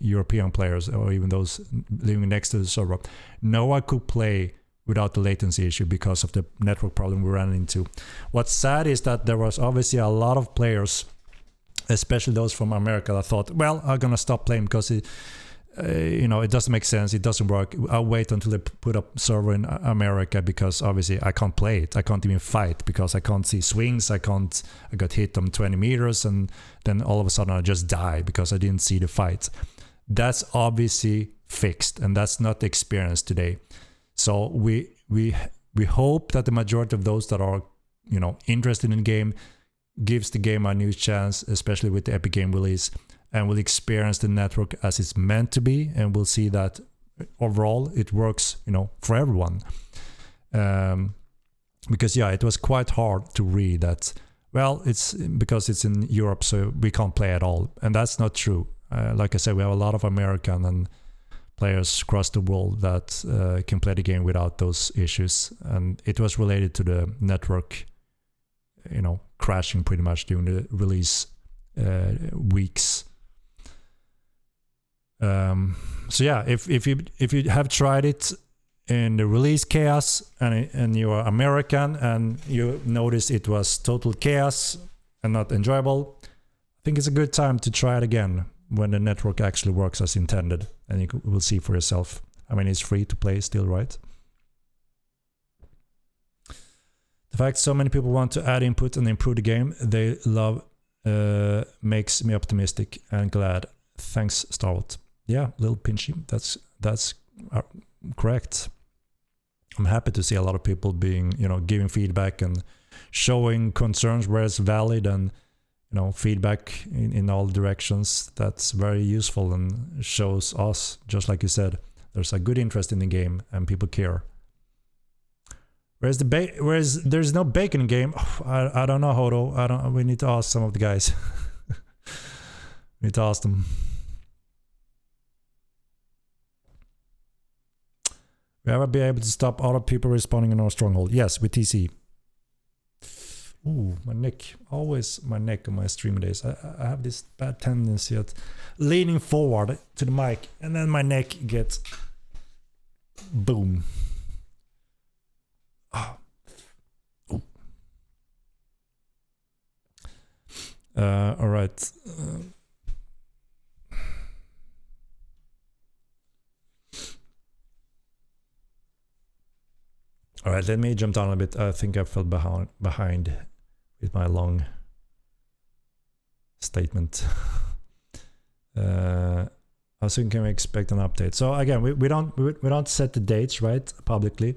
[SPEAKER 1] European players or even those living next to the server. No one could play without the latency issue because of the network problem we ran into. What's sad is that there was obviously a lot of players, especially those from America, that thought, well, I'm gonna stop playing because it doesn't make sense, it doesn't work. I'll wait until they put up server in America because obviously I can't play it. I can't even fight because I can't see swings. I got hit on 20 meters and then all of a sudden I just die because I didn't see the fight. That's obviously fixed, and that's not the experience today. So we hope that the majority of those that are interested in the game gives the game a new chance, especially with the Epic Game release, and will experience the network as it's meant to be, and we'll see that overall it works, for everyone. Because it was quite hard to read that, well, it's because it's in Europe, so we can't play at all, and that's not true. Like I said, we have a lot of American and players across the world that can play the game without those issues, and it was related to the network, crashing pretty much during the release weeks. If you have tried it in the release chaos and you are American and you notice it was total chaos and not enjoyable, I think it's a good time to try it again when the network actually works as intended, and you will see for yourself. I mean, it's free to play still, right? The fact so many people want to add input and improve the game they love makes me optimistic and glad. Thanks, Starwalt. Yeah, little pinchy. That's correct. I'm happy to see a lot of people being, giving feedback and showing concerns where it's valid, and feedback in all directions. That's very useful and shows us, just like you said, there's a good interest in the game and people care. Whereas there's no bacon in game. I don't know, Hodo. We need to ask some of the guys. We need to ask them. We ever be able to stop other people responding in our stronghold? Yes, with TC. Ooh, my neck. Always my neck on my stream days. I have this bad tendency at leaning forward to the mic, and then my neck gets boom. Oh. All right. All right, let me jump down a bit. I think I fell behind with my long statement. How soon can we expect an update? So again, we don't set the dates, right, publicly.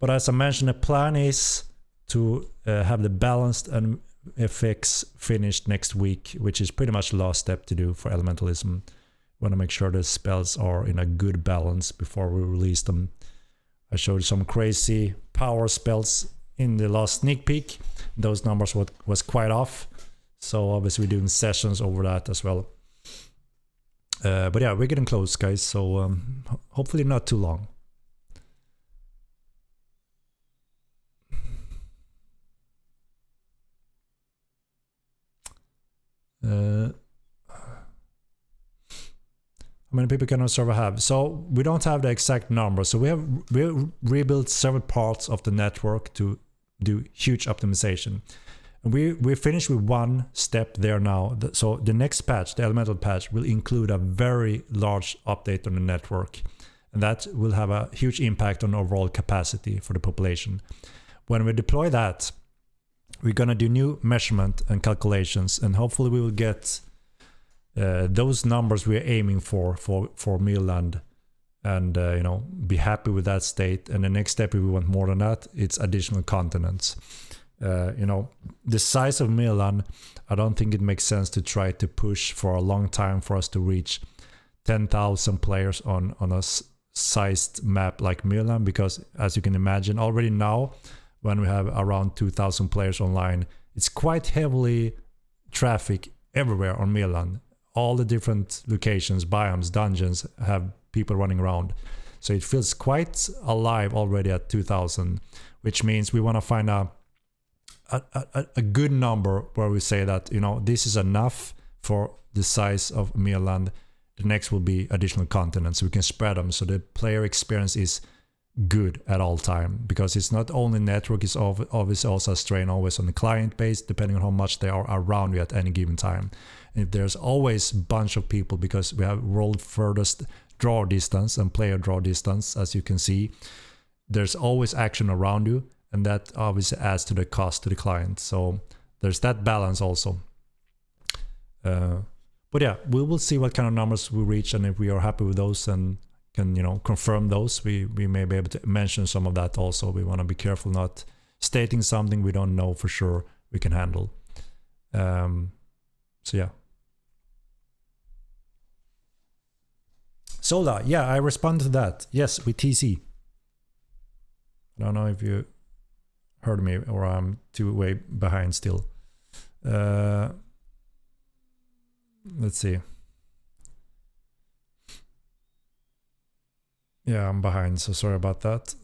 [SPEAKER 1] But as I mentioned, the plan is to have the balanced and FX finished next week, which is pretty much the last step to do for Elementalism. We want to make sure the spells are in a good balance before we release them. I showed some crazy power spells in the last sneak peek. Those numbers was quite off. So obviously we're doing sessions over that as well. But yeah, we're getting close, guys. So hopefully not too long. How many people can our server have? So we don't have the exact number. So we rebuilt several parts of the network to do huge optimization. And we're finished with one step there now. So the next patch, the Elemental patch, will include a very large update on the network. And that will have a huge impact on overall capacity for the population. When we deploy that, we're going to do new measurement and calculations, and hopefully we will get those numbers we're aiming for Midland, and you know, be happy with that state. And the next step, if we want more than that, it's additional continents. You know, the size of Midland, I don't think it makes sense to try to push for a long time for us to reach 10,000 players on a sized map like Midland, because as you can imagine already now, when we have around 2,000 players online, it's quite heavily traffic everywhere on Midland. All the different locations, biomes, dungeons have people running around. So it feels quite alive already at 2,000, which means we want to find a good number where we say that, you know, this is enough for the size of Midland. The next will be additional continents, so we can spread them so the player experience is good at all time, because it's not only network, it's obviously also a strain always on the client base, depending on how much they are around you at any given time. And if there's always a bunch of people, because we have world furthest draw distance and player draw distance, as you can see, there's always action around you, and that obviously adds to the cost to the client. So there's that balance also. But yeah, we will see what kind of numbers we reach, and if we are happy with those and can, you know, confirm those, we may be able to mention some of that also. We want to be careful not stating something we don't know for sure we can handle. So yeah. Sola, yeah, I responded to that. Yes, with TC. I don't know if you heard me or I'm too way behind still. Let's see. Yeah, I'm behind, so sorry about that.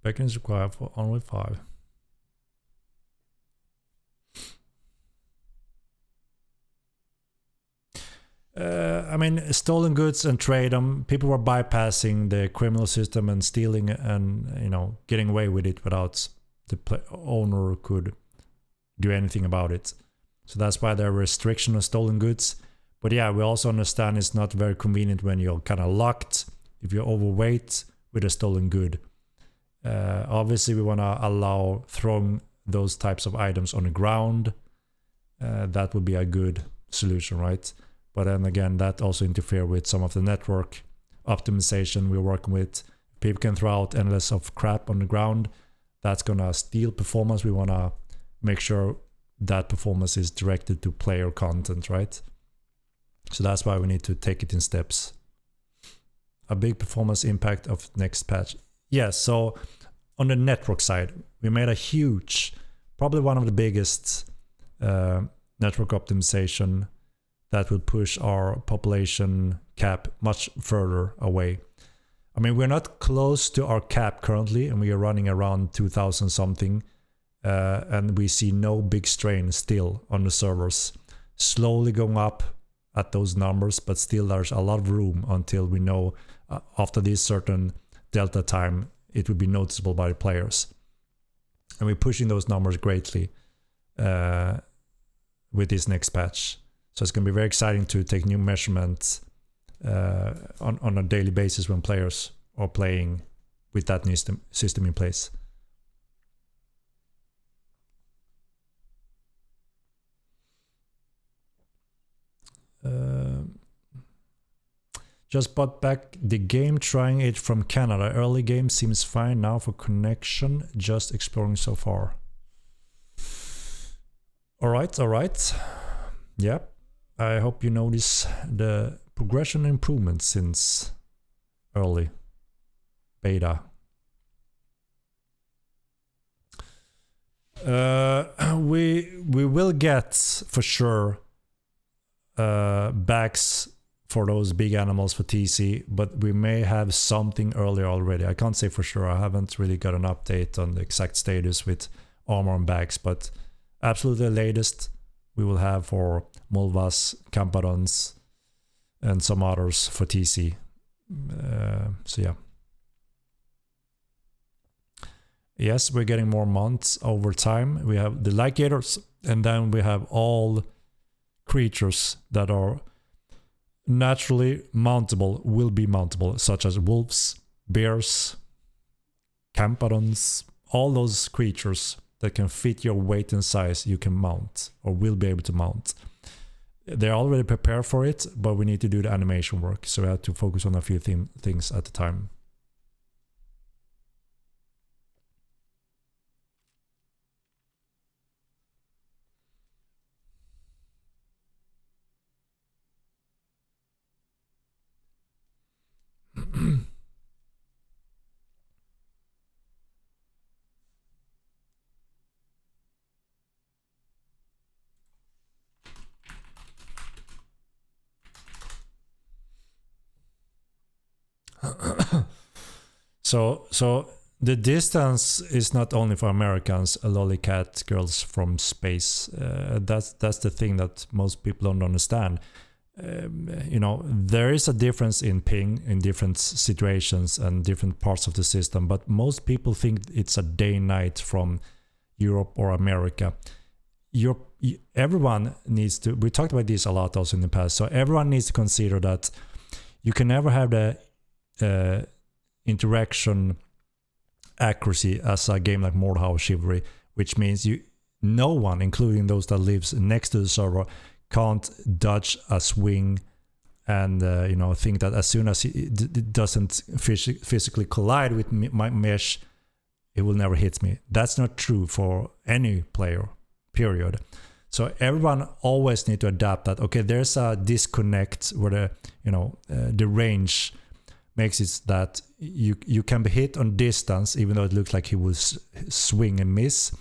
[SPEAKER 1] Backing is required for only 5. I mean, stolen goods and trade them. People were bypassing the criminal system and stealing and, you know, getting away with it without the owner could do anything about it. So that's why there are restrictions on stolen goods. But yeah, we also understand it's not very convenient when you're kind of locked if you're overweight with a stolen good. Obviously, we want to allow throwing those types of items on the ground. That would be a good solution, right? But then again, that also interferes with some of the network optimization we're working with. People can throw out endless of crap on the ground. That's going to steal performance. We want to make sure that performance is directed to player content, right? So that's why we need to take it in steps. A big performance impact of next patch. Yes, so on the network side, we made a huge, probably one of the biggest network optimization that will push our population cap much further away. I mean, we're not close to our cap currently, and we are running around 2,000 something, and we see no big strain still on the servers. Slowly going up at those numbers, but still there's a lot of room until we know after this certain delta time, it will be noticeable by the players. And we're pushing those numbers greatly with this next patch. So it's going to be very exciting to take new measurements on a daily basis when players are playing with that new system in place. Just bought back the game, trying it from Canada. Early game seems fine now for connection, just exploring so far. Alright. Yep. I hope you notice the progression improvement since early beta. We will get for sure backs for those big animals for TC, but we may have something earlier already. I can't say for sure. I haven't really got an update on the exact status with armor and bags, but absolutely the latest we will have for Mulvas, Campadons, and some others for TC. So yeah. Yes, we're getting more months over time. We have the Ligators, and then we have all creatures that are naturally mountable, will be mountable, such as wolves, bears, Campadons, all those creatures that can fit your weight and size you can mount, or will be able to mount. They're already prepared for it, but we need to do the animation work, so we have to focus on a few things at a time. So the distance is not only for Americans, lollycat girls from space. That's the thing that most people don't understand. You know, there is a difference in ping in different situations and different parts of the system, but most people think it's a day-night from Europe or America. Everyone needs to, we talked about this a lot also in the past, so everyone needs to consider that you can never have the interaction accuracy as a game like Mordhau Chivalry, which means no one, including those that lives next to the server, can't dodge a swing and you know, think that as soon as it doesn't physically collide with my mesh, it will never hit me. That's not true for any player, period. So everyone always need to adapt that, okay, there's a disconnect where the range makes it that you can be hit on distance even though it looks like he will swing and miss,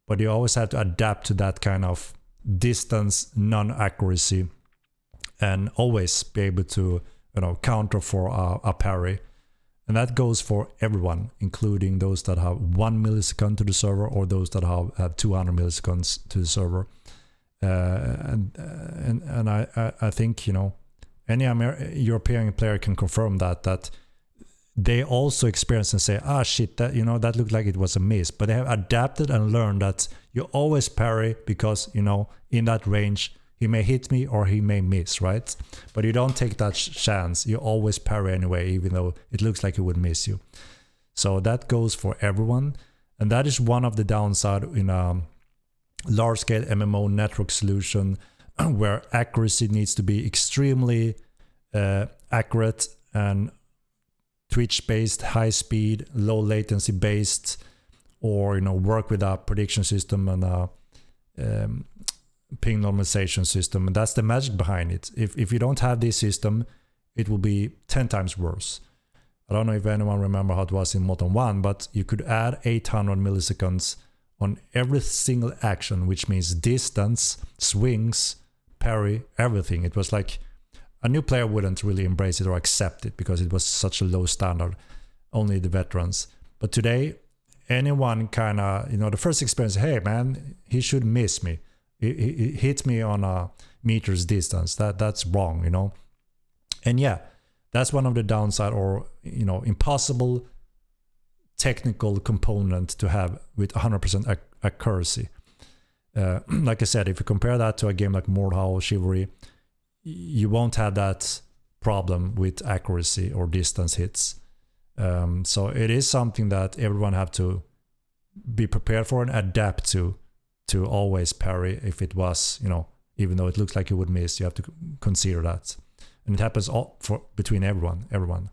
[SPEAKER 1] but you always have to adapt to that kind of distance non-accuracy and always be able to counter for a parry. And that goes for everyone, including those that have 1 millisecond to the server or those that have 200 milliseconds to the server. And I think any European player can confirm that they also experience and say, ah shit, that that looked like it was a miss, but they have adapted and learned that you always parry because in that range he may hit me or he may miss, right? But you don't take that chance. You always parry anyway, even though it looks like he would miss you. So that goes for everyone, and that is one of the downside in a large-scale MMO network solution where accuracy needs to be extremely accurate and Twitch-based, high-speed, low-latency based, or work with a prediction system and a ping normalization system. And that's the magic behind it. If you don't have this system, it will be 10 times worse. I don't know if anyone remember how it was in Modern 1, but you could add 800 milliseconds on every single action, which means distance, swings, parry, everything. It was like a new player wouldn't really embrace it or accept it because it was such a low standard, only the veterans. But today, anyone kind of, the first experience, hey man, he should miss me. He hit me on a meter's distance. That's wrong, And yeah, that's one of the downside or, impossible technical component to have with 100% accuracy. Like I said, if you compare that to a game like Mordhau Chivalry, you won't have that problem with accuracy or distance hits. So it is something that everyone have to be prepared for and adapt to always parry if it was, even though it looks like you would miss, you have to consider that. And it happens between everyone.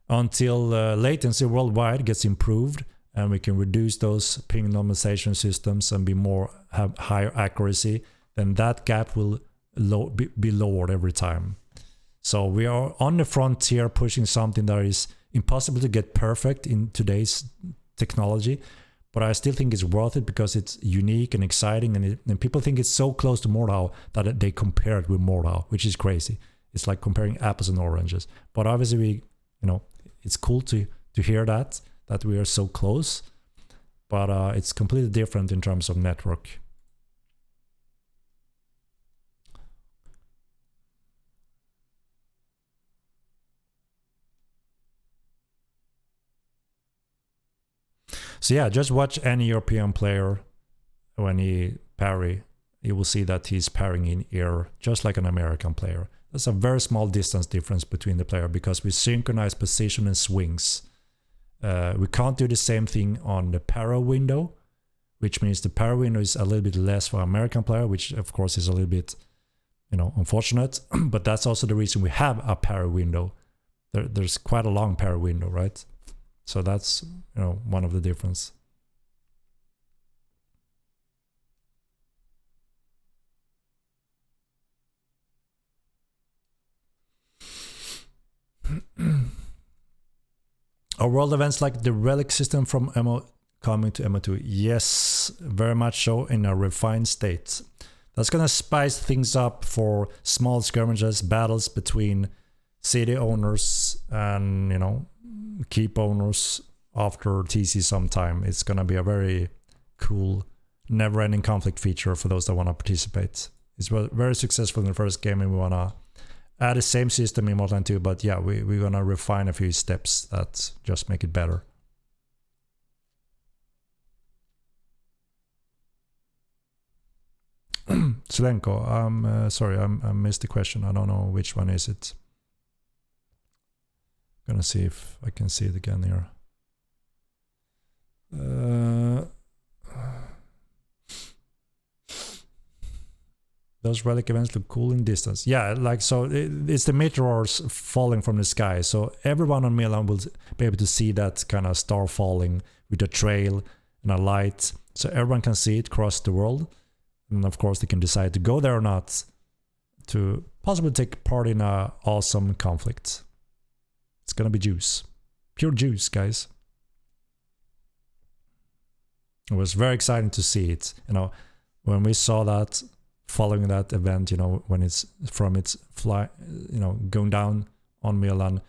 [SPEAKER 1] Until latency worldwide gets improved and we can reduce those ping normalization systems and have higher accuracy, then that gap will be lowered every time. So we are on the frontier pushing something that is impossible to get perfect in today's technology, but I still think it's worth it because it's unique and exciting, and people think it's so close to Mordhau that they compare it with Mordhau, which is crazy. It's like comparing apples and oranges. But obviously, it's cool to hear that we are so close, but it's completely different in terms of network. So yeah, just watch any European player when he parry. You will see that he's parrying in air, just like an American player. There's a very small distance difference between the player because we synchronize position and swings. We can't do the same thing on the parry window, which means the parry window is a little bit less for American player, which of course is a little bit, unfortunate. But that's also the reason we have a parry window. There's quite a long parry window, right? So that's, one of the difference. Are world events like the relic system from MO coming to MO2? Yes, very much so, in a refined state. That's gonna spice things up for small skirmishes, battles between city owners and, keep owners after TC sometime. It's gonna be a very cool, never-ending conflict feature for those that want to participate. It's very successful in the first game, and we wanna add the same system in Modern 2, but yeah, we're gonna refine a few steps that just make it better. Slenko, I'm sorry, I missed the question. I don't know which one is it. Gonna see if I can see it again here. Those relic events look cool in distance. Yeah, like, so it's the meteors falling from the sky. So everyone on Milan will be able to see that kind of star falling with a trail and a light. So everyone can see it across the world. And of course, they can decide to go there or not to possibly take part in a awesome conflict. It's gonna be juice. Pure juice, guys. It was very exciting to see it. When we saw that, following that event, when it's from its fly, going down on Milan,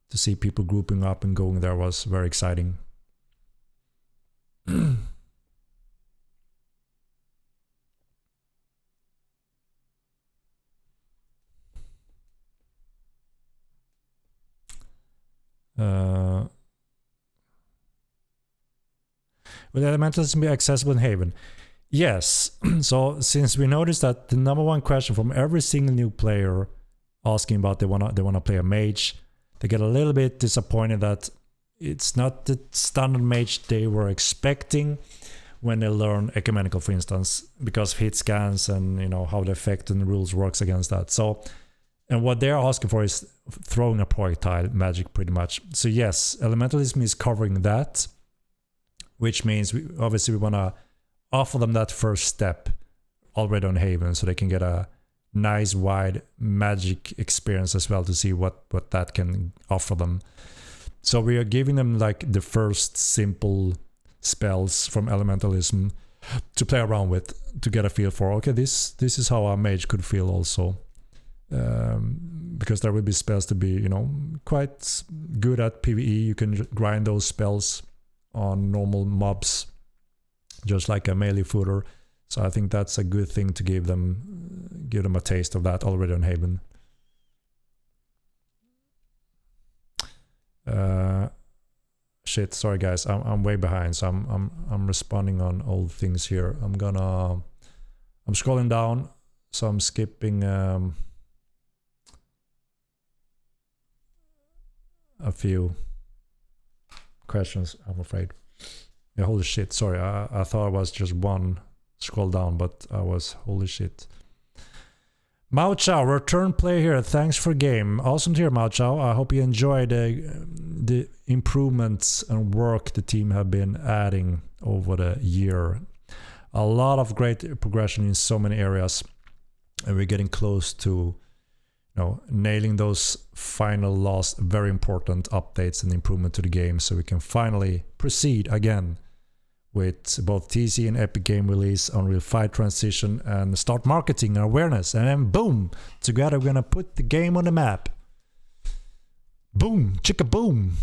[SPEAKER 1] to see people grouping up and going there was very exciting. Will Elementalism be accessible in Haven? Yes. So since we noticed that the number one question from every single new player asking about they wanna play a mage, they get a little bit disappointed that it's not the standard mage they were expecting when they learn ecumenical, for instance, because of hit scans and how the effect and the rules works against that. So, and what they're asking for is throwing a projectile magic, pretty much. So yes, Elementalism is covering that, which means we want to offer them that first step already on Haven, so they can get a nice wide magic experience as well, to see what that can offer them. So we are giving them like the first simple spells from Elementalism to play around with, to get a feel for, okay, this is how a mage could feel also. Because there will be spells to be, quite good at PvE. You can grind those spells on normal mobs, just like a melee footer. So I think that's a good thing to give them a taste of that already on Haven. Shit, sorry guys, I'm way behind, so I'm responding on old things here. I'm scrolling down, so I'm skipping a few questions, I'm afraid. Yeah, holy shit, sorry, I thought it was just one scroll down, but I was, holy shit. Mao Chao, return play here, thanks for game. Awesome to hear, Mao Chao. I hope you enjoyed the improvements and work the team have been adding over the year. A lot of great progression in so many areas, and we're getting close to nailing those final last very important updates and improvement to the game, so we can finally proceed again with both TC and Epic Game release, Unreal 5 transition, and start marketing and awareness. And then boom, together we're gonna put the game on the map. Boom, chicka boom.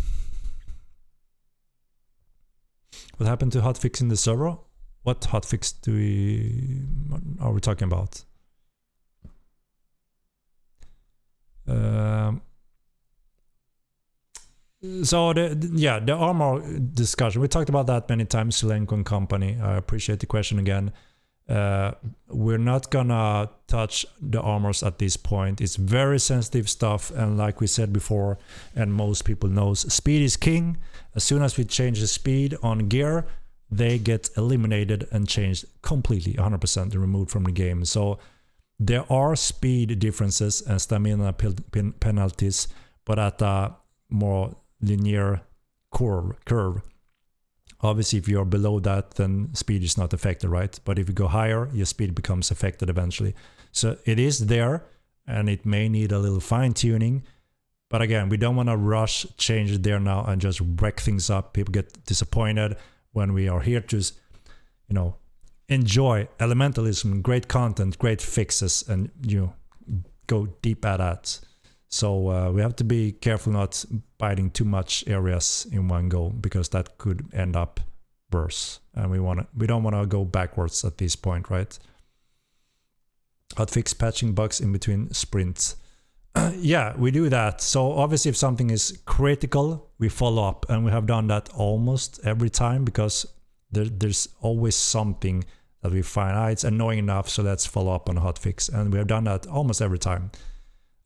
[SPEAKER 1] What happened to hotfixing the server? What hotfix are we talking about? So the armor discussion, we talked about that many times, Selenko and company. I appreciate the question again. We're not gonna touch the armors at this point. It's very sensitive stuff, and like we said before, and most people knows, speed is king. As soon as we change the speed on gear, they get eliminated and changed completely, 100% removed from the game. So there are speed differences and stamina penalties, but at a more linear curve. Obviously, if you're below that, then speed is not affected, right? But if you go higher, your speed becomes affected eventually. So it is there, and it may need a little fine-tuning. But again, we don't want to rush change it there now and just wreck things up. People get disappointed when we are here to, you know, enjoy Elementalism, great content, great fixes, and go deep at that. So we have to be careful not biting too much areas in one go, because that could end up worse. And we don't want to go backwards at this point, right? Hotfix patching bugs in between sprints. Yeah, we do that. So obviously if something is critical, we follow up, and we have done that almost every time, because there's always something that we find, it's annoying enough, so let's follow up on a hotfix. And we have done that almost every time.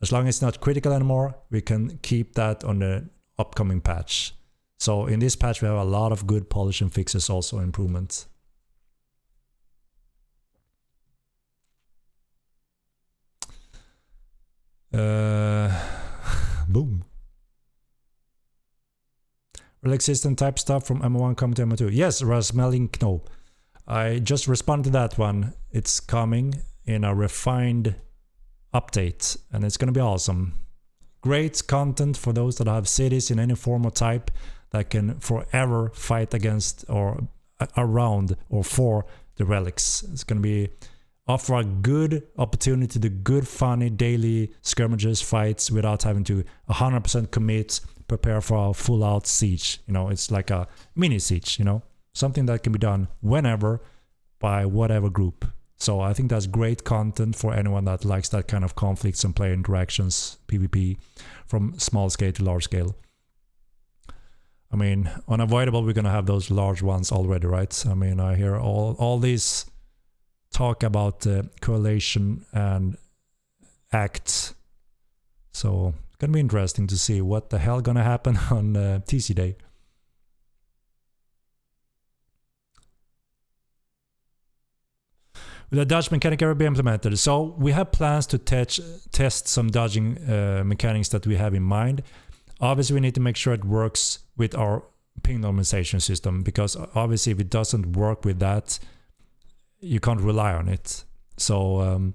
[SPEAKER 1] As long as it's not critical anymore, we can keep that on the upcoming patch. So in this patch, we have a lot of good polish and fixes, also improvements. Boom. Relic system type stuff from M1 come to M2. Yes, Rasmelin Kno. I just responded to that one. It's coming in a refined update, and it's going to be awesome. Great content for those that have cities in any form or type that can forever fight against or around or for the relics. It's going to be offer a good opportunity to do good, funny daily skirmishes, fights without having to 100% commit, prepare for a full-out siege. You know, it's like a mini siege. You know, something that can be done whenever by whatever group. So I think that's great content for anyone that likes that kind of conflicts and player interactions, PvP, from small scale to large scale. I mean, unavoidable, we're going to have those large ones already, right? I mean, I hear all these talk about coalition and acts. So it's going to be interesting to see what the hell going to happen on TC Day. Will the dodge mechanic ever be implemented? So we have plans to test some dodging mechanics that we have in mind. Obviously, we need to make sure it works with our ping normalization system, because obviously if it doesn't work with that, you can't rely on it. So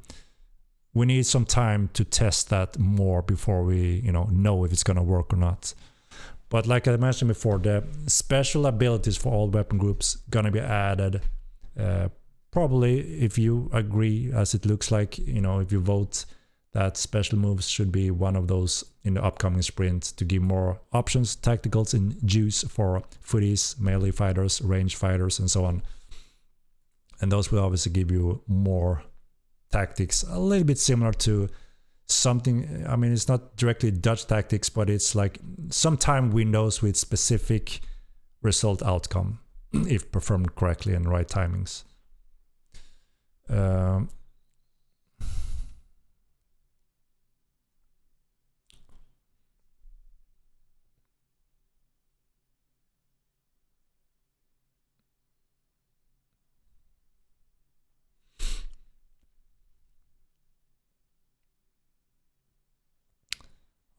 [SPEAKER 1] we need some time to test that more before we know if it's going to work or not. But like I mentioned before, the special abilities for all weapon groups going to be added. Probably, if you agree, as it looks like, if you vote, that special moves should be one of those in the upcoming sprint to give more options, tacticals, and juice for footies, melee fighters, range fighters, and so on. And those will obviously give you more tactics, a little bit similar to something. I mean, it's not directly Dutch tactics, but it's like some time windows with specific result outcome, if performed correctly and right timings.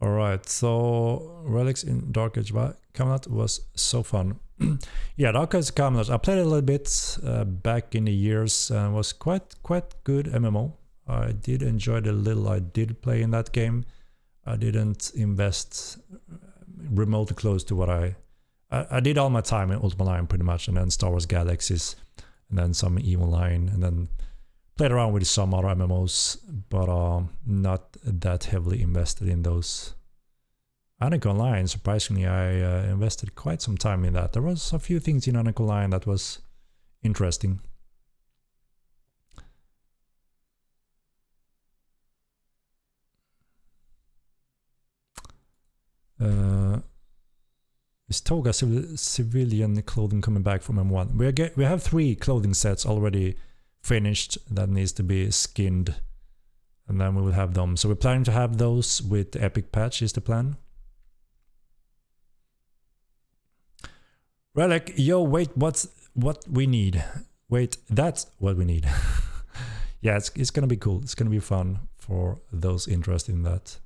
[SPEAKER 1] Alright, so Relics in Dark Age Camelot was so fun. Yeah, Dark Age Camelot, I played it a little bit back in the years, and was quite good MMO. I did enjoy the little I did play in that game. I didn't invest remotely close to what I I did all my time in Ultima Online pretty much, and then Star Wars Galaxies, and then some EVE Online, and then played around with some other MMOs, but not that heavily invested in those. Henrik Online, surprisingly, I invested quite some time in that. There was a few things in Henrik Online that was interesting. Is Toga civilian clothing coming back from M1? We have 3 clothing sets already finished that needs to be skinned, and then we will have them. So we're planning to have those with the epic patch is the plan. Relic, yo, wait, what we need? Wait, that's what we need. Yeah, it's gonna be cool. It's gonna be fun for those interested in that.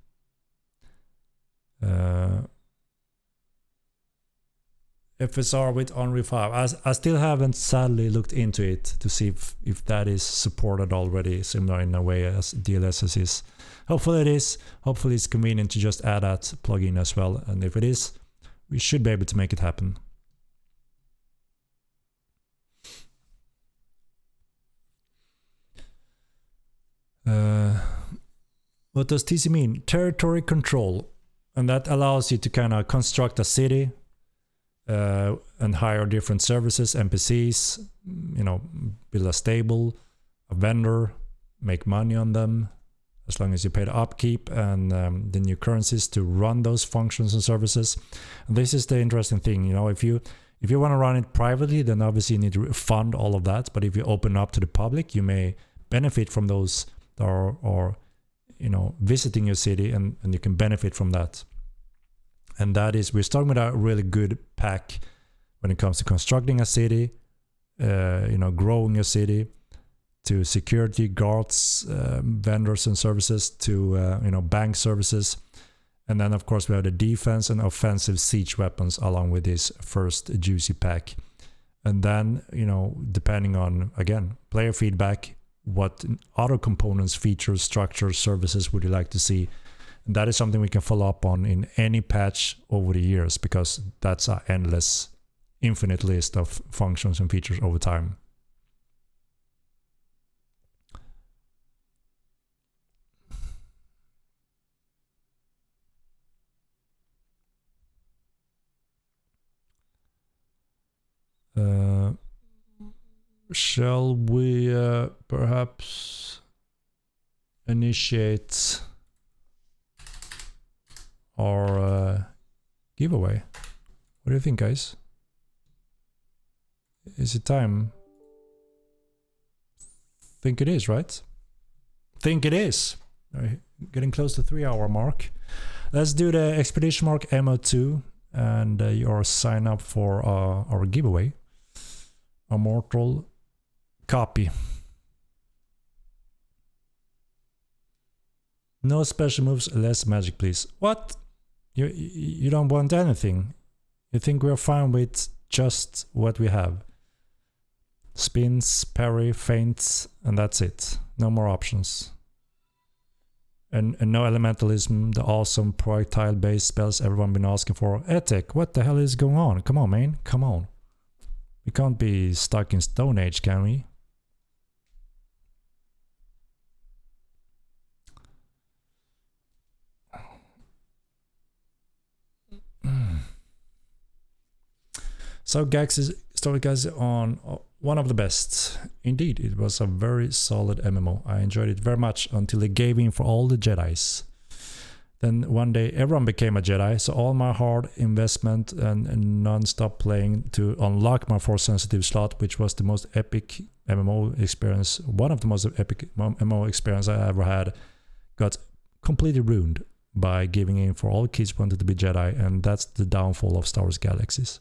[SPEAKER 1] FSR with Unreal 5. I still haven't sadly looked into it to see if that is supported already, similar in a way as DLSS is. Hopefully it is. Hopefully it's convenient to just add that plugin as well. And if it is, we should be able to make it happen. What does TC mean? Territory control. And that allows you to kind of construct a city and hire different services, NPCs, you know, build a stable, a vendor, make money on them, as long as you pay the upkeep and the new currencies to run those functions and services. And this is the interesting thing, you know, if you want to run it privately, then obviously you need to fund all of that. But if you open up to the public, you may benefit from those or you know, visiting your city, and you can benefit from that. And that is, we're starting with a really good pack when it comes to constructing a city, you know, growing a city, to security guards, vendors and services, to you know, bank services. And then of course we have the defense and offensive siege weapons along with this first juicy pack. And then, you know, depending on, again, player feedback, what other components, features, structures, services would you like to see? And that is something we can follow up on in any patch over the years, because that's an endless, infinite list of functions and features over time. Shall we perhaps initiate our giveaway? What do you think, guys? Is it time? Think it is, right? Think it is. Getting close to 3-hour mark. Let's do the Expedition Mark MO2 and your sign up for our giveaway. A mortal copy. No special moves, less magic, please. What? You don't want anything? You think we're fine with just what we have? Spins, parry, feints, and that's it. No more options. And no elementalism, the awesome projectile-based spells everyone been asking for. Etek, what the hell is going on? Come on, man. Come on. We can't be stuck in Stone Age, can we? So Gax started, guys, on one of the best. Indeed, it was a very solid MMO. I enjoyed it very much until they gave in for all the Jedis. Then one day everyone became a Jedi, so all my hard investment and non-stop playing to unlock my Force sensitive slot, which was the most epic MMO experience, one of the most epic MMO experience I ever had, got completely ruined by giving in for all kids wanted to be Jedi, and that's the downfall of Star Wars Galaxies.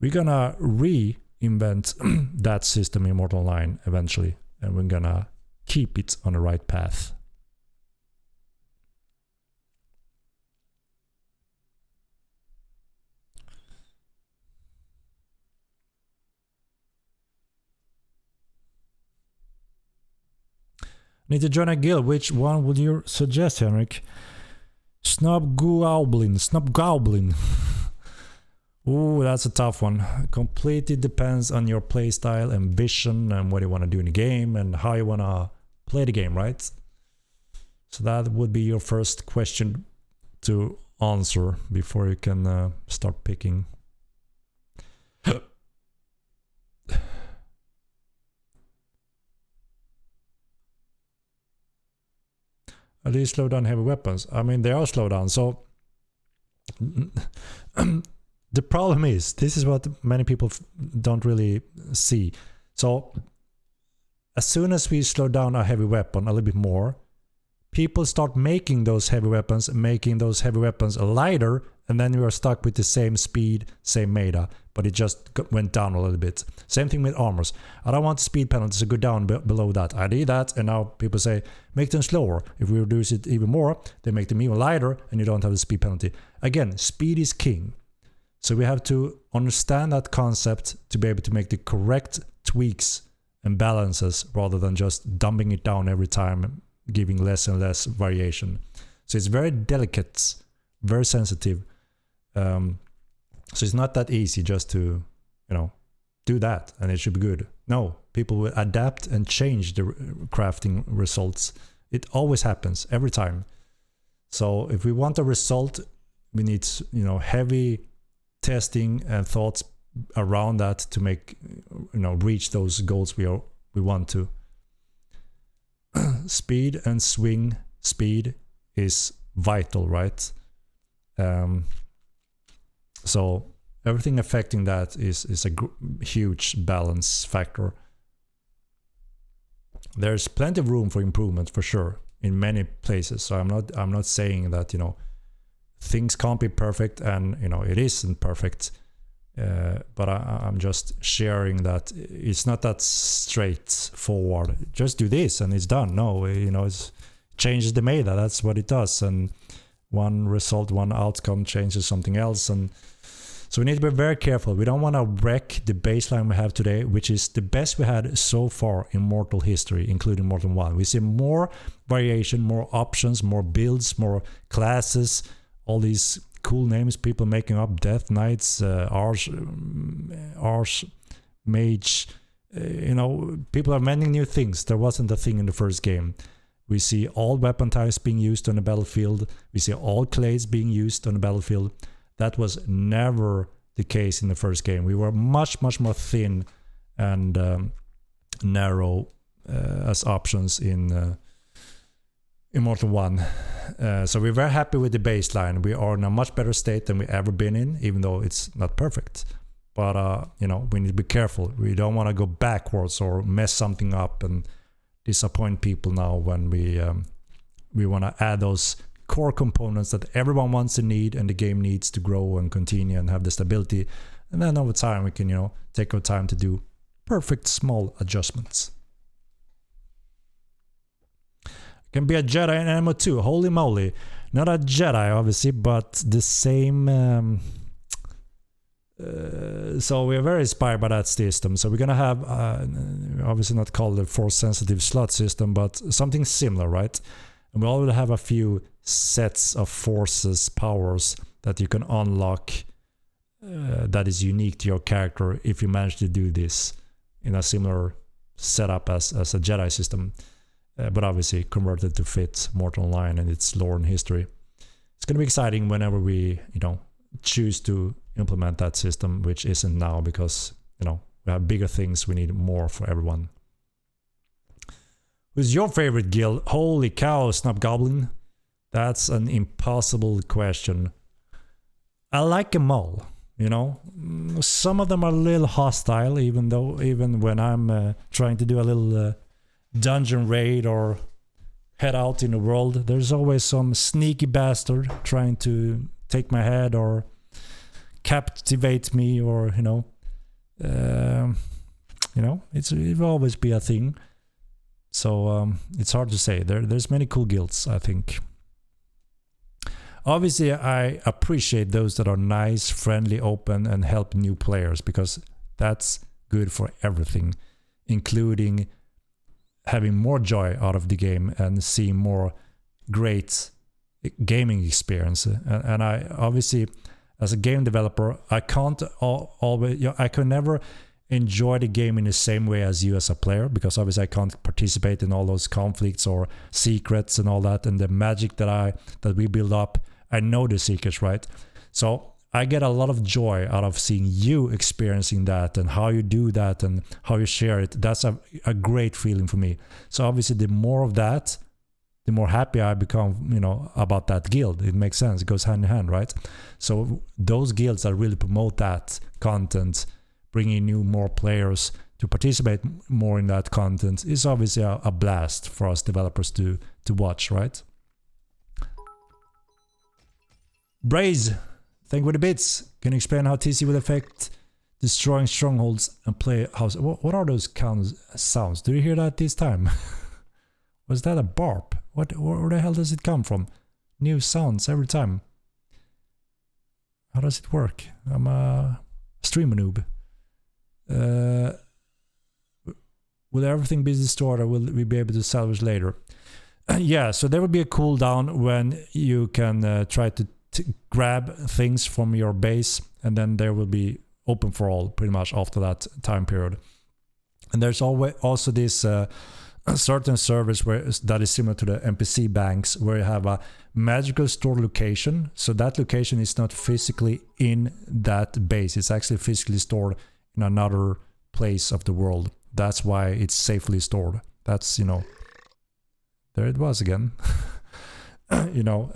[SPEAKER 1] We're gonna reinvent that system in Mortal Online eventually, and we're gonna keep it on the right path. Need to join a guild. Which one would you suggest, Henrik? Snobgoblin. Ooh, that's a tough one. Completely depends on your playstyle, ambition, and what you want to do in the game, and how you want to play the game, right? So that would be your first question to answer before you can start picking. Are these slow down heavy weapons? I mean, they are slow down. So the problem is, this is what many people don't really see. So as soon as we slow down a heavy weapon a little bit more, people start making those heavy weapons lighter, and then you are stuck with the same speed, same meta, but it just went down a little bit. Same thing with armors. I don't want speed penalties to go down below that. I did that, and now people say, make them slower. If we reduce it even more, they make them even lighter, and you don't have the speed penalty. Again, speed is king. So we have to understand that concept to be able to make the correct tweaks and balances, rather than just dumping it down every time, giving less and less variation. So it's very delicate, very sensitive. So it's not that easy just to, do that and it should be good. No, people will adapt and change the crafting results. It always happens every time. So if we want a result, we need, heavy testing and thoughts around that to make, reach those goals we want to. Speed and swing speed is vital, right? So everything affecting that is a huge balance factor. There's plenty of room for improvement for sure in many places. So I'm not saying that things can't be perfect, and it isn't perfect. But I'm just sharing that it's not that straightforward. Just do this and it's done. No, it changes the meta. That's what it does. And one result, one outcome changes something else. And so we need to be very careful. We don't want to wreck the baseline we have today, which is the best we had so far in Mortal history, including Mortal 1. We see more variation, more options, more builds, more classes, all these cool names people making up: Death Knights, Arch Mage. People are inventing new things. There wasn't a thing in the first game. We see all weapon types being used on the battlefield. We see all clades being used on the battlefield. That was never the case in the first game. We were much, much more thin and narrow as options in Mortal 1. So we're very happy with the baseline. We are in a much better state than we've ever been in, even though it's not perfect. But, we need to be careful. We don't want to go backwards or mess something up and disappoint people now when we want to add those core components that everyone wants to need and the game needs to grow and continue and have the stability. And then over time we can, take our time to do perfect small adjustments. Can be a Jedi in MO2. Holy moly. Not a Jedi, obviously, but the same. So we're very inspired by that system. So we're going to have, obviously not called the force-sensitive slot system, but something similar, right? And we already have a few sets of forces, powers that you can unlock that is unique to your character if you manage to do this in a similar setup as a Jedi system. But obviously converted to fit Mortal Online and its lore and history. It's going to be exciting whenever we, choose to implement that system, which isn't now because, we have bigger things. We need more for everyone. Who's your favorite guild? Holy cow, Snapgoblin. That's an impossible question. I like them all, Some of them are a little hostile, even when I'm trying to do a little dungeon raid or head out in the world, there's always some sneaky bastard trying to take my head or captivate me, or it will always be a thing. So it's hard to say. There's many cool guilds, I think. Obviously, I appreciate those that are nice, friendly, open, and help new players, because that's good for everything, including having more joy out of the game and seeing more great gaming experience. And I obviously as a game developer, I can't always, you know, I can never enjoy the game in the same way as you as a player, because obviously I can't participate in all those conflicts or secrets and all that, and the magic that we build up. I know the secrets, right? So I get a lot of joy out of seeing you experiencing that and how you do that and how you share it. That's a great feeling for me. So obviously the more of that, the more happy I become, you know, about that guild. It makes sense. It goes hand in hand, right? So those guilds that really promote that content, bringing new more players to participate more in that content, is obviously a blast for us developers to watch, right? Braze, thank you for the bits. Can you explain how TC will affect destroying strongholds and play house? What are those sounds? Do you hear that this time? Was that a barp? Where the hell does it come from? New sounds every time. How does it work? I'm a streamer noob. Will everything be destroyed, or will we be able to salvage later? Yeah, so there will be a cooldown when you can try to grab things from your base, and then there will be open for all pretty much after that time period. And there's always also this certain service that is similar to the NPC banks, where you have a magical store location. So that location is not physically in that base, it's actually physically stored in another place of the world. That's why it's safely stored. That's, you know, there it was again. You know,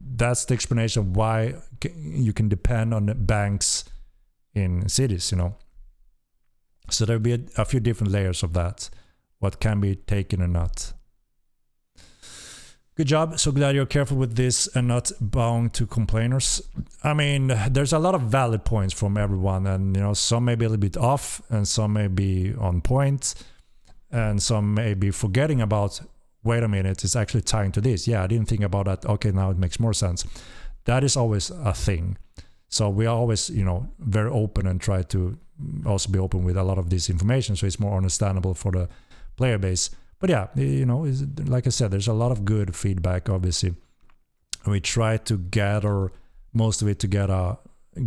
[SPEAKER 1] that's the explanation of why you can depend on the banks in cities, you know. So there'll be a few different layers of that, what can be taken and not. Good job. So glad you're careful with this and not bowing to complainers. I mean, there's a lot of valid points from everyone, and you know, some may be a little bit off and some may be on point, and some may be forgetting about, wait a minute, it's actually tying to this. Yeah, I didn't think about that. Okay, now it makes more sense. That is always a thing. So we are always, you know, very open and try to also be open with a lot of this information, so it's more understandable for the player base. But yeah, you know, like I said, there's a lot of good feedback, obviously. We try to gather most of it to get a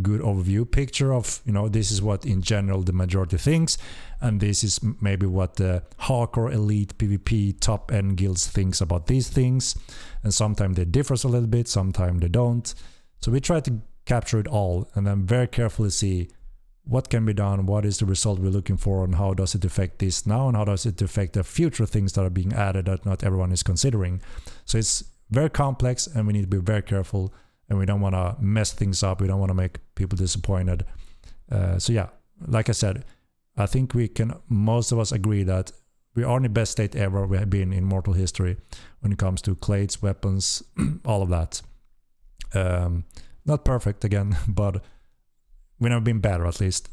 [SPEAKER 1] good overview picture of, you know, this is what in general the majority thinks, and this is maybe what the hardcore elite PvP top end guilds thinks about these things. And sometimes they differ a little bit, sometimes they don't. So we try to capture it all and then very carefully see what can be done, what is the result we're looking for, and how does it affect this now, and how does it affect the future things that are being added that not everyone is considering. So it's very complex, and we need to be very careful, and we don't want to mess things up. We don't want to make people disappointed. So yeah, like I said, I think we can, most of us agree that we are in the best state ever we have been in Mortal history when it comes to clades, weapons, all of that. Not perfect again, but we've never been better, at least.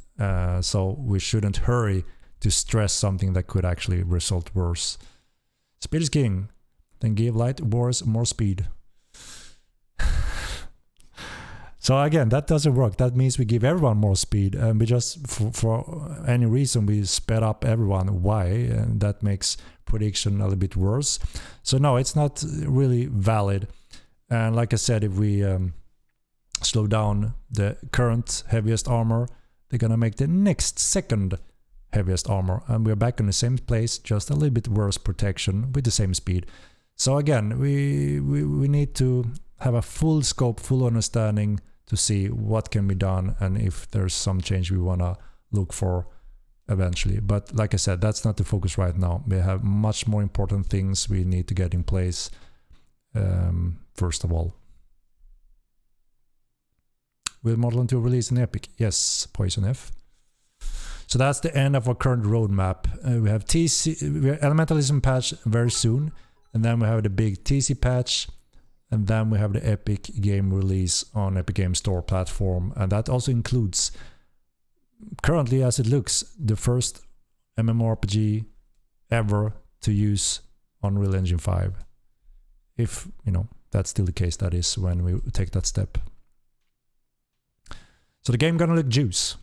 [SPEAKER 1] So we shouldn't hurry to stress something that could actually result worse. Speed is king. Then give light wars more speed. So again, that doesn't work. That means we give everyone more speed, and we just, for any reason, we sped up everyone. Why? And that makes prediction a little bit worse. So no, it's not really valid. And like I said, if we slow down the current heaviest armor, they're gonna make the next second heaviest armor, and we're back in the same place, just a little bit worse protection with the same speed. So again, we need to have a full scope, full understanding to see what can be done, and if there's some change we want to look for eventually. But like I said, that's not the focus right now. We have much more important things we need to get in place first of all. Will Model 2 release an Epic? Yes, Poison F. So that's the end of our current roadmap. We have Elementalism patch very soon, and then we have the big TC patch, and then we have the Epic game release on Epic Game Store platform, and that also includes, currently as it looks, the first MMORPG ever to use Unreal Engine 5. If, you know, that's still the case, that is when we take that step. So the game gonna look juice,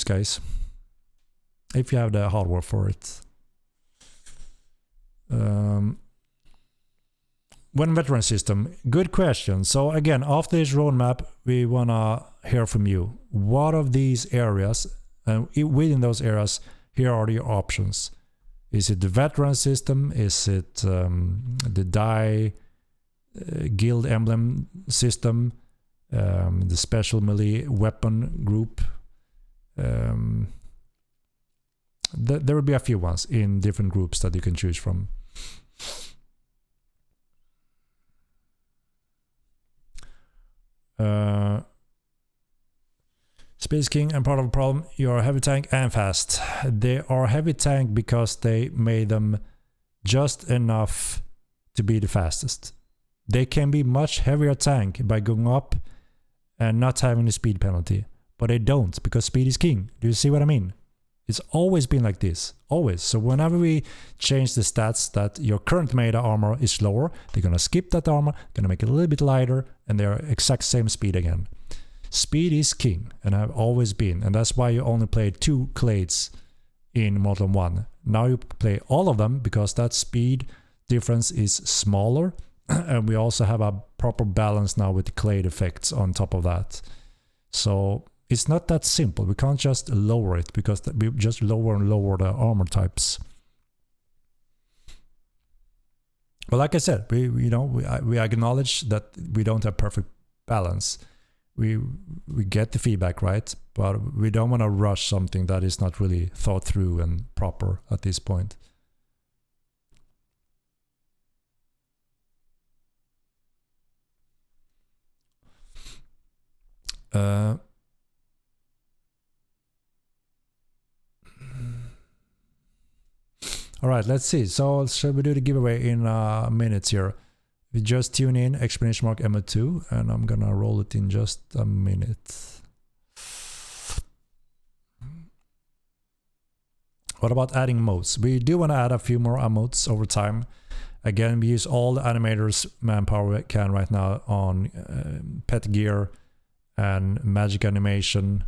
[SPEAKER 1] guys. If you have the hardware for it. When veteran system, good question. So again, after this roadmap, we want to hear from you. What of these areas, and within those areas, here are your options. Is it the veteran system? Is it the die guild emblem system? The special melee weapon group? There will be a few ones in different groups that you can choose from. Space King and part of the problem, you are heavy tank and fast. They are heavy tank because they made them just enough to be the fastest. They can be much heavier tank by going up and not having the speed penalty. But they don't, because speed is king. Do you see what I mean? It's always been like this. Always. So whenever we change the stats that your current meta armor is lower, they're gonna skip that armor, gonna make it a little bit lighter, and they're exact same speed again. Speed is king, and have always been, and that's why you only play 2 clades in Mortal 1. Now you play all of them because that speed difference is smaller, and we also have a proper balance now with the clade effects on top of that. So it's not that simple. We can't just lower it because we just lower and lower the armor types. But like I said, we acknowledge that we don't have perfect balance. We get the feedback, right? But we don't want to rush something that is not really thought through and proper at this point. All right, let's see. So shall we do the giveaway in minutes here? We just tune in exclamation mark MO2, and I'm gonna roll it in just a minute. What about adding modes? We do want to add a few more emotes over time. Again, we use all the animators manpower we can right now on pet gear and magic animation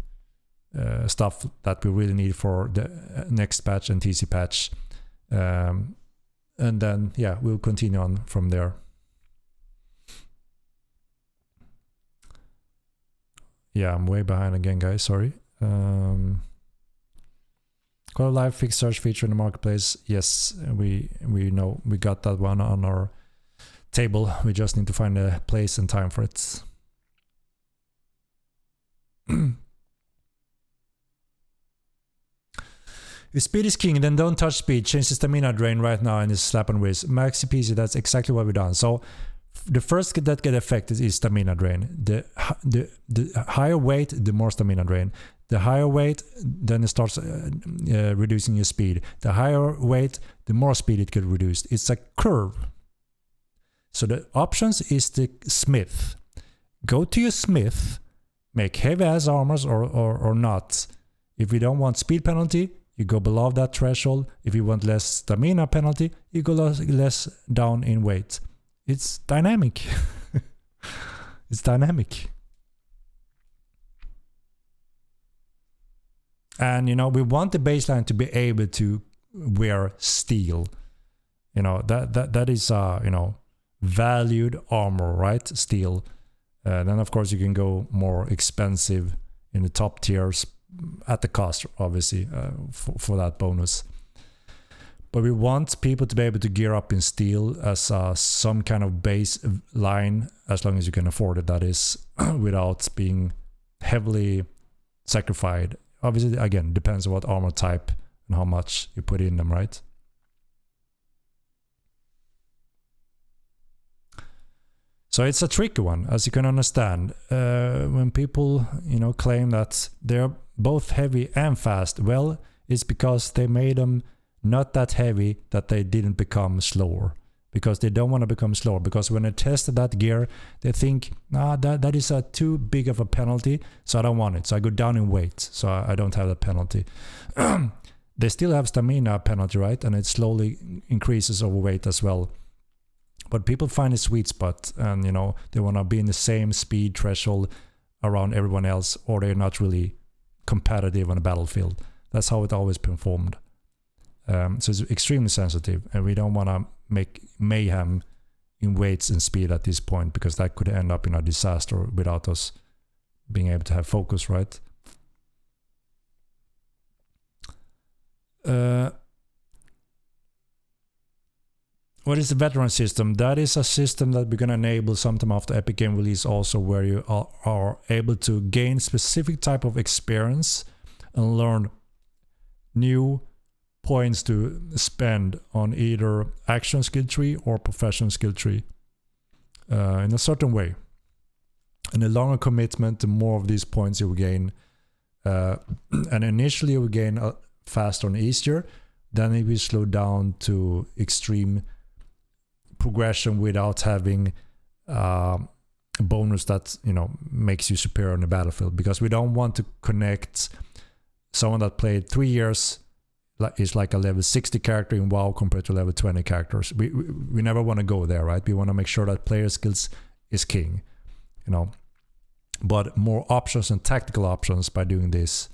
[SPEAKER 1] stuff that we really need for the next patch and TC patch. And then, yeah, we'll continue on from there. Yeah, I'm way behind again, guys. Sorry. Call live fixed search feature in the marketplace. Yes, we know we got that one on our table. We just need to find a place and time for it. If speed is king, then don't touch speed. Change the stamina drain right now and just slap and whiz. Maxi PC, that's exactly what we've done. So the first that get affected is stamina drain. The higher weight, the more stamina drain. The higher weight, then it starts reducing your speed. The higher weight, the more speed it gets reduced. It's a curve. So the options is the smith. Go to your smith, make heavy ass armors or not. If you don't want speed penalty, you go below that threshold. If you want less stamina penalty, you go less down in weight. It's dynamic. It's dynamic. And, you know, we want the baseline to be able to wear steel. You know, that is, you know, valued armor, right? Steel. Then, of course, you can go more expensive in the top tiers at the cost, obviously, for that bonus. But we want people to be able to gear up in steel as some kind of base line, as long as you can afford it, that is, without being heavily sacrificed. Obviously, again, depends on what armor type and how much you put in them, right? So it's a tricky one, as you can understand. When people, you know, claim that they're both heavy and fast, well, it's because they made them not that heavy that they didn't become slower. Because they don't want to become slower. Because when they tested that gear, they think, nah, that is too big of a penalty, so I don't want it. So I go down in weight, so I don't have that penalty. They still have stamina penalty, right? And it slowly increases over weight as well. But people find a sweet spot, and, you know, they want to be in the same speed threshold around everyone else, or they're not really competitive on the battlefield. That's how it always been formed. So it's extremely sensitive, and we don't want to make mayhem in weights and speed at this point, because that could end up in a disaster without us being able to have focus, right? What is the veteran system? That is a system that we're going to enable sometime after Epic Game release also, where you are able to gain specific type of experience and learn new points to spend on either action skill tree or profession skill tree in a certain way. And the longer commitment, the more of these points you will gain. And initially you will gain faster and easier. Then it will slow down to extreme progression without having a bonus that, you know, makes you superior on the battlefield, because we don't want to connect someone that played 3 years is like a level 60 character in WoW compared to level 20 characters. We never want to go there, right? We want to make sure that player skills is king, you know. But more options and tactical options by doing this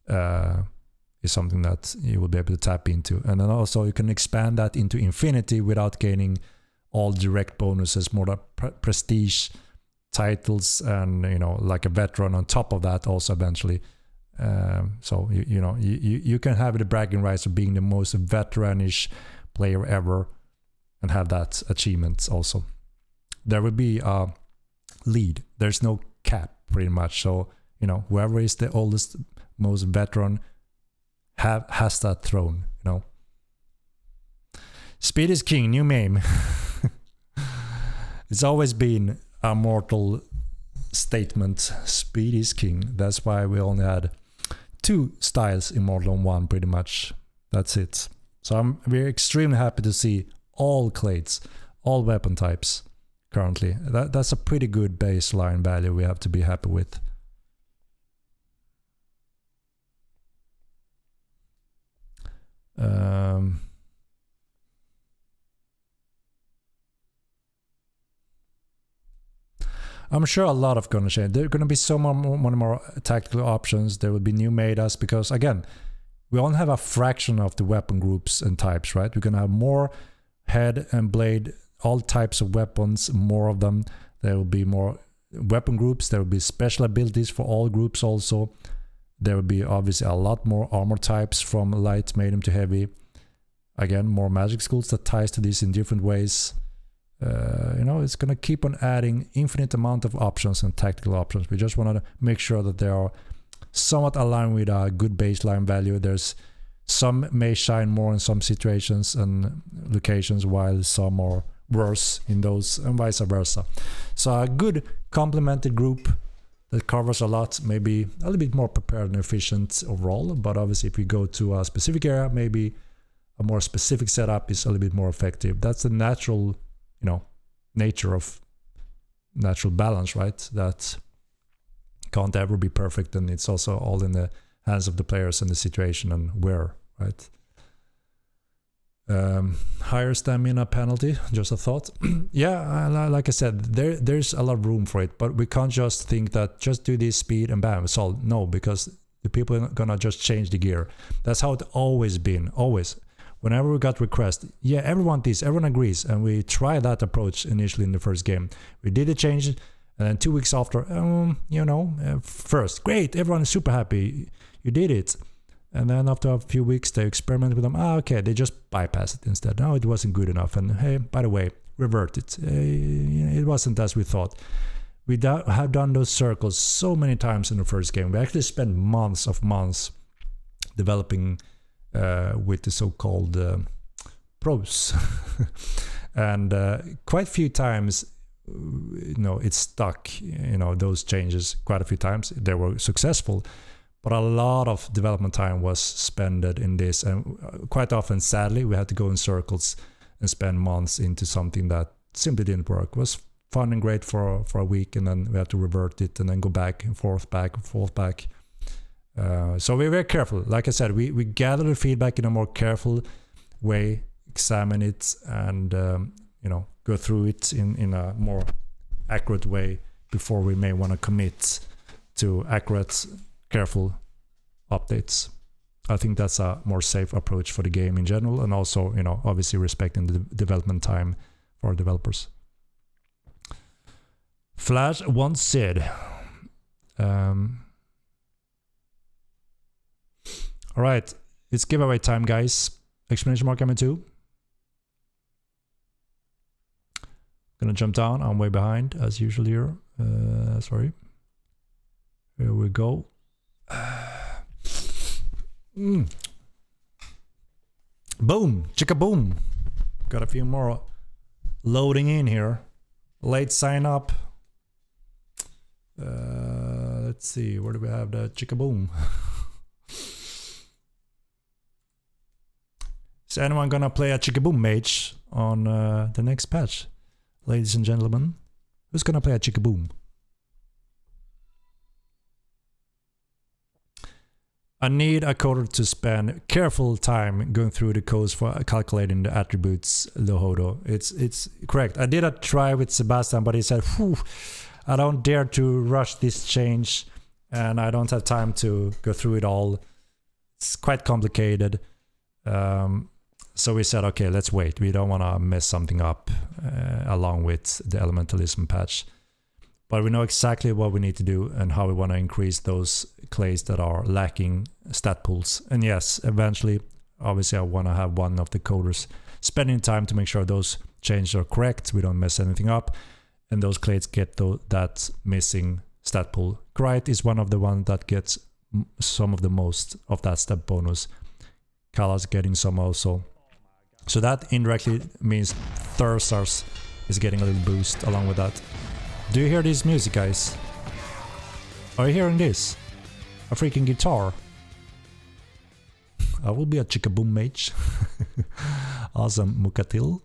[SPEAKER 1] is something that you will be able to tap into. And then also you can expand that into infinity without gaining all direct bonuses, more prestige titles, and, you know, like a veteran on top of that also eventually. So you can have the bragging rights of being the most veteranish player ever and have that achievement also. There will be a lead. There's no cap pretty much. So, you know, whoever is the oldest, most veteran has that throne, you know. Speed is king, new meme. It's always been a mortal statement. Speed is king. That's why we only had 2 styles in Mortal Kombat 1 pretty much. That's it. So we're extremely happy to see all clades, all weapon types currently. That's a pretty good baseline value we have to be happy with. I'm sure a lot of going to change. There are going to be so many more tactical options. There will be new metas, because again, we only have a fraction of the weapon groups and types, right? We're going to have more head and blade, all types of weapons, more of them. There will be more weapon groups. There will be special abilities for all groups also. There will be obviously a lot more armor types, from light, medium to heavy. Again, more magic schools that ties to this in different ways. You know, it's going to keep on adding infinite amount of options and tactical options. We just want to make sure that they are somewhat aligned with a good baseline value. There's some may shine more in some situations and locations, while some are worse in those, and vice versa. So a good complemented group that covers a lot, maybe a little bit more prepared and efficient overall. But obviously if we go to a specific area, maybe a more specific setup is a little bit more effective. That's the natural, you know, nature of natural balance, right? That can't ever be perfect, and it's also all in the hands of the players and the situation and where, right? Higher stamina penalty, just a thought. Yeah, like I said, there's a lot of room for it, but we can't just think that just do this speed and bam, it's all. No, because the people are gonna just change the gear. That's how it always been, always. Whenever we got requests, yeah, everyone this, everyone agrees, and we try that approach initially in the first game. We did a change, and then 2 weeks after, you know, first, great, everyone is super happy, you did it. And then after a few weeks, they experiment with them. Okay, they just bypass it instead. No, it wasn't good enough. And hey, by the way, revert it. It wasn't as we thought. We have done those circles so many times in the first game. We actually spent months developing with the so-called pros. And quite a few times, you know, it stuck, you know, those changes quite a few times. They were successful. But a lot of development time was spent in this, and quite often, sadly, we had to go in circles and spend months into something that simply didn't work. It was fun and great for a week, and then we had to revert it and then go back and forth, back. So we're very careful. Like I said, we gather the feedback in a more careful way, examine it, and you know, go through it in a more accurate way before we may want to commit to accurate, careful updates. I think that's a more safe approach for the game in general, and also, you know, obviously respecting the development time for our developers. Flash once said. Alright, it's giveaway time, guys. Exclamation mark M2. Gonna jump down. I'm way behind as usual here. Sorry. Here we go. Boom! Chicka boom! Got a few more loading in here. Late sign up. Let's see, where do we have the chicka boom? Is anyone gonna play a chicka boom mage on the next patch? Ladies and gentlemen, who's gonna play a chicka boom? I need a coder to spend careful time going through the codes for calculating the attributes, Lohodo. It's correct. I did a try with Sebastian, but he said, whew, I don't dare to rush this change, and I don't have time to go through it all. It's quite complicated. So we said, okay, let's wait. We don't want to mess something up along with the Elementalism patch. But we know exactly what we need to do and how we want to increase those clays that are lacking stat pools. And yes, eventually, obviously I want to have one of the coders spending time to make sure those changes are correct, we don't mess anything up, and those clays get that missing stat pool. Krite is one of the ones that gets some of the most of that stat bonus. Kala's getting some also. So that indirectly means Thursars is getting a little boost along with that. Do you hear this music, guys? Are you hearing this? A freaking guitar. I will be a chicka boom mage. Awesome, Mukatil.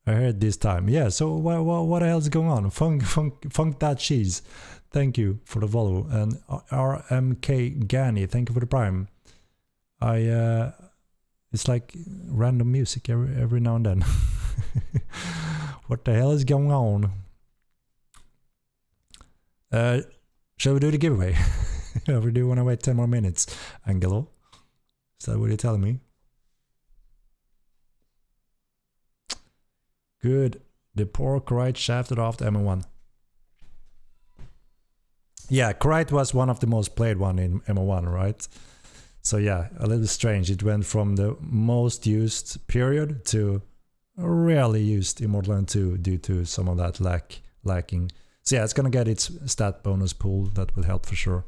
[SPEAKER 1] I heard this time. Yeah, so what the hell is going on? Funk that cheese. Thank you for the follow. And RMK Gani, thank you for the prime. It's like random music every now and then. What the hell is going on? Shall we do the giveaway? We do want to wait 10 more minutes. Angelo? Is that what you're telling me? Good. The poor Krite shafted off the M1. Yeah, Krite was one of the most played one in M1, right? So yeah, a little strange. It went from the most used period to rarely used Immortal Land 2 due to some of that lacking. So yeah, it's gonna get its stat bonus pool. That will help for sure.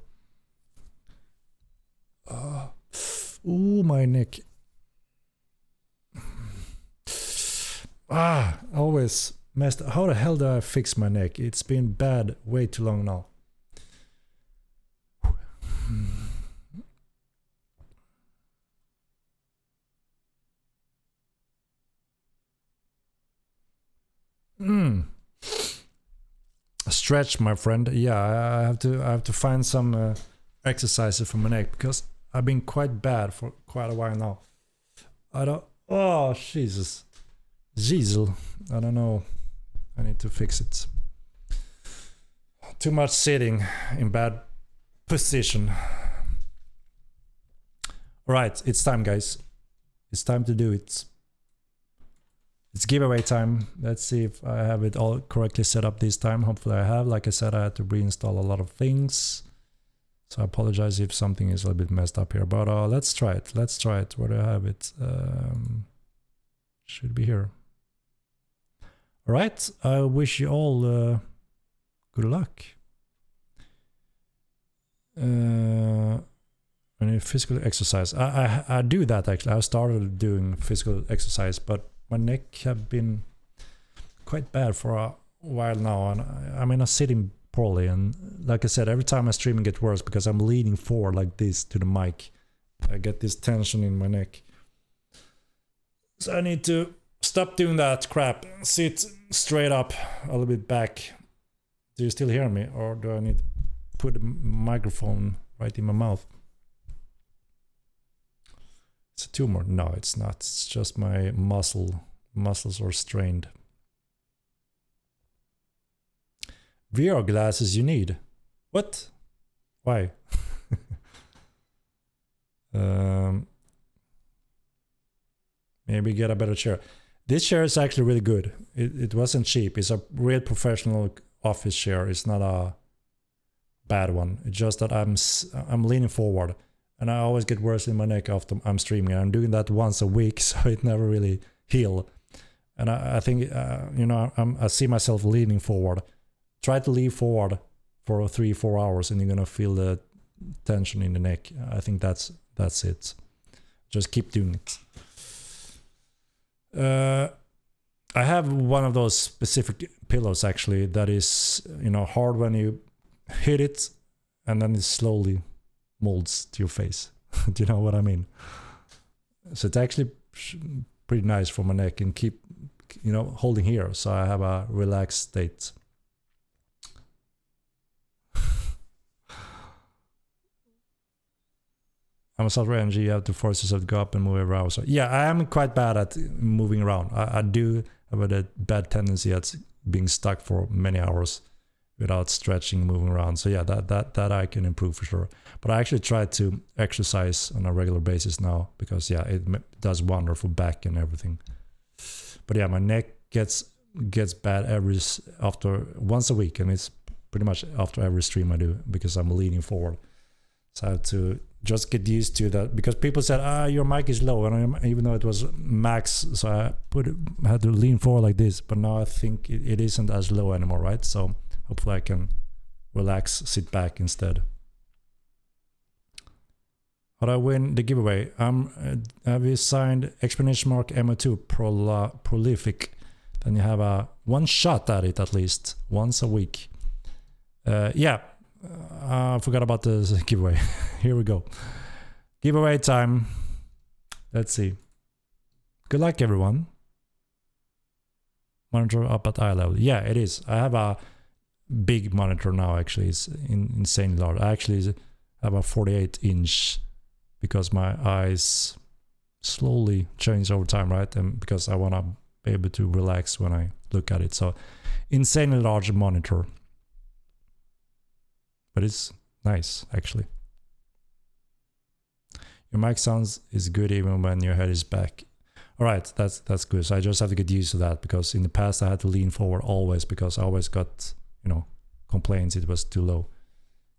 [SPEAKER 1] Ooh, my neck. Always messed up. How the hell do I fix my neck? It's been bad way too long now. A stretch, my friend. Yeah, I have to find some exercises for my neck because I've been quite bad for quite a while now. I don't. Oh Jesus, Jeezel. I don't know. I need to fix it. Too much sitting in bad position. All right, it's time, guys. It's time to do it. It's giveaway time. Let's see if I have it all correctly set up this time. Hopefully I have. Like I said, I had to reinstall a lot of things. So I apologize if something is a little bit messed up here. But let's try it. Let's try it. Where do I have it? Should be here. All right. I wish you all good luck. Any physical exercise. I do that actually. I started doing physical exercise, but my neck have been quite bad for a while now, and I'm sitting poorly. And like I said, every time I stream it gets worse because I'm leaning forward like this to the mic. I get this tension in my neck. So I need to stop doing that crap. Sit straight up, a little bit back. Do you still hear me, or do I need to put the microphone right in my mouth? It's a tumor. No, it's not. It's just my muscles are strained. VR glasses you need. What? Why? Maybe get a better chair. This chair is actually really good. It wasn't cheap. It's a real professional office chair. It's not a bad one. It's just that I'm leaning forward, and I always get worse in my neck after I'm streaming. I'm doing that once a week, so it never really heal. And I think you know, I see myself leaning forward. Try to lean forward for 3-4 hours, and you're gonna feel the tension in the neck. I think that's it. Just keep doing it. I have one of those specific pillows actually that is, you know, hard when you hit it, and then it slowly molds to your face. Do you know what I mean? So it's actually pretty nice for my neck, and keep, you know, holding here, so I have a relaxed state. I'm a software engineer, you have to force yourself to go up and move around. So yeah, I am quite bad at moving around. I do have a bad tendency at being stuck for many hours without stretching, moving around. So yeah, that I can improve for sure. But I actually try to exercise on a regular basis now, because yeah, it does wonder for back and everything. But yeah, my neck gets bad once a week, and it's pretty much after every stream I do, because I'm leaning forward. So I have to just get used to that, because people said, your mic is low, and even though it was max, so I had to lean forward like this, but now I think it isn't as low anymore, right? So hopefully I can relax, sit back instead. How do I win the giveaway? Have you signed exclamation mark MO2 prolific? Then you have one shot at it at least once a week. Yeah. I forgot about the giveaway. Here we go. Giveaway time. Let's see. Good luck, everyone. Monitor up at eye level. Yeah, it is. I have a big monitor now, actually. It's insanely large. I actually have a 48-inch because my eyes slowly change over time, right? And because I want to be able to relax when I look at it. So, insanely large monitor. But it's nice, actually. Your mic sounds is good even when your head is back. All right, that's good. So I just have to get used to that, because in the past I had to lean forward always, because I always got, you know, complaints it was too low.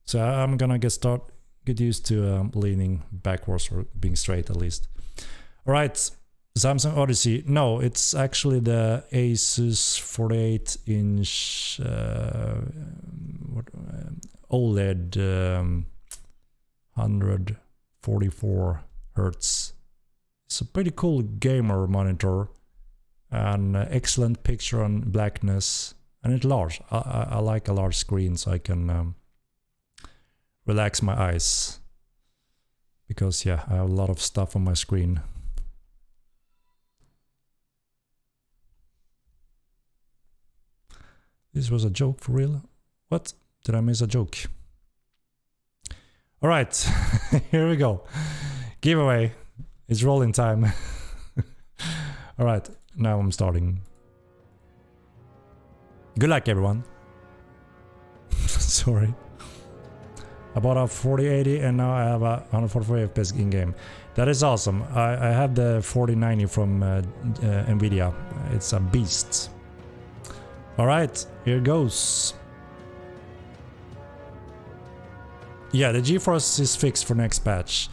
[SPEAKER 1] So I'm gonna get used to leaning backwards, or being straight at least. All right, Samsung Odyssey. No, it's actually the Asus 48-inch OLED 144 hertz. It's a pretty cool gamer monitor, and excellent picture on blackness, and it's large. I like a large screen, so I can relax my eyes, because yeah, I have a lot of stuff on my screen. This was a joke for real? What? Did I miss a joke? All right, here we go. Giveaway. It's rolling time. All right, now I'm starting. Good luck, everyone. Sorry. I bought a 4080 and now I have a 144 FPS in game. That is awesome. I have the 4090 from Nvidia. It's a beast. All right, here goes. Yeah, the GeForce is fixed for next patch.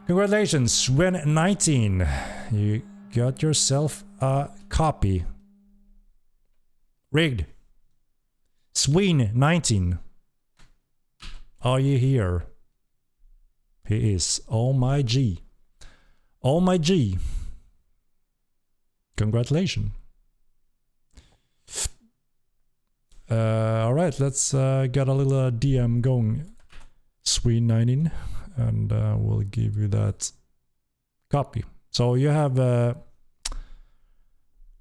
[SPEAKER 1] Congratulations, Swen19. You got yourself a copy. Rigged. Sween19. Are you here? He is. Oh my G. Oh my G. Congratulations. Alright, let's get a little DM going. Sween19. And we'll give you that copy. So you have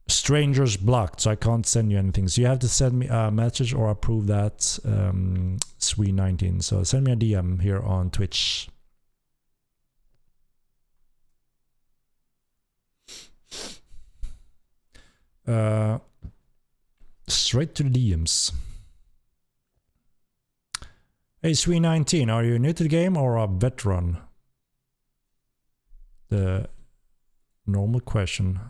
[SPEAKER 1] strangers blocked, so I can't send you anything. So you have to send me a message or approve that, Sween19. So send me a DM here on Twitch. Straight to the DMs. Hey, Sween19, are you new to the game or a veteran? The normal question.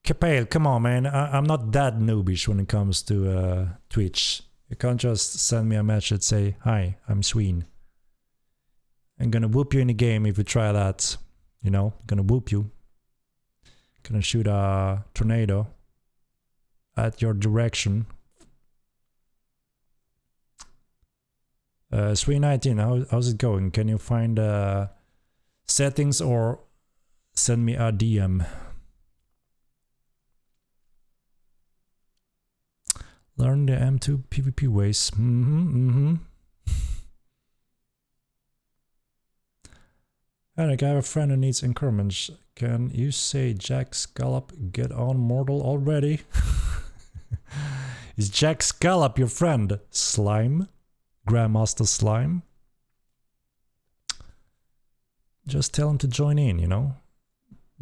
[SPEAKER 1] Capale, come on, man. I'm not that noobish when it comes to Twitch. You can't just send me a message say, "Hi, I'm Sween. I'm gonna whoop you in the game if you try that. You know, gonna whoop you. Gonna shoot a tornado at your direction." Sween19, how's it going? Can you find settings or send me a DM? Learn the M2 PvP ways. Henrik, I have a friend who needs encouragement. Can you say Jack Scallop get on mortal already? Is Jack Scallop your friend? Slime? Grandmaster Slime? Just tell him to join in, you know?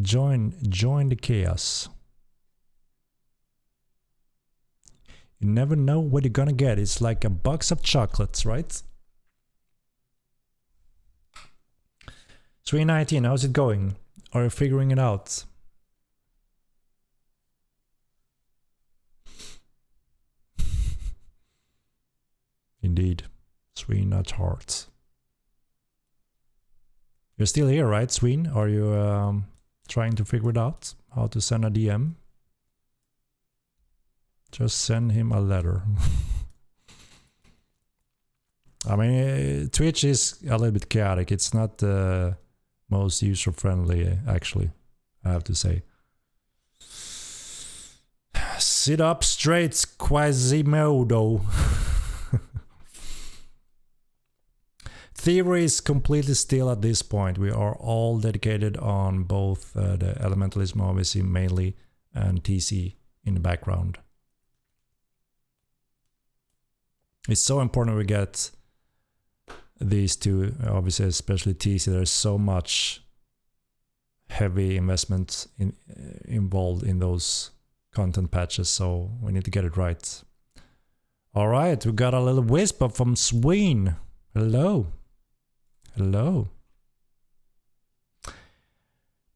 [SPEAKER 1] Join the chaos. You never know what you're gonna get. It's like a box of chocolates, right? 319, how's it going? Are you figuring it out? Indeed. Sween at heart. You're still here, right, Sween? Are you trying to figure it out? How to send a DM? Just send him a letter. I mean, Twitch is a little bit chaotic. It's not the most user-friendly, actually, I have to say. Sit up straight, Quasimodo. Theory is completely still at this point. We are all dedicated on both the Elementalism, obviously, mainly, and TC in the background. It's so important we get these two, obviously, especially TC. There's so much heavy investment involved in those content patches, so we need to get it right. All right, we got a little whisper from Sween. Hello. Hello.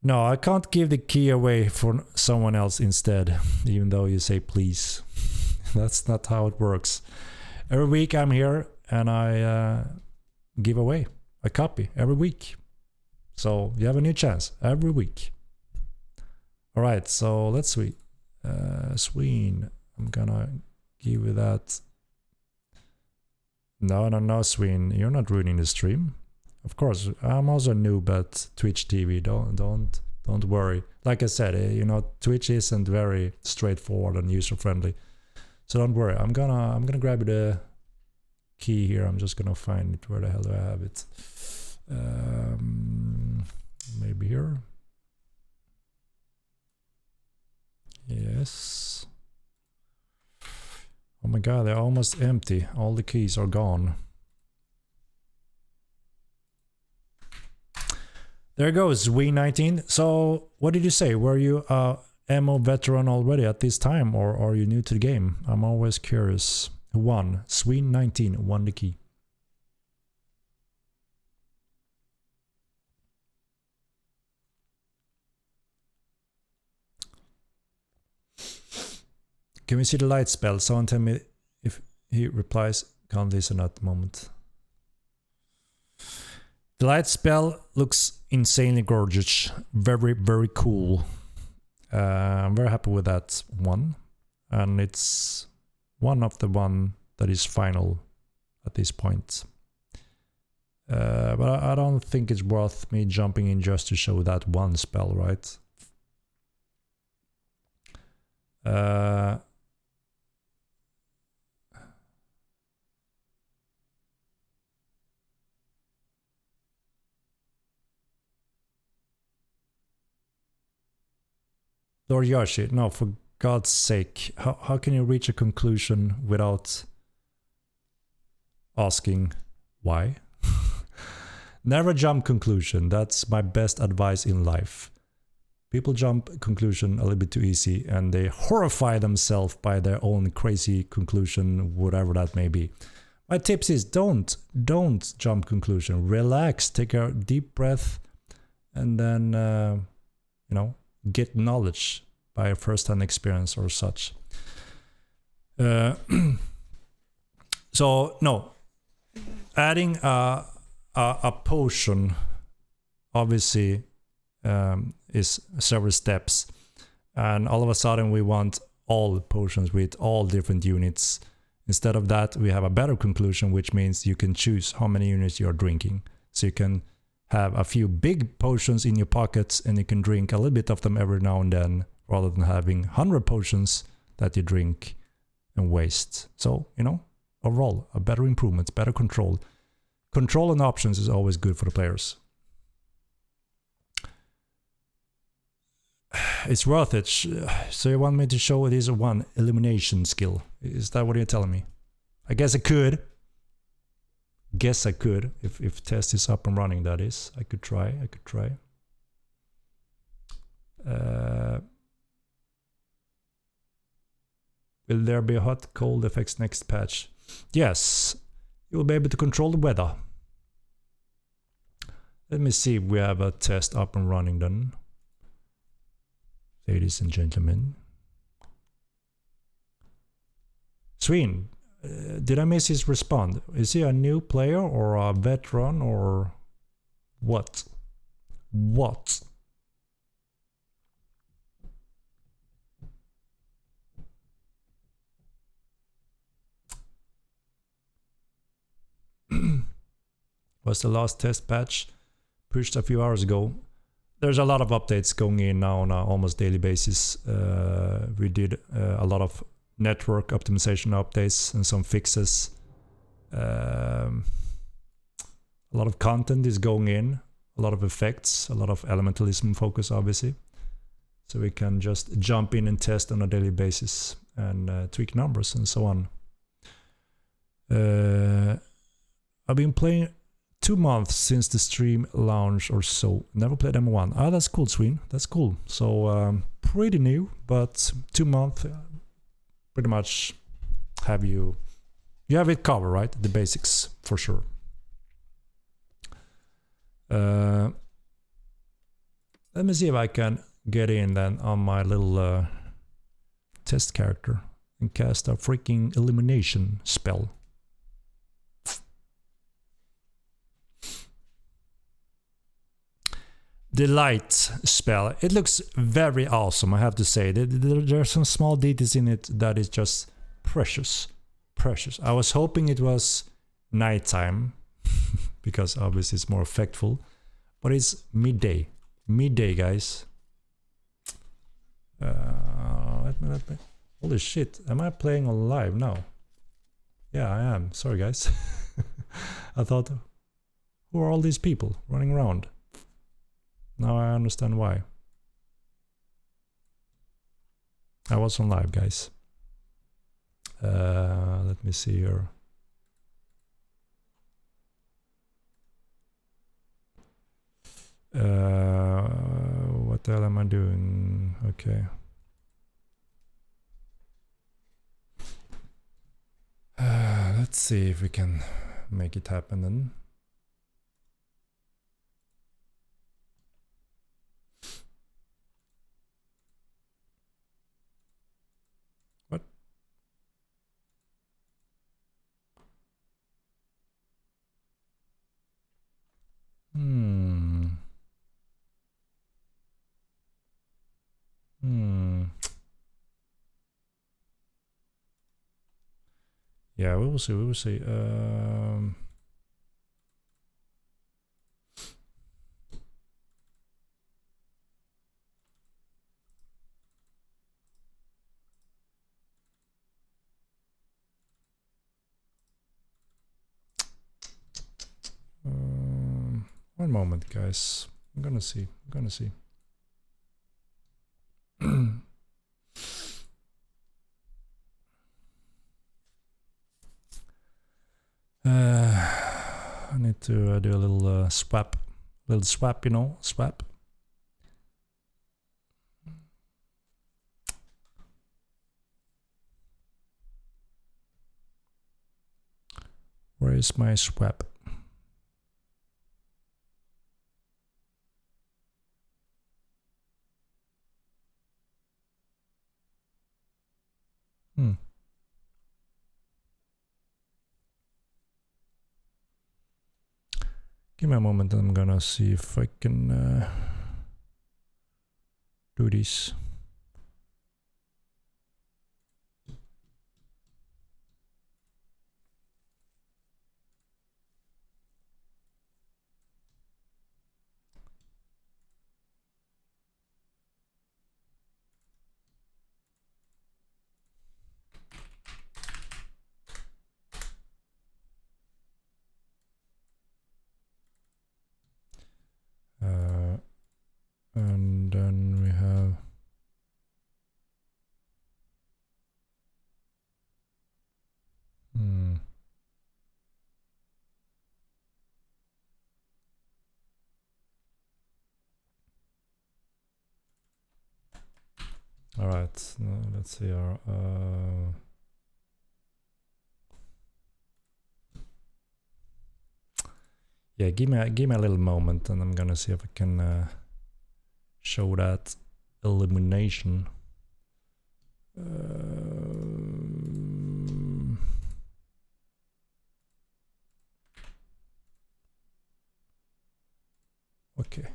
[SPEAKER 1] No, I can't give the key away for someone else instead, even though you say please. That's not how it works. Every week I'm here and I give away a copy every week. So you have a new chance every week. All right, so let's see. Sween, I'm gonna give you that. No, Sween, you're not ruining the stream. Of course, I'm also new, but Twitch TV, don't worry. Like I said, you know, Twitch isn't very straightforward and user friendly. So don't worry. I'm gonna grab the key here. I'm just gonna find it. Where the hell do I have it? Maybe here. Yes. Oh my god, they're almost empty. All the keys are gone. There goes W19. So, what did you say? Were you a MO veteran already at this time, or are you new to the game? I'm always curious. Who won? Sween19 won the key. Can we see the light spell? Someone tell me if he replies. Can't listen at the moment. The light spell looks insanely gorgeous. Very, very cool. I'm very happy with that one. And it's one of the one that is final at this point. But I don't think it's worth me jumping in just to show that one spell, right? Lord Yoshi, no, for God's sake, how can you reach a conclusion without asking why? Never jump conclusion. That's my best advice in life. People jump conclusion a little bit too easy and they horrify themselves by their own crazy conclusion, whatever that may be. My tips is don't jump conclusion. Relax, take a deep breath, and then you know, get knowledge. by first-hand experience or such. So no, adding a potion obviously is several steps, and all of a sudden we want all potions with all different units. Instead of that, we have a better conclusion, which means you can choose how many units you're drinking. So you can have a few big potions in your pockets and you can drink a little bit of them every now and then, rather than having 100 potions that you drink and waste. So, you know, overall, a better improvement, better control. Control and options is always good for the players. It's worth it. So you want me to show this one illumination skill? Is that what you're telling me? I guess I could. Guess I could. If test is up and running, that is. I could try. Will there be hot, cold effects next patch? Yes. You will be able to control the weather. Let me see if we have a test up and running then. Ladies and gentlemen. Sween, did I miss his response? Is he a new player or a veteran or what? What? Was the last test patch pushed a few hours ago? There's a lot of updates going in now on an almost daily basis. We did a lot of network optimization updates and some fixes. A lot of content is going in, a lot of effects, a lot of elementalism focus obviously. So we can just jump in and test on a daily basis and tweak numbers and so on. I've been playing 2 months since the stream launch or so. Never played M1. Ah, that's cool, Sween. That's cool. So pretty new, but 2 months pretty much have you have it covered, right? The basics for sure. Let me see if I can get in then on my little test character and cast a freaking Illumination Spell. The light spell, it looks very awesome, I have to say. There are some small details in it that is just precious. Precious. I was hoping it was nighttime, because obviously it's more effectful, but it's midday. Midday, guys. Let me. Holy shit, am I playing on live now? Yeah, I am. Sorry, guys. I thought, who are all these people running around? Now I understand why. I was on live, guys. Let me see here. What the hell am I doing? Okay. Let's see if we can make it happen then. Yeah, we will see, we will see. One moment, guys. I'm gonna see. I need to do a little swap. Little swap, you know, swap. Where is my swap? Give me a moment, I'm gonna see if I can do this. And then we have all right, let's see our yeah, give me a little moment and I'm gonna see if I can show that illumination. Okay, I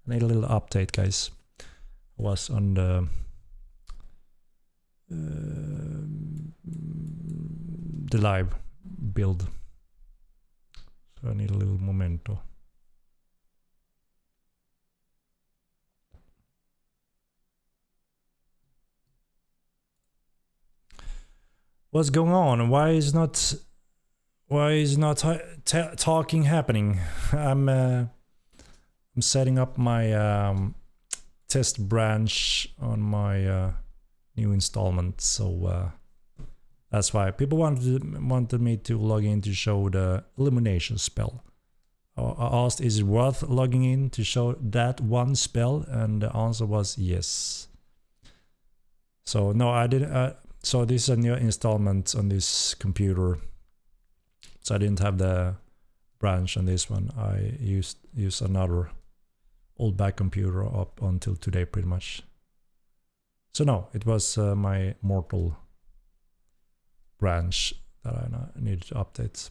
[SPEAKER 1] need a little update, guys. I was on the live build, so I need a little momento. What's going on? Why is not talking happening? I'm setting up my test branch on my new installment, so that's why people wanted me to log in to show the Illumination Spell. I asked, is it worth logging in to show that one spell, and the answer was yes. So no, I didn't. So this is a new installment on this computer, so I didn't have the branch on this one. I used another old back computer up until today, pretty much. So no, it was my mortal branch that I needed to update.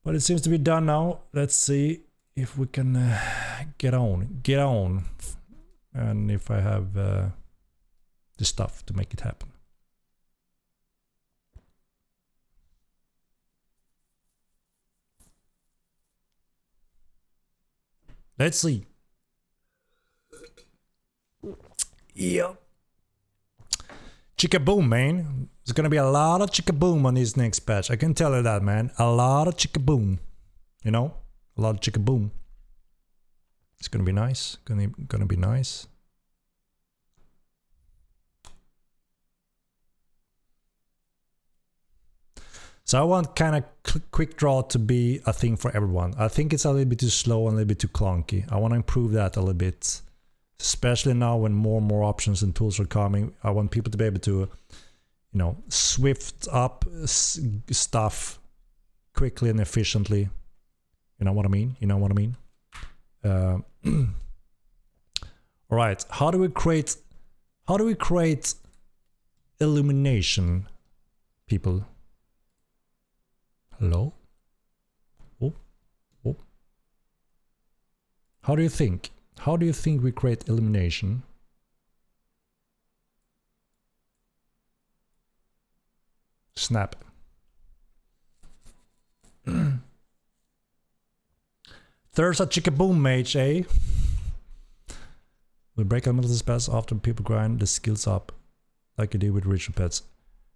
[SPEAKER 1] But it seems to be done now. Let's see if we can get on, and if I have the stuff to make it happen. Let's see. Yeah. Chicka boom, man. There's gonna be a lot of chicka boom on this next patch. I can tell you that, man. A lot of chicka boom. You know? A lot of chicka boom. It's gonna be nice. Gonna be nice. So I want kind of quick draw to be a thing for everyone. I think it's a little bit too slow and a little bit too clunky. I want to improve that a little bit, especially now when more and more options and tools are coming. I want people to be able to, you know, swift up stuff quickly and efficiently. You know what I mean? You know what I mean? All right. How do we create illumination, people? Hello? Oh. How do you think? How do you think we create illumination? Snap. There's a chickaboom mage, eh? We break elemental spells after people grind the skills up, like you did with ritual pets.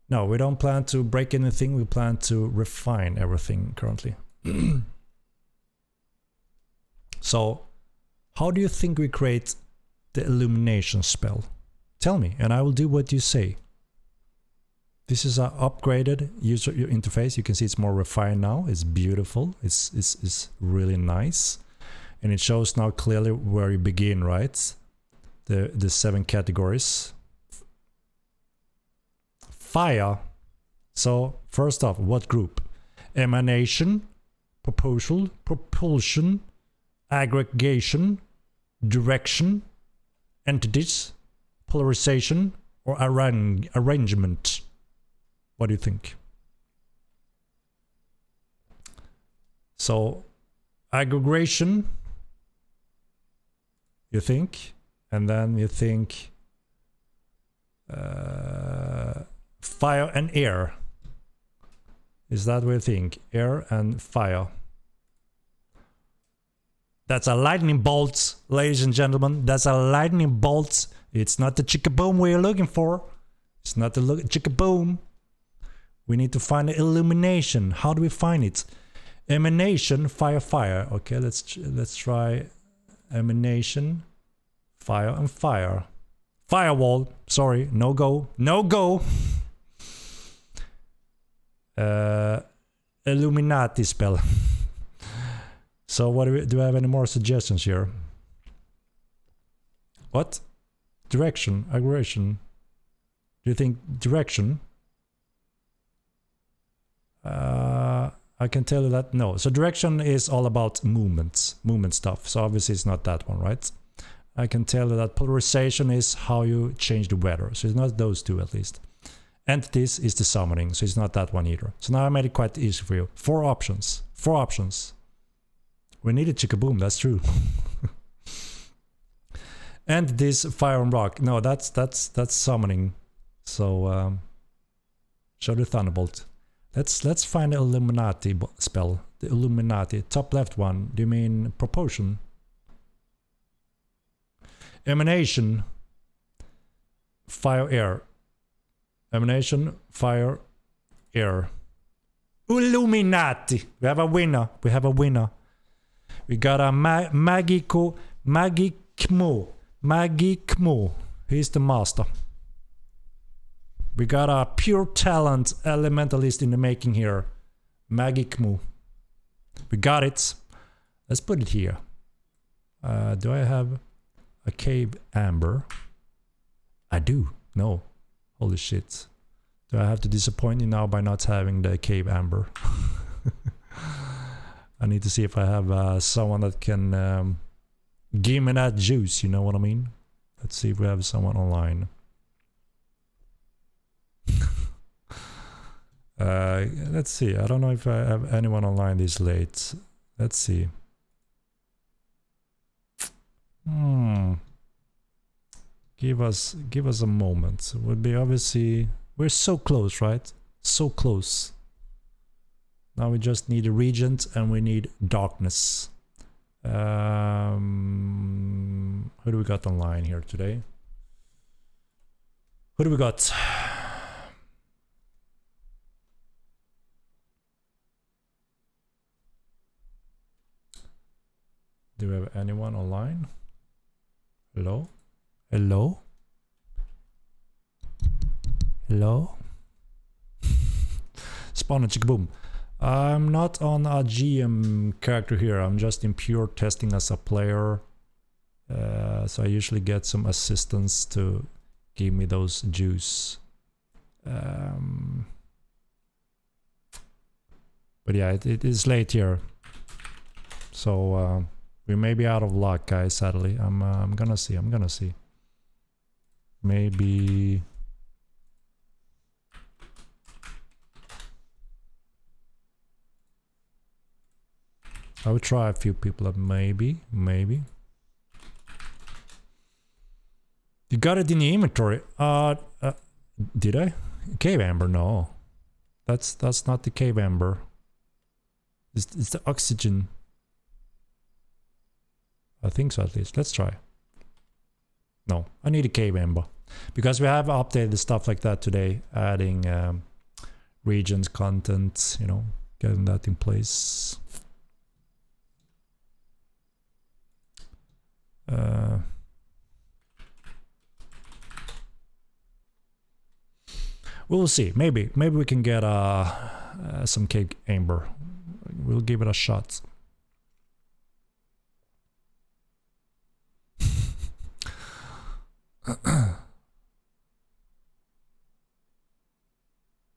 [SPEAKER 1] No, we don't plan to break anything, we plan to refine everything currently. So, how do you think we create the Illumination Spell? Tell me, and I will do what you say. This is an upgraded user interface. You can see it's more refined now. It's beautiful. It's really nice. And it shows now clearly where you begin, right? The 7 categories. Fire. So first off, what group? Emanation, propulsion, aggregation, direction, entities, polarization, or arrangement. What do you think? So aggregation, you think, and then you think fire and air. Is that what you think? Air and fire. That's a lightning bolt, ladies and gentlemen. That's a lightning bolt. It's not the chicka-boom we're looking for. It's not the chicka-boom. We need to find the illumination. How do we find it? Emanation, fire, fire. Okay, let's try emanation, fire and fire. Firewall. Sorry, no go. No go. Illuminati spell. So what do I have any more suggestions here? What? Direction, aggregation. Do you think direction? I can tell you that no. So direction is all about movement stuff. So obviously it's not that one, right? I can tell you that polarization is how you change the weather. So it's not those two at least. Entities is the summoning, so it's not that one either. So now I made it quite easy for you. 4 options. 4 options. We need a chicka-boom, that's true. And this fire and rock. No, that's summoning. So show the thunderbolt. Let's find the Illuminati spell. The Illuminati. Top left one. Do you mean proportion? Emanation. Fire air. Emanation, fire, air. Illuminati. We have a winner. We have a winner. We got a Magikmo. He's the master. We got a pure talent elementalist in the making here. Magikmo. We got it. Let's put it here. Do I have a cave amber? I do. No. Holy shit. Do I have to disappoint you now by not having the cave amber? I need to see if I have someone that can give me that juice, you know what I mean? Let's see if we have someone online. Let's see. I don't know if I have anyone online this late. Let's see. Give us a moment. It would be obviously we're so close, right? So close. Now we just need a regent and we need darkness. Who do we got online here today? Who do we got? Do we have anyone online? Hello? Hello? Hello? Spawn and chickaboom. I'm not on a GM character here. I'm just in pure testing as a player. So I usually get some assistance to give me those juice. But yeah, it is late here. So we may be out of luck, guys, sadly. I'm gonna see. Maybe... I will try a few people up, maybe. You got it in the inventory. Did I? Cave amber? No. That's not the cave amber. It's the oxygen. I think so at least. Let's try. No, I need a cave amber. Because we have updated stuff like that today, adding regions, content, you know, getting that in place. We'll see. Maybe we can get some cave amber. We'll give it a shot.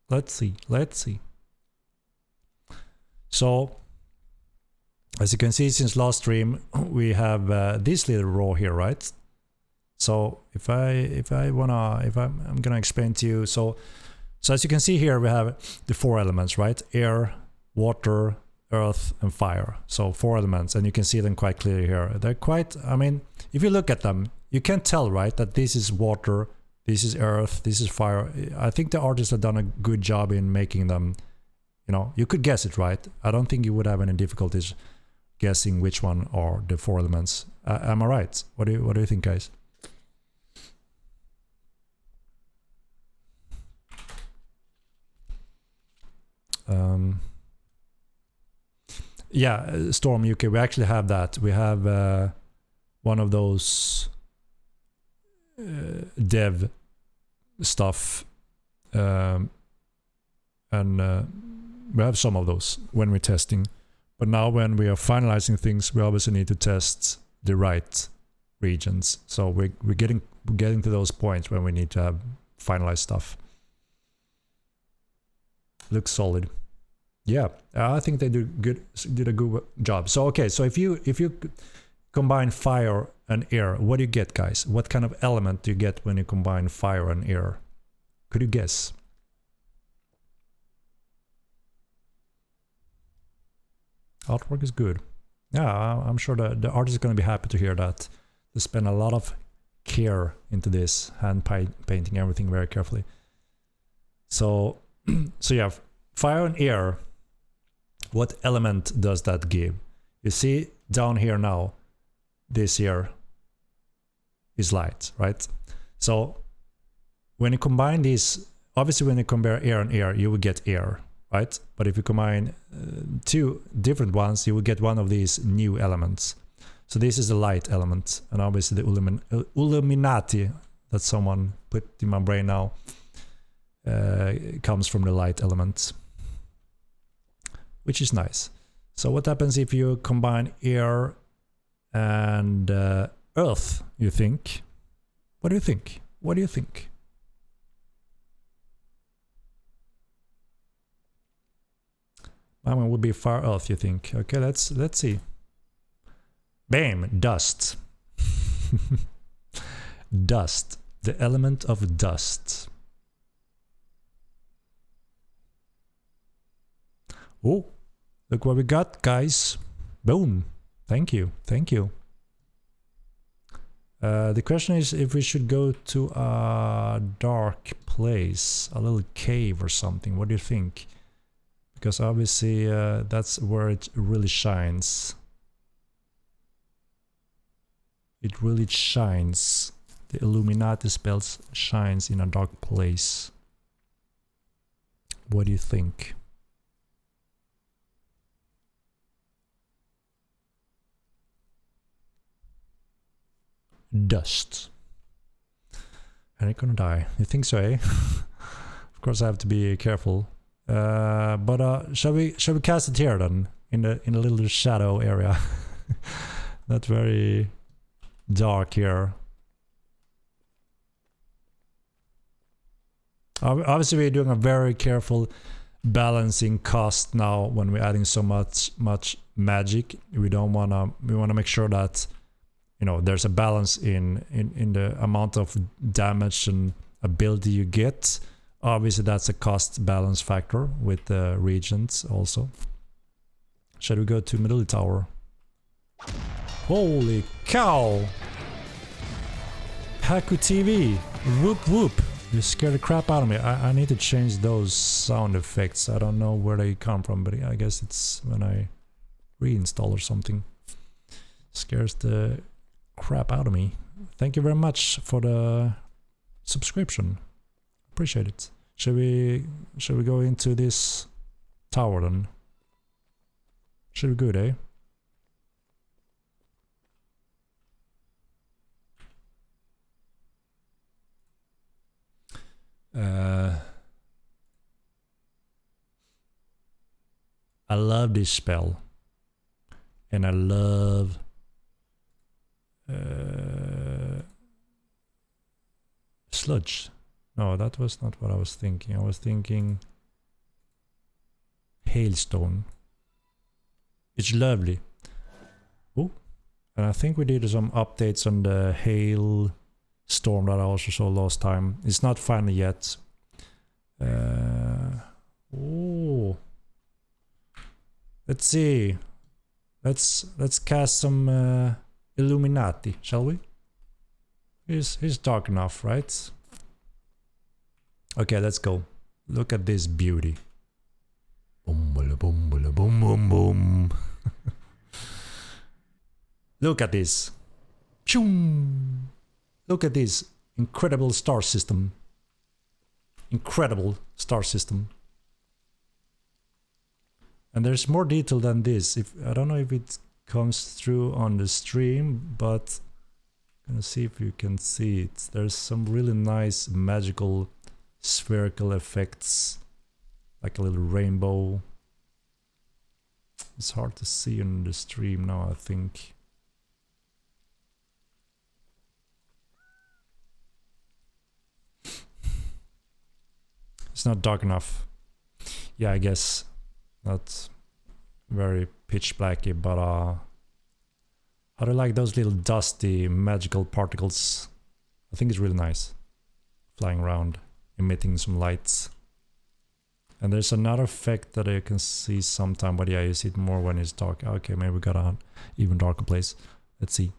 [SPEAKER 1] Let's see. So, as you can see, since last stream, we have this little row here, right? So I'm gonna explain to you. So as you can see here, we have the 4 elements, right? Air, water, earth, and fire. So 4 elements, and you can see them quite clearly here. They're quite, I mean, if you look at them, you can tell, right, that this is water, this is earth, this is fire. I think the artists have done a good job in making them, you know, you could guess it, right? I don't think you would have any difficulties guessing which one are the 4 elements. Am I right? What do you think, guys? Yeah, Storm UK, we actually have that. We have one of those dev stuff, and we have some of those when we're testing. But now when we are finalizing things, we obviously need to test the right regions. So we're getting to those points when we need to have finalized stuff. Looks solid. Yeah, I think they did a good job. So okay, so if you combine fire and air, what do you get, guys? What kind of element do you get when you combine fire and air? Could you guess? Artwork is good. Yeah, I'm sure the artist is going to be happy to hear that. They spend a lot of care into this, hand painting everything very carefully. So, so yeah, fire and air. What element does that give? You see down here now, this here is light, right? So when you combine these, obviously when you compare air and air, you will get air, right? But if you combine 2 different ones, you will get one of these new elements. So this is the light element, and obviously the Illuminati that someone put in my brain now comes from the light element, which is nice. So what happens if you combine air and earth, you think? What do you think? What do you think? Mine would be fire earth, you think? Okay, let's see. Bam! Dust. Dust. The element of dust. Oh, look what we got, guys. Boom. Thank you. Thank you. The question is if we should go to a dark place, a little cave or something. What do you think? Because obviously that's where it really shines. It really shines. The Illuminati spells shines in a dark place. What do you think? Dust. Henrik gonna die. You think so, eh? Of course I have to be careful. But shall we cast it here then? In a little shadow area. Not very dark here. Obviously we're doing a very careful balancing cost now when we're adding so much magic. We wanna make sure that, you know, there's a balance in the amount of damage and ability you get. Obviously that's a cost balance factor with the regions also. Shall we go to middle tower? Holy cow! Haku TV! Whoop whoop! You scared the crap out of me. I need to change those sound effects. I don't know where they come from, but I guess it's when I reinstall or something. Scares the crap out of me. Thank you very much for the subscription. Appreciate it. Shall we go into this tower then? Should be good, eh? I love this spell, and I love sludge. No, that was not what I was thinking. I was thinking hailstone. It's lovely. Oh, and I think we did some updates on the hail storm that I also saw last time. It's not final yet. Oh, Let's see. Let's cast some Illuminati, shall we? He's dark enough, right? Okay, let's go. Look at this beauty. Boom, boom, boom, boom, boom, boom. Look at this. Choom. Look at this incredible star system. Incredible star system. And there's more detail than this. I don't know if it comes through on the stream, but I'm gonna see if you can see it. There's some really nice magical spherical effects, like a little rainbow. It's hard to see in the stream now, I think. It's not dark enough. Yeah, I guess not very pitch blacky, but how do you like those little dusty magical particles? I think it's really nice. Flying around, emitting some lights. And there's another effect that I can see sometime, but yeah, you see it more when it's dark. Okay, maybe we got an even darker place. Let's see.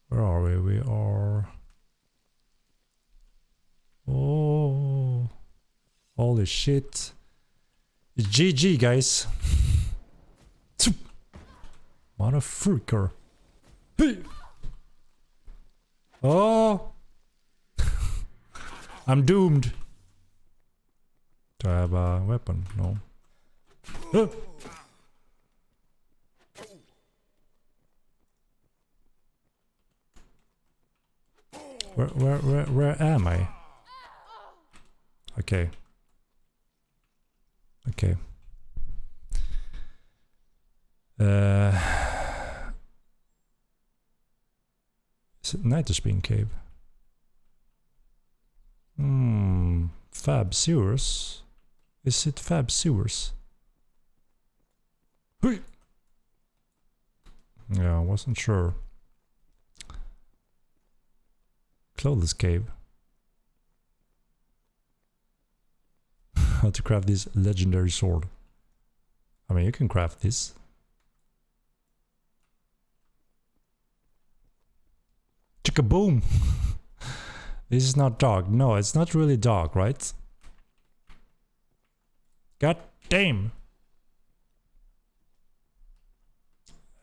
[SPEAKER 1] Where are we? We are... Oh... Holy shit. It's GG, guys. Motherfucker. Hey. Oh! I'm doomed. Do I have a weapon? No. Where am I? Okay. Okay. Is it Nitrospin Cave? Fab Sewers? Is it Fab Sewers? Hui! Yeah, I wasn't sure. Clothes Cave. How to craft this legendary sword. I mean, you can craft this. Chicka-boom! This is not dark. No, it's not really dark, right? God damn!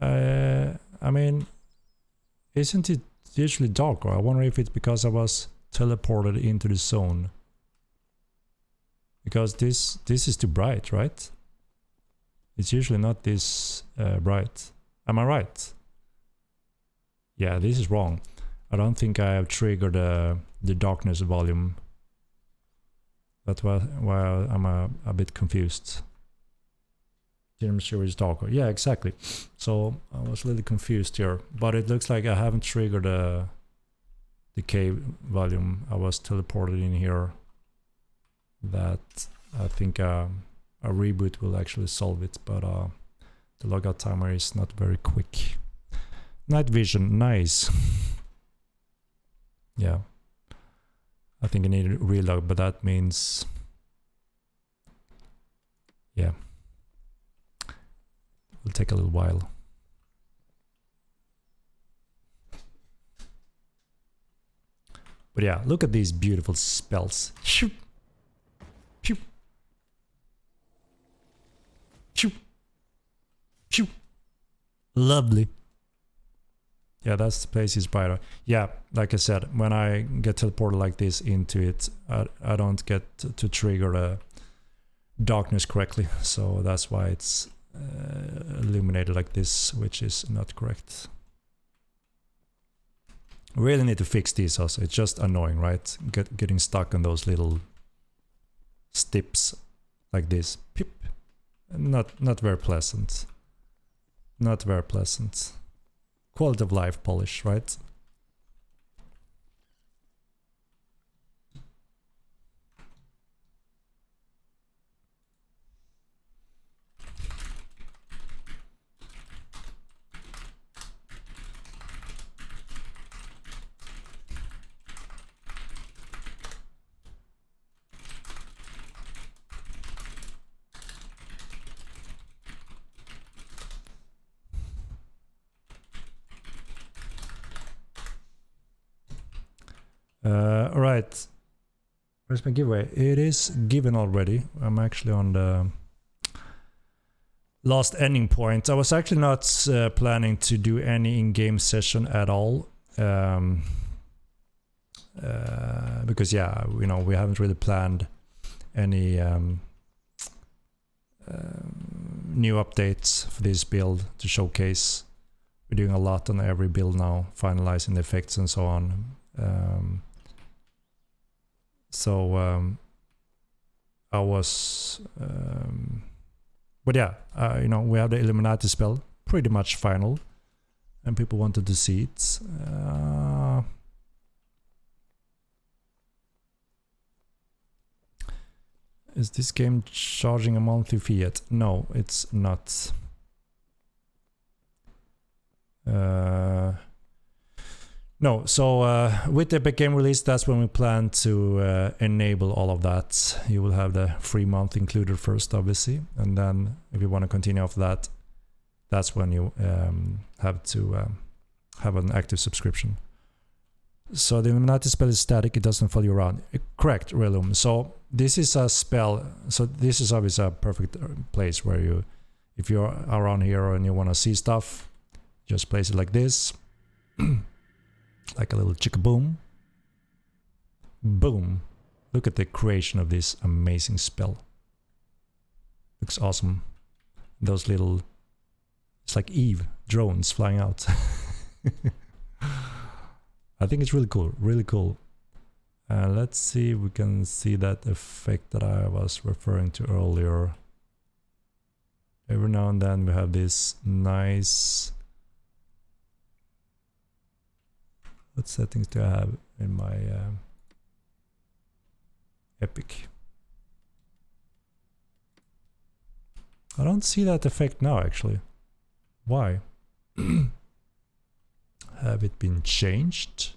[SPEAKER 1] I mean, isn't it usually dark? Or I wonder if it's because I was teleported into the zone. Because this is too bright, right? It's usually not this bright. Am I right? Yeah, this is wrong. I don't think I have triggered the darkness volume. That's why I'm a bit confused. I'm sure it's darker. Yeah, exactly. So I was a little confused here. But it looks like I haven't triggered the cave volume. I was teleported in here. That I think a reboot will actually solve it, but the logout timer is not very quick. Night vision, nice. Yeah, I think I need to reload, but that means, yeah, it'll take a little while. But yeah, look at these beautiful spells. Shoot. Pew. Pew. Pew. Lovely. Yeah, that's the place is brighter. Yeah, like I said, when I get teleported like this into it, I don't get to trigger the darkness correctly. So that's why it's illuminated like this, which is not correct. Really need to fix these also. It's just annoying, right? Getting stuck on those little steps like this. Pip. Not very pleasant. Not very pleasant. Quality of life polish, right? All right. Where's my giveaway? It is given already. I'm actually on the last ending point. I was actually not planning to do any in-game session at all. Because yeah, you know, we haven't really planned any new updates for this build to showcase. We're doing a lot on every build now, finalizing the effects and so on. I was but yeah, you know, we have the Illuminati spell pretty much final, and people wanted to see it. Is this game charging a monthly fee yet? No, it's not. No, so with the Epic Game release, that's when we plan to enable all of that. You will have the free month included first, obviously, and then if you want to continue after that, that's when you have to have an active subscription. So the Illuminati spell is static, it doesn't follow you around. Correct, Relum. So this is a spell, so this is obviously a perfect place where you, if you're around here and you want to see stuff, just place it like this. Like a little chicka boom. Boom. Look at the creation of this amazing spell. Looks awesome. Those little, it's like Eve drones flying out. I think it's really cool, really cool. Let's see if we can see that effect that I was referring to earlier. Every now and then we have this nice... What settings do I have in my Epic? I don't see that effect now, actually. Why? Have it been changed?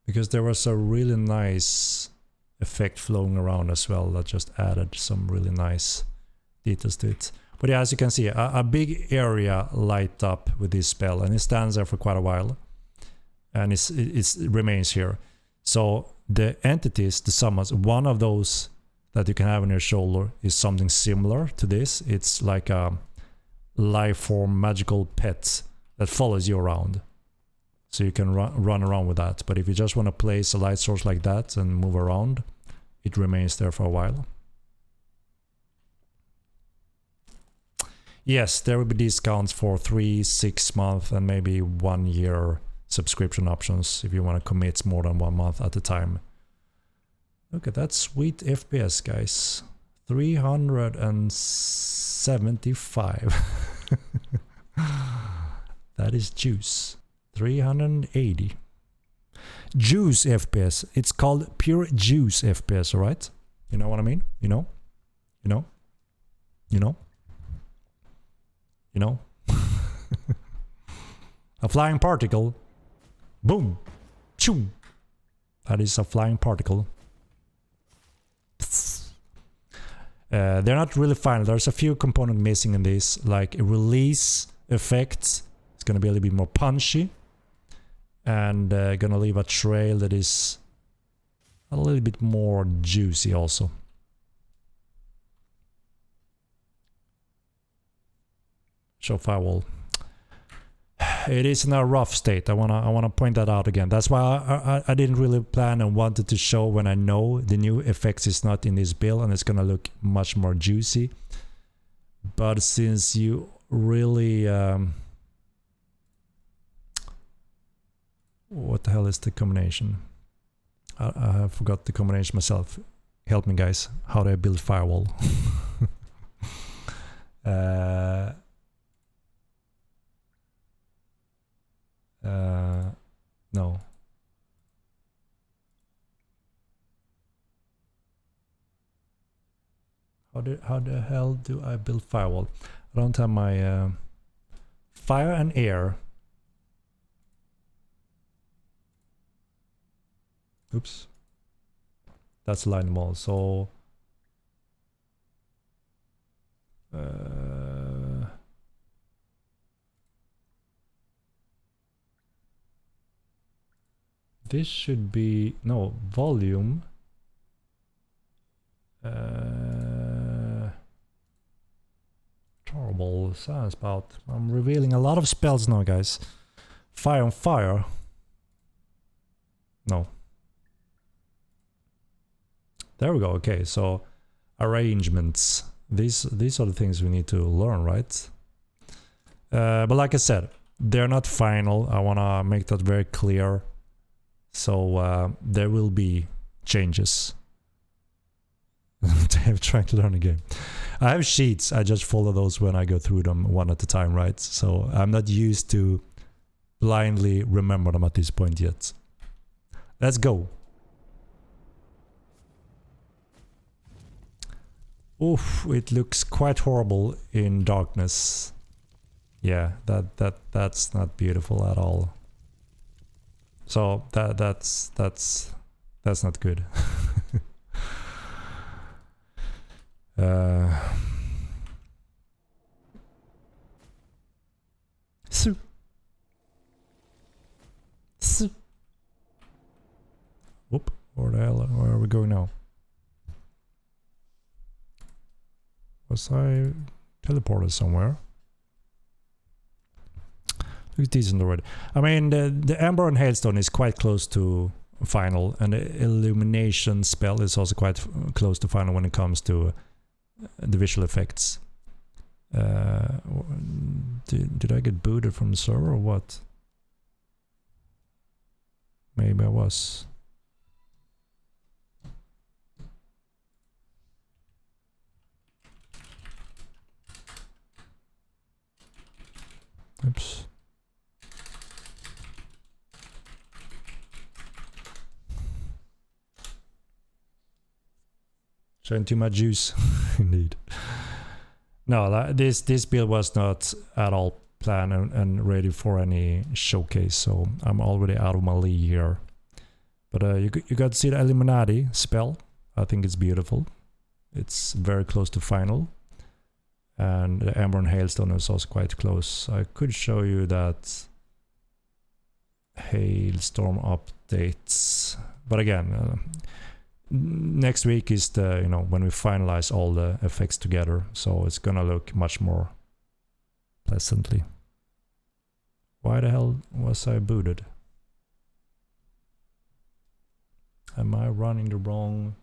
[SPEAKER 1] Because there was a really nice effect flowing around as well that just added some really nice details to it. But yeah, as you can see, a big area light up with this spell, and it stands there for quite a while, and it remains here. So the entities, the summons, one of those that you can have on your shoulder is something similar to this. It's like a life form magical pet that follows you around, so you can run around with that. But if you just want to place a light source like that and move around, it remains there for a while. Yes, there will be discounts for 3, 6 month and maybe 1 year subscription options if you want to commit more than 1 month at a time. Look at that sweet FPS, guys. 375. That is juice. 380. Juice FPS. It's called pure juice FPS, alright? You know what I mean? You know? You know? You know? You know? A flying particle. Boom! Choo! That is a flying particle. They're not really final. There's a few components missing in this, like a release effect. It's gonna be a little bit more punchy, and gonna leave a trail that is a little bit more juicy also. Show firewall. It is in a rough state. I wanna point that out again. That's why I didn't really plan and wanted to show when I know the new effects is not in this build and it's gonna look much more juicy. But since you really what the hell is the combination? I forgot the combination myself. Help me, guys. How do I build firewall? No. How the hell do I build firewall? I don't have my fire and air. Oops. That's line wall. So this should be, no, volume. Terrible sounds about. I'm revealing a lot of spells now, guys. Fire on fire. No. There we go. Okay, so arrangements. These are the things we need to learn, right? But like I said, they're not final. I want to make that very clear. So there will be changes. I'm trying to learn the game. I have sheets. I just follow those when I go through them one at a time, right? So I'm not used to blindly remember them at this point yet. Let's go. Oof, it looks quite horrible in darkness. Yeah, that's not beautiful at all. So that's not good. Whoop, where are we going now? Was I teleported somewhere? Looks decent already. I mean, the Ember and Hailstone is quite close to final, and the Illumination Spell is also quite close to final when it comes to the visual effects. Did I get booted from the server or what? Maybe I was. Oops. Showing too much juice, indeed. No, this build was not at all planned and ready for any showcase, so I'm already out of my league here. But you got to see the Illuminati spell. I think it's beautiful. It's very close to final. And the Ember and Hailstone is also quite close. I could show you that Hailstorm updates, but again, next week is the when we finalize all the effects together, so it's gonna look much more pleasantly. Why the hell was I booted? Am I running the wrong?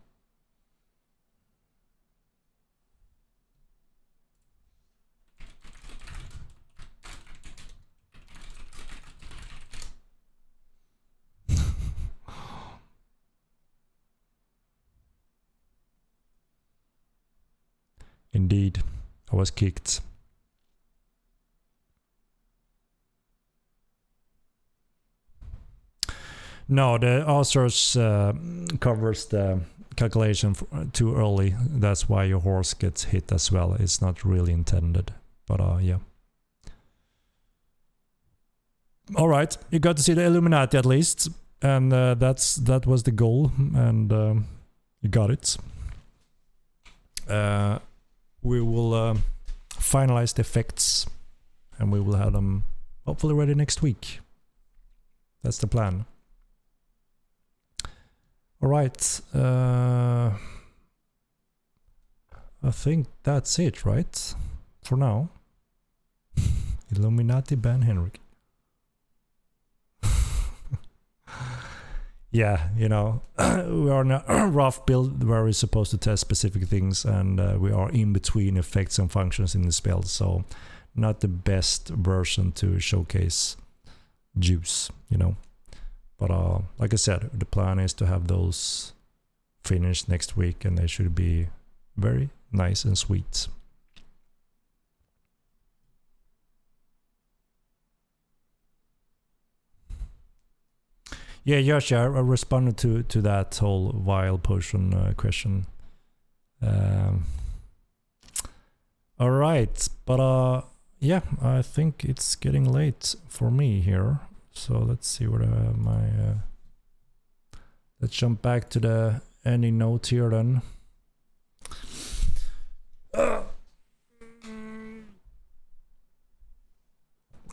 [SPEAKER 1] Indeed, I was kicked. No, the Authors covers the calculation too early. That's why your horse gets hit as well. It's not really intended, but yeah. All right, you got to see the Illuminati at least, and that was the goal, and you got it. We will finalize the effects, and we will have them hopefully ready next week. That's the plan. All right. I think that's it, right? For now. Illuminati ban Henrik. Yeah, we are in a rough build where we're supposed to test specific things, and we are in between effects and functions in the spell, so not the best version to showcase juice, But like I said, the plan is to have those finished next week, and they should be very nice and sweet. Yeah, Yoshi, I responded to that whole wild potion question. All right, but yeah, I think it's getting late for me here. So let's see what my let's jump back to the any note here then.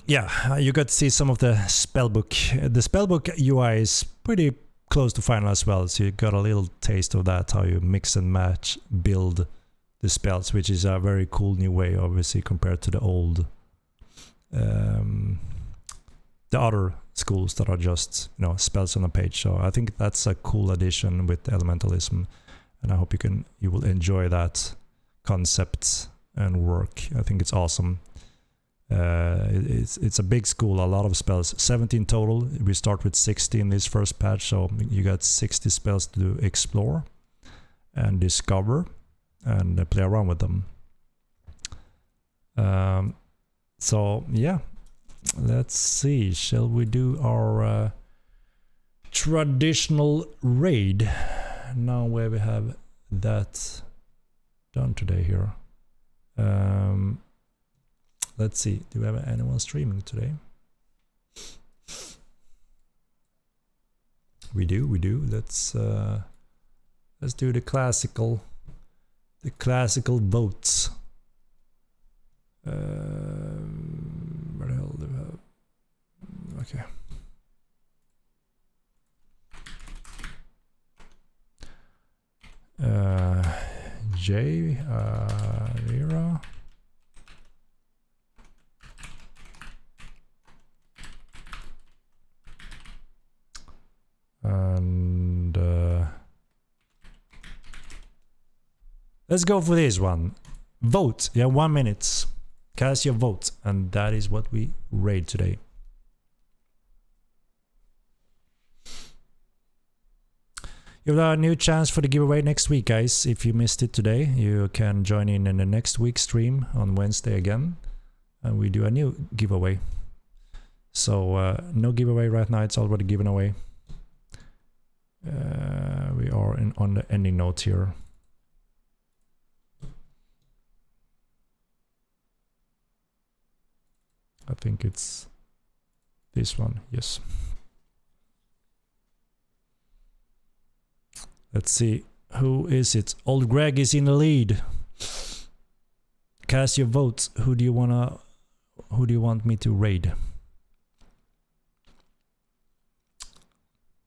[SPEAKER 1] yeah, you got to see some of the spellbook. The spellbook UI is pretty close to final as well, so you got a little taste of that, how you mix and match, build the spells, which is a very cool new way, obviously, compared to the old, the other schools that are just, you know, spells on a page. So I think that's a cool addition with Elementalism, and I hope you will enjoy that concept and work. I think it's awesome. It's a big school, a lot of spells, 17 total. We start with 60 in this first patch, so you got 60 spells to explore and discover and play around with them. So yeah, let's see, shall we do our traditional raid now, where we have that done today here? Let's see, do we have anyone streaming today? We do. Let's do the classical votes. Where the hell do we have? Okay. Jay, Vera. And let's go for this one. Vote. Yeah, 1 minute. Cast your vote, and that is what we raid today. You have a new chance for the giveaway next week, guys. If you missed it today, you can join in the next week's stream on Wednesday again, and we do a new giveaway. So no giveaway right now, it's already given away. We are on the ending note here. I think it's this one, yes. Let's see, who is it? Old Greg is in the lead. Cast your votes. Who do you want me to raid?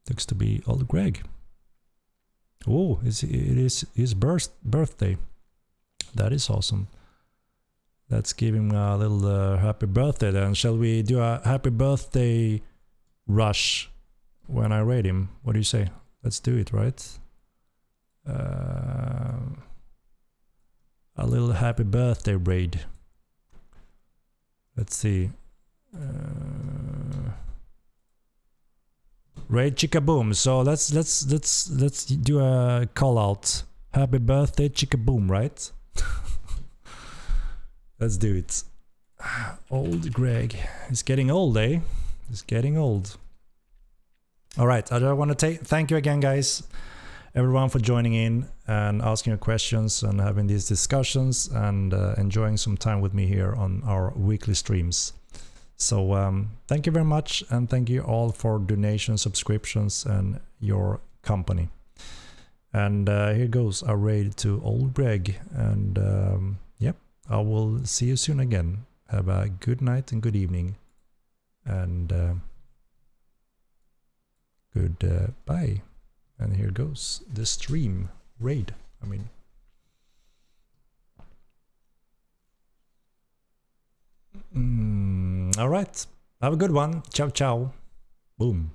[SPEAKER 1] Looks to be Old Greg. Oh, it is his birthday. That is awesome. Let's give him a little happy birthday then. Shall we do a happy birthday rush when I raid him? What do you say? Let's do it, right? A little happy birthday raid. Let's see. Raid Chickaboom. So let's do a call out. Happy birthday Chickaboom, right? Let's do it. Old Greg. He's getting old, eh? He's getting old. All right. I just want to thank you again, guys. Everyone for joining in and asking your questions and having these discussions and enjoying some time with me here on our weekly streams. So thank you very much, and thank you all for donations, subscriptions, and your company. And here goes a raid to Old Greg, and yep, I will see you soon again. Have a good night and good evening, and goodbye. And here goes the stream raid. All right. Have a good one. Ciao, ciao. Boom.